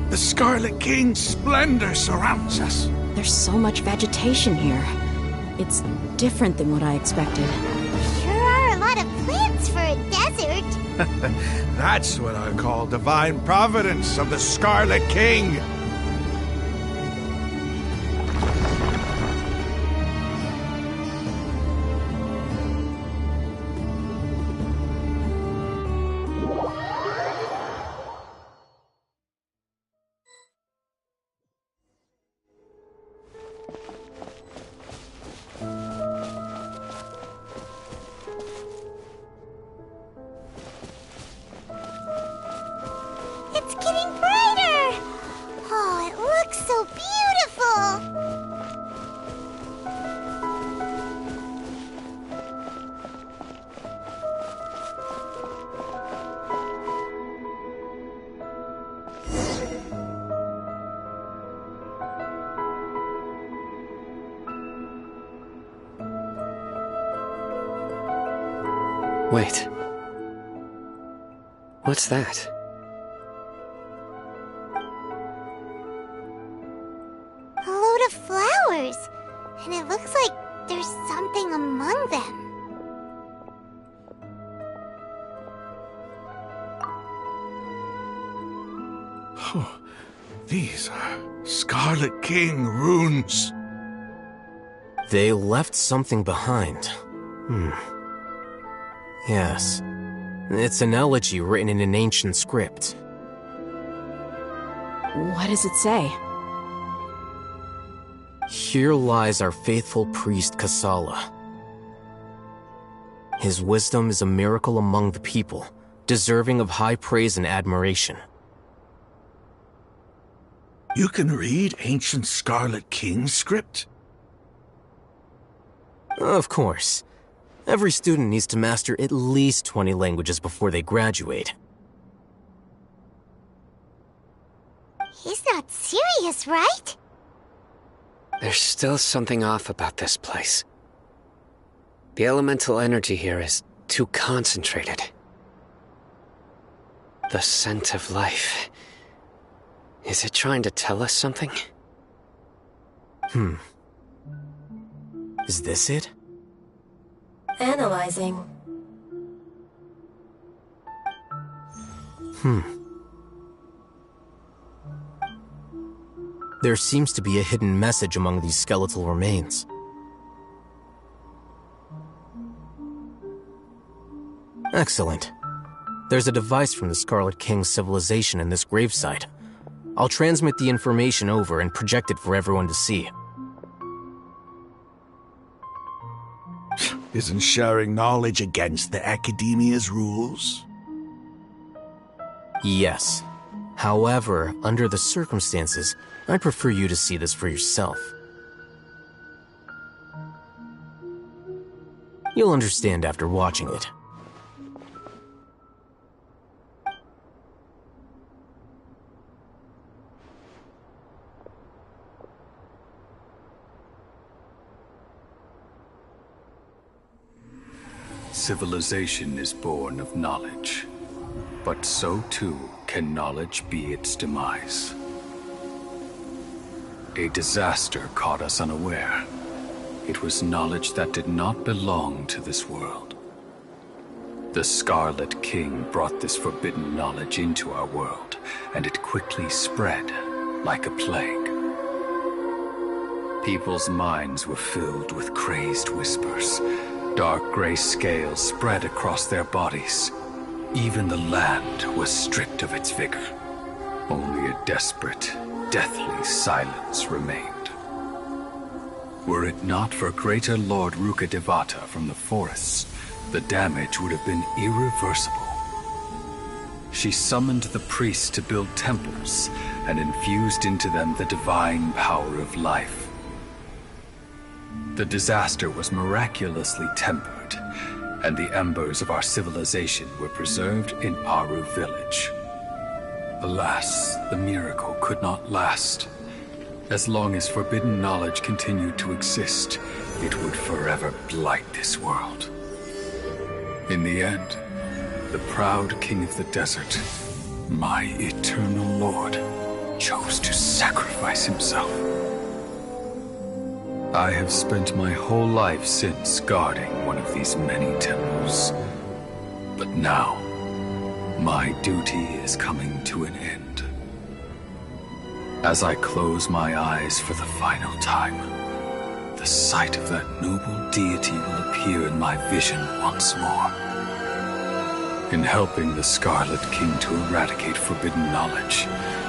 The Scarlet King's splendor surrounds us. There's so much vegetation here. It's different than what I expected. Sure are a lot of plants for a desert. That's what I call divine providence of the Scarlet King. It's getting brighter! Oh, it looks so beautiful! Wait. What's that? A load of flowers, and it looks like there's something among them. Oh, these are Scarlet King runes. They left something behind. Yes. It's an elegy written in an ancient script. What does it say? Here lies our faithful priest Kasala. His wisdom is a miracle among the people, deserving of high praise and admiration. You can read ancient Scarlet King script? Of course. Every student needs to master at least 20 languages before they graduate. He's not serious, right? There's still something off about this place. The elemental energy here is too concentrated. The scent of life. Is it trying to tell us something? Is this it? Analyzing. There seems to be a hidden message among these skeletal remains. Excellent. There's a device from the Scarlet King's civilization in this gravesite. I'll transmit the information over and project it for everyone to see. Isn't sharing knowledge against the Academia's rules? Yes. However, under the circumstances, I'd prefer you to see this for yourself. You'll understand after watching it. Civilization is born of knowledge, but so too can knowledge be its demise. A disaster caught us unaware. It was knowledge that did not belong to this world. The Scarlet King brought this forbidden knowledge into our world, and it quickly spread like a plague. People's minds were filled with crazed whispers. Dark gray scales spread across their bodies. Even the land was stripped of its vigor. Only a desperate, deathly silence remained. Were it not for greater Lord Rukkhadevata from the forests, the damage would have been irreversible. She summoned the priests to build temples and infused into them the divine power of life. The disaster was miraculously tempered, and the embers of our civilization were preserved in Aru village. Alas, the miracle could not last. As long as forbidden knowledge continued to exist, it would forever blight this world. In the end, the proud king of the desert, My eternal lord chose to sacrifice himself. I have spent my whole life since guarding one of these many temples. But now, my duty is coming to an end. As I close my eyes for the final time, the sight of that noble deity will appear in my vision once more. In helping the Scarlet King to eradicate forbidden knowledge,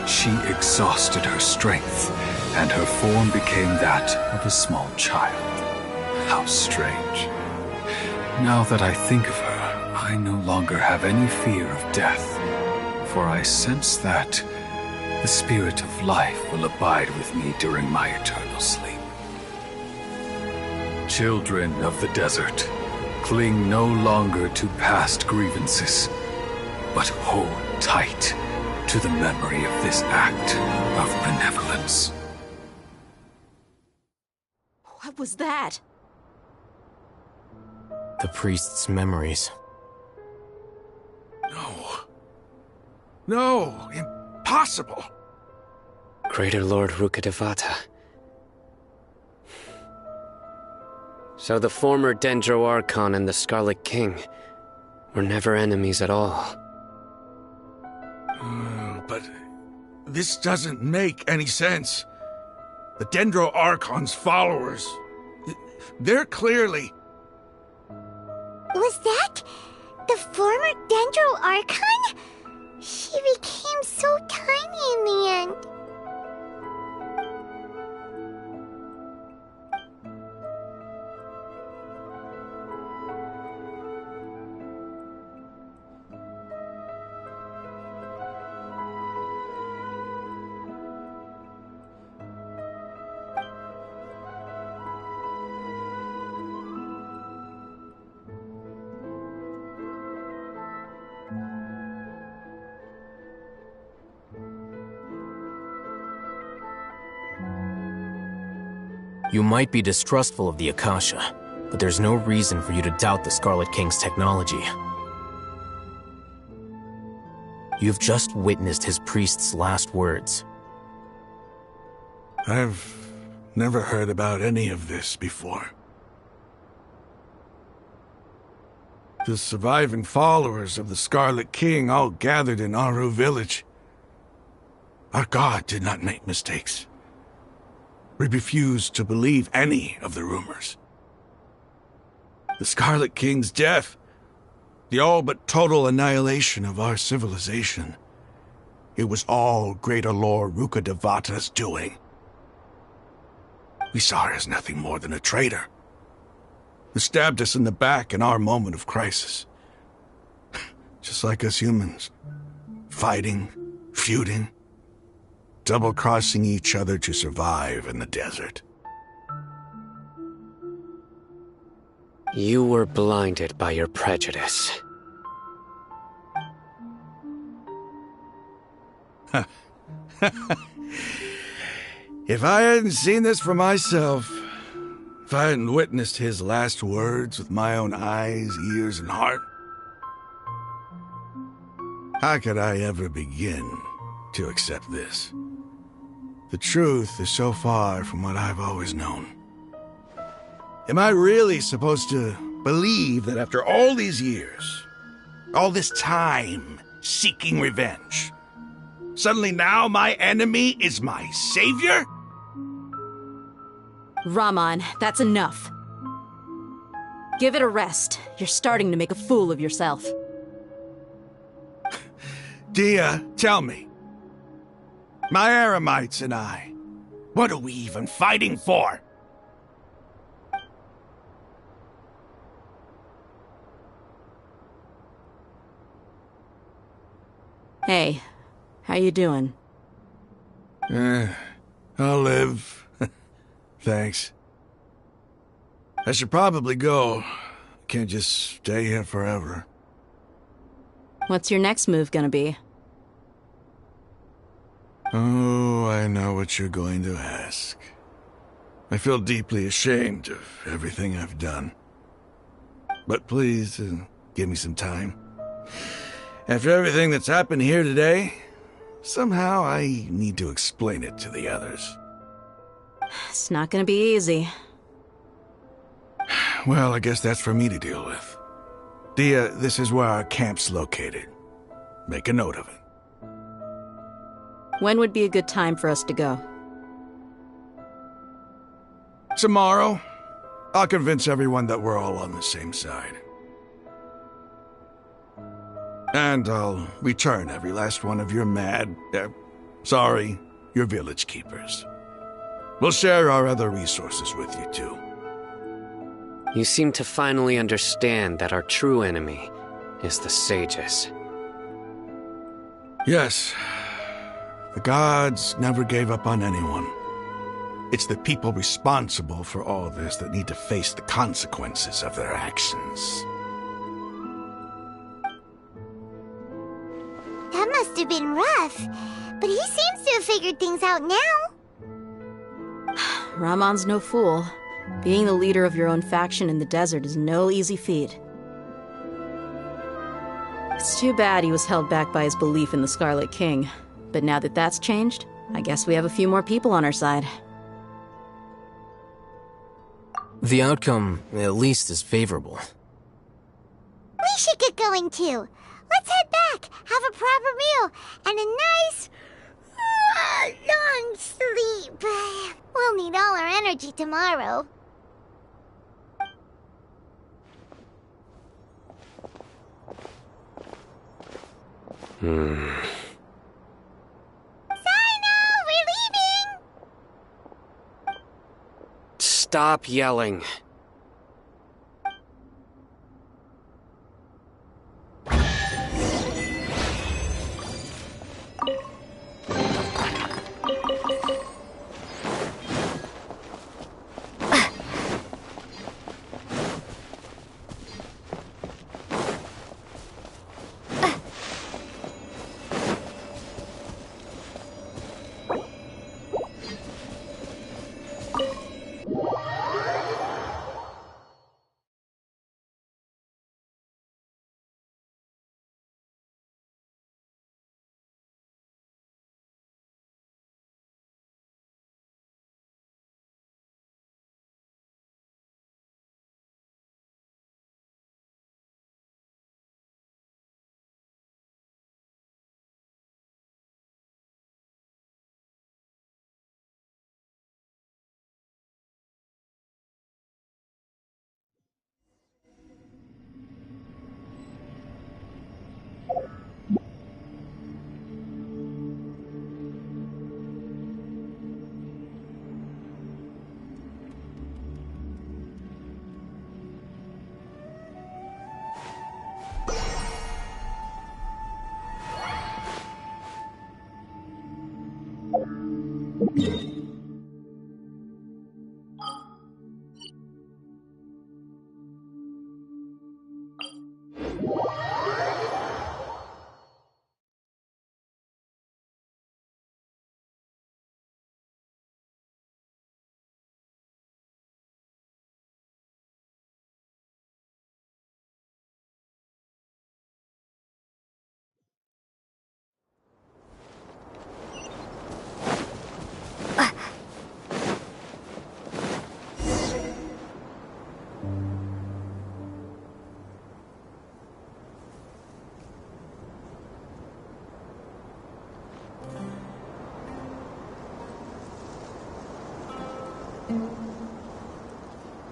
she exhausted her strength, and her form became that of a small child. How strange. Now that I think of her, I no longer have any fear of death, for I sense that the spirit of life will abide with me during my eternal sleep. Children of the desert, cling no longer to past grievances, but hold tight to the memory of this act of benevolence. What was that? The priest's memories. No, impossible. Greater Lord Rukkhadevata. So the former Dendro Archon and the Scarlet King were never enemies at all. But this doesn't make any sense. The Dendro Archon's followers, they're clearly... Was that the former Dendro Archon? She became so tiny in the end. You might be distrustful of the Akasha, but there's no reason for you to doubt the Scarlet King's technology. You've just witnessed his priest's last words. I've never heard about any of this before. The surviving followers of the Scarlet King all gathered in Aru village. Our god did not make mistakes. We refused to believe any of the rumors. The Scarlet King's death, the all but total annihilation of our civilization, it was all Greater Lord Rukkhadevata's doing. We saw her as nothing more than a traitor, who stabbed us in the back in our moment of crisis. Just like us humans, fighting, feuding, double-crossing each other to survive in the desert. You were blinded by your prejudice. If I hadn't seen this for myself, if I hadn't witnessed his last words with my own eyes, ears, and heart, how could I ever begin to accept this? The truth is so far from what I've always known. Am I really supposed to believe that after all these years, all this time seeking revenge, suddenly now my enemy is my savior? Raman, that's enough. Give it a rest. You're starting to make a fool of yourself. Dia, tell me. My Eremites and I, what are we even fighting for? Hey, how you doing? I'll live. Thanks. I should probably go. Can't just stay here forever. What's your next move gonna be? Oh, I know what you're going to ask. I feel deeply ashamed of everything I've done. But please, give me some time. After everything that's happened here today, somehow I need to explain it to the others. It's not gonna be easy. Well, I guess that's for me to deal with. Dia, this is where our camp's located. Make a note of it. When would be a good time for us to go? Tomorrow, I'll convince everyone that we're all on the same side. And I'll return every last one of your your village keepers. We'll share our other resources with you too. You seem to finally understand that our true enemy is the sages. Yes. The gods never gave up on anyone. It's the people responsible for all this that need to face the consequences of their actions. That must have been rough, but he seems to have figured things out now. Ramon's no fool. Being the leader of your own faction in the desert is no easy feat. It's too bad he was held back by his belief in the Scarlet King. But now that that's changed, I guess we have a few more people on our side. The outcome, at least, is favorable. We should get going too. Let's head back, have a proper meal, and a nice, long sleep. We'll need all our energy tomorrow. We're leaving! Stop yelling.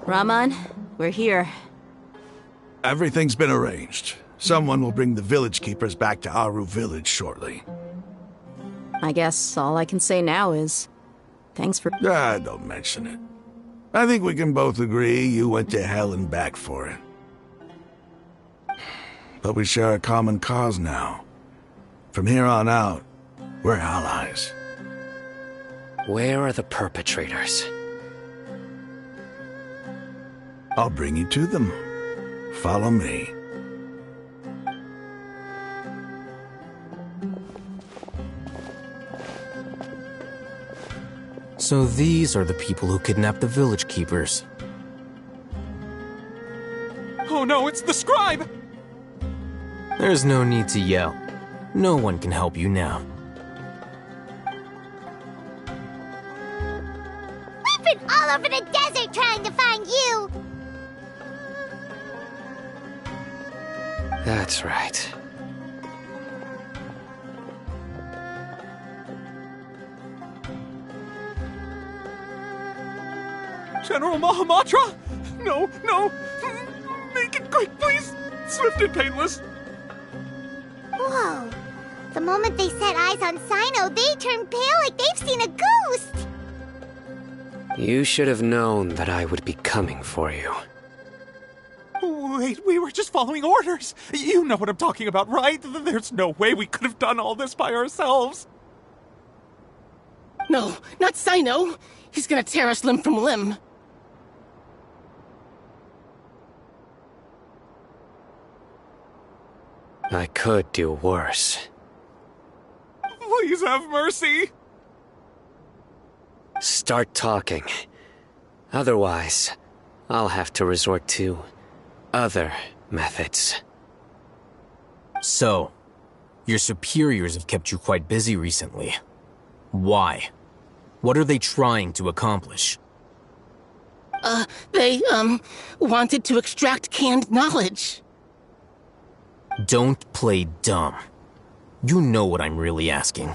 Ramon, we're here. Everything's been arranged. Someone will bring the village keepers back to Aru village shortly. I guess all I can say now is... thanks for... Don't mention it. I think we can both agree you went to hell and back for it. But we share a common cause now. From here on out, we're allies. Where are the perpetrators? I'll bring you to them. Follow me. So these are the people who kidnapped the village keepers. Oh no, it's the scribe! There's no need to yell. No one can help you now. We've been all over the desert trying to find you! That's right. General Mahamatra? No, no! Make it quick, please! Swift and painless! Whoa. The moment they set eyes on Sino, they turn pale like they've seen a ghost! You should have known that I would be coming for you. Wait, we were just following orders! You know what I'm talking about, right? There's no way we could have done all this by ourselves! No, not Sino! He's gonna tear us limb from limb! I could do worse. Please have mercy! Start talking. Otherwise, I'll have to resort to other methods. So, your superiors have kept you quite busy recently. Why? What are they trying to accomplish? They wanted to extract canned knowledge. Don't play dumb. You know what I'm really asking.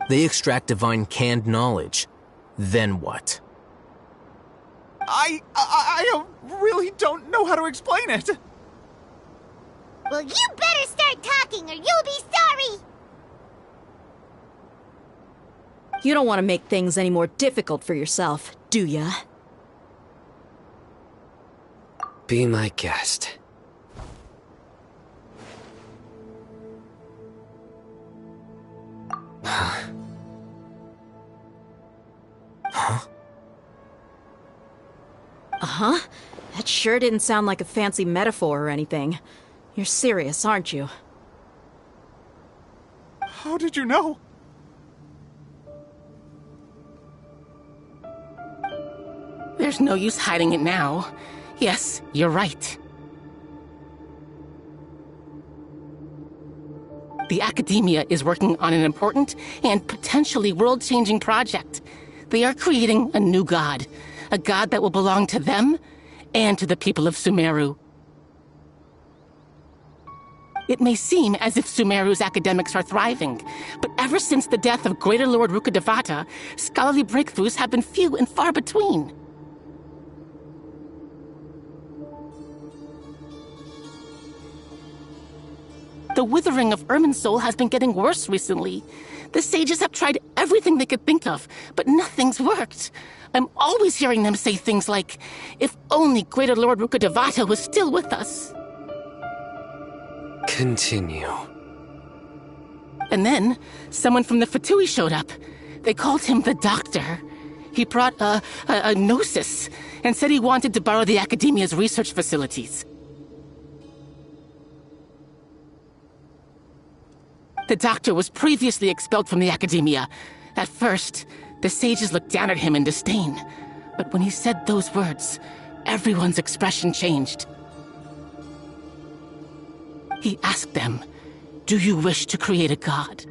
They extract divine canned knowledge. Then what? I really don't know how to explain it. Well, you better start talking or you'll be sorry! You don't want to make things any more difficult for yourself, do ya? Be my guest. Huh? Uh-huh. That sure didn't sound like a fancy metaphor or anything. You're serious, aren't you? How did you know? There's no use hiding it now. Yes, you're right. The Academia is working on an important and potentially world-changing project. They are creating a new god. A god that will belong to them and to the people of Sumeru. It may seem as if Sumeru's academics are thriving, but ever since the death of Greater Lord Rukkhadevata, scholarly breakthroughs have been few and far between. The withering of Irminsul has been getting worse recently. The sages have tried everything they could think of, but nothing's worked. I'm always hearing them say things like, if only Greater Lord Rukkhadevata was still with us. Continue. And then, someone from the Fatui showed up. They called him the Doctor. He brought a gnosis, and said he wanted to borrow the Academia's research facilities. The Doctor was previously expelled from the Academia. At first, the sages looked down at him in disdain. But when he said those words, everyone's expression changed. He asked them, "Do you wish to create a god?"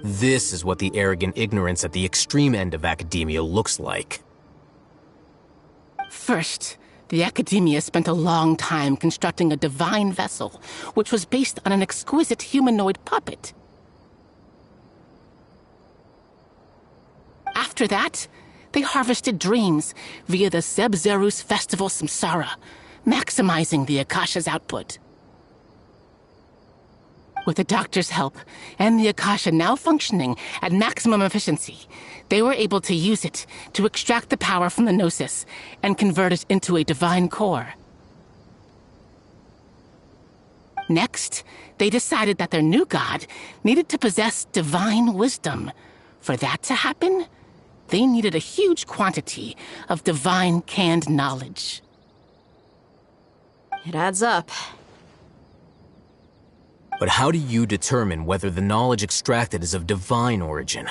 This is what the arrogant ignorance at the extreme end of academia looks like. First, the Academia spent a long time constructing a divine vessel, which was based on an exquisite humanoid puppet. After that, they harvested dreams via the Zeb-Zerus Festival Samsara, maximizing the Akasha's output. With the Doctor's help, and the Akasha now functioning at maximum efficiency, they were able to use it to extract the power from the Gnosis and convert it into a divine core. Next, they decided that their new god needed to possess divine wisdom. For that to happen, they needed a huge quantity of divine canned knowledge. It adds up. But how do you determine whether the knowledge extracted is of divine origin?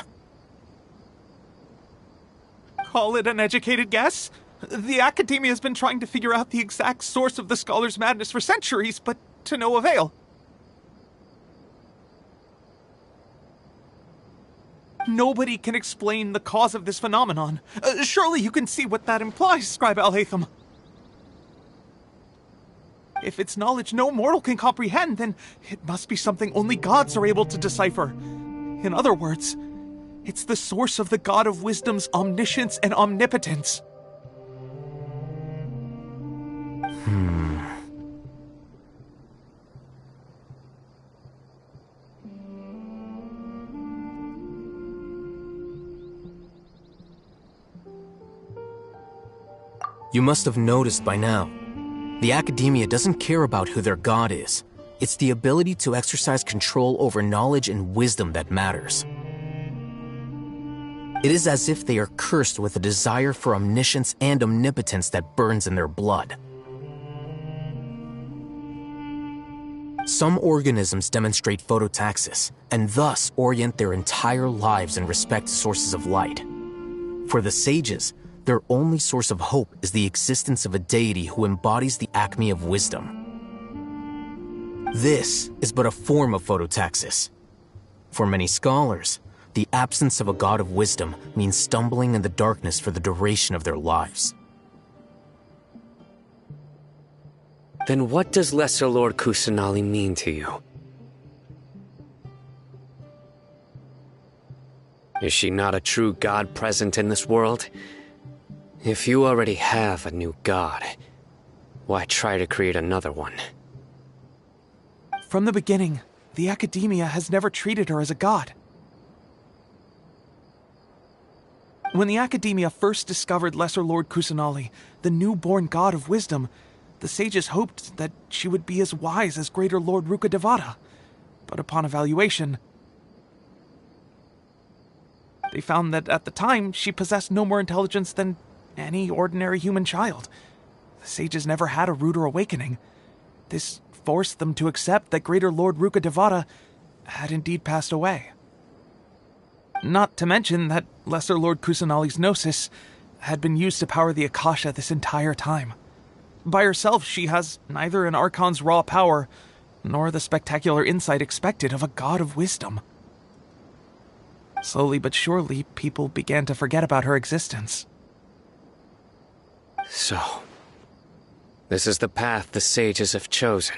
Call it an educated guess? The Academia has been trying to figure out the exact source of the Scholar's madness for centuries, but to no avail. Nobody can explain the cause of this phenomenon. Surely you can see what that implies, Scribe Al-Haytham. If it's knowledge no mortal can comprehend, then it must be something only gods are able to decipher. In other words, it's the source of the God of Wisdom's omniscience and omnipotence. You must have noticed by now. The Academia doesn't care about who their god is. It's the ability to exercise control over knowledge and wisdom that matters. It is as if they are cursed with a desire for omniscience and omnipotence that burns in their blood. Some organisms demonstrate phototaxis, and thus orient their entire lives in respect to sources of light. For the sages, their only source of hope is the existence of a deity who embodies the acme of wisdom. This is but a form of phototaxis. For many scholars, the absence of a god of wisdom means stumbling in the darkness for the duration of their lives. Then what does Lesser Lord Kusanali mean to you? Is she not a true god present in this world? If you already have a new god, why try to create another one? From the beginning, the Academia has never treated her as a god. When the Academia first discovered Lesser Lord Kusanali, the newborn god of wisdom, the sages hoped that she would be as wise as Greater Lord Rukkhadevata. But upon evaluation, they found that at the time she possessed no more intelligence than any ordinary human child. The sages never had a ruder awakening. This forced them to accept that Greater Lord Rukkhadevata had indeed passed away. Not to mention that Lesser Lord Kusanali's gnosis had been used to power the Akasha this entire time. By herself, she has neither an Archon's raw power, nor the spectacular insight expected of a god of wisdom. Slowly but surely, people began to forget about her existence. So, this is the path the sages have chosen.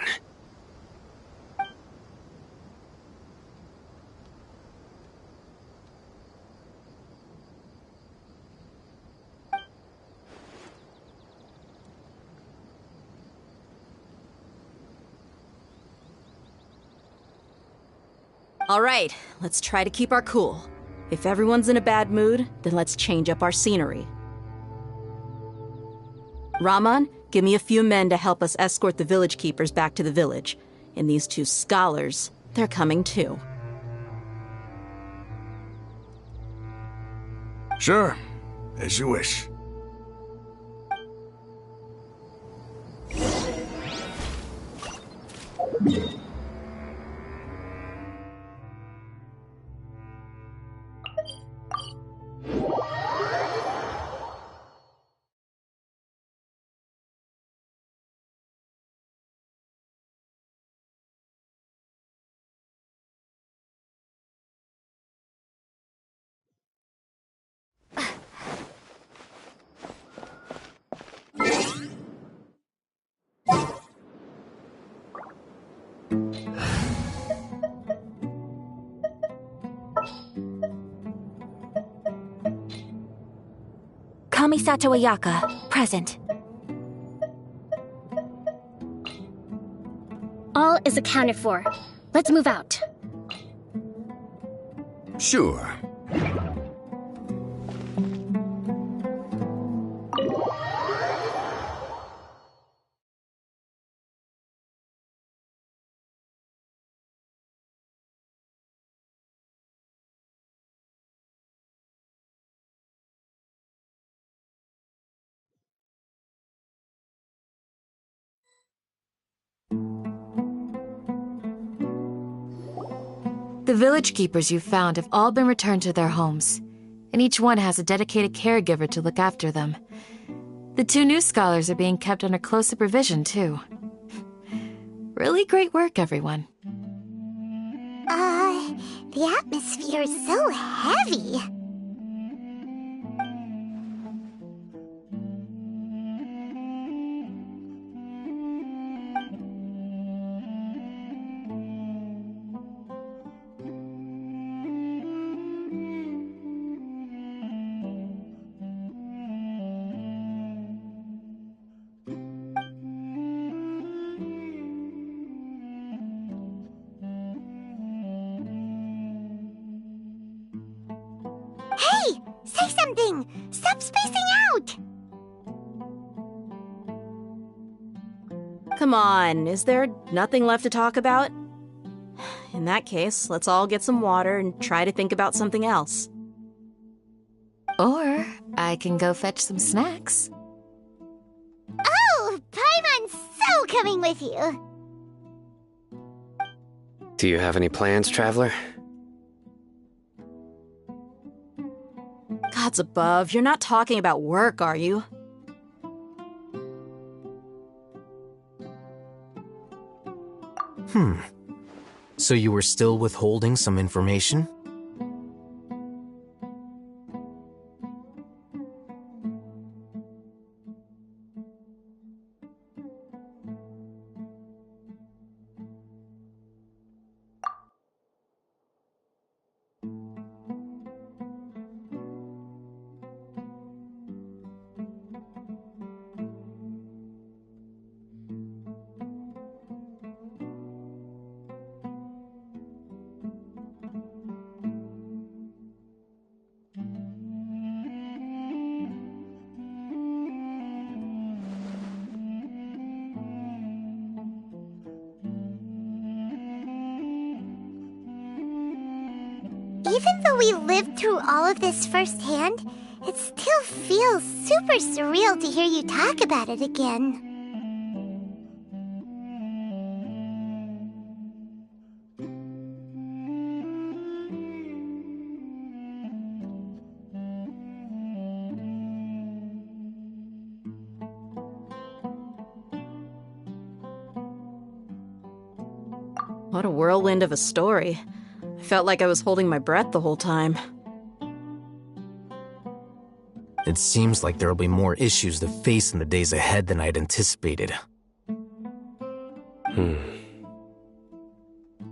All right, let's try to keep our cool. If everyone's in a bad mood, then let's change up our scenery. Rahman, give me a few men to help us escort the village keepers back to the village. And these two scholars, they're coming too. Sure, as you wish. Kamisato Ayaka, present. All is accounted for. Let's move out. Sure. The village keepers you've found have all been returned to their homes, and each one has a dedicated caregiver to look after them. The 2 new scholars are being kept under close supervision, too. Really great work, everyone. The atmosphere is so heavy. Hey! Say something! Stop spacing out! Come on, is there nothing left to talk about? In that case, let's all get some water and try to think about something else. Or I can go fetch some snacks. Oh! Paimon's so coming with you! Do you have any plans, Traveler? Gods above, you're not talking about work, are you? So you were still withholding some information? Even though we lived through all of this firsthand, it still feels super surreal to hear you talk about it again. What a whirlwind of a story. I felt like I was holding my breath the whole time. It seems like there'll be more issues to face in the days ahead than I'd anticipated.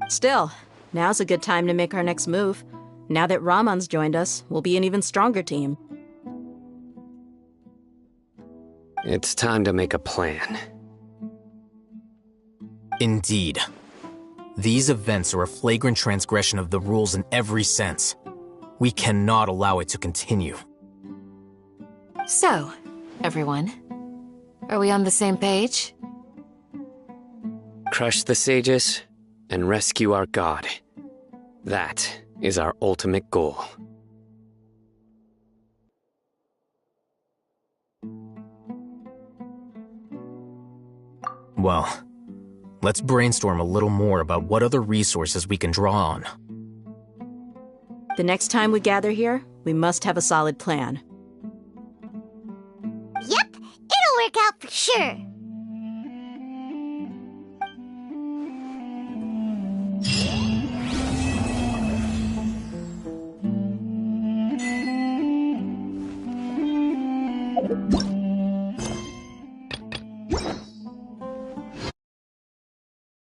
Still, now's a good time to make our next move. Now that Ramon's joined us, we'll be an even stronger team. It's time to make a plan. Indeed. These events are a flagrant transgression of the rules in every sense. We cannot allow it to continue. So, everyone, are we on the same page? Crush the sages and rescue our god. That is our ultimate goal. Well, let's brainstorm a little more about what other resources we can draw on. The next time we gather here, we must have a solid plan. Yep, it'll work out for sure.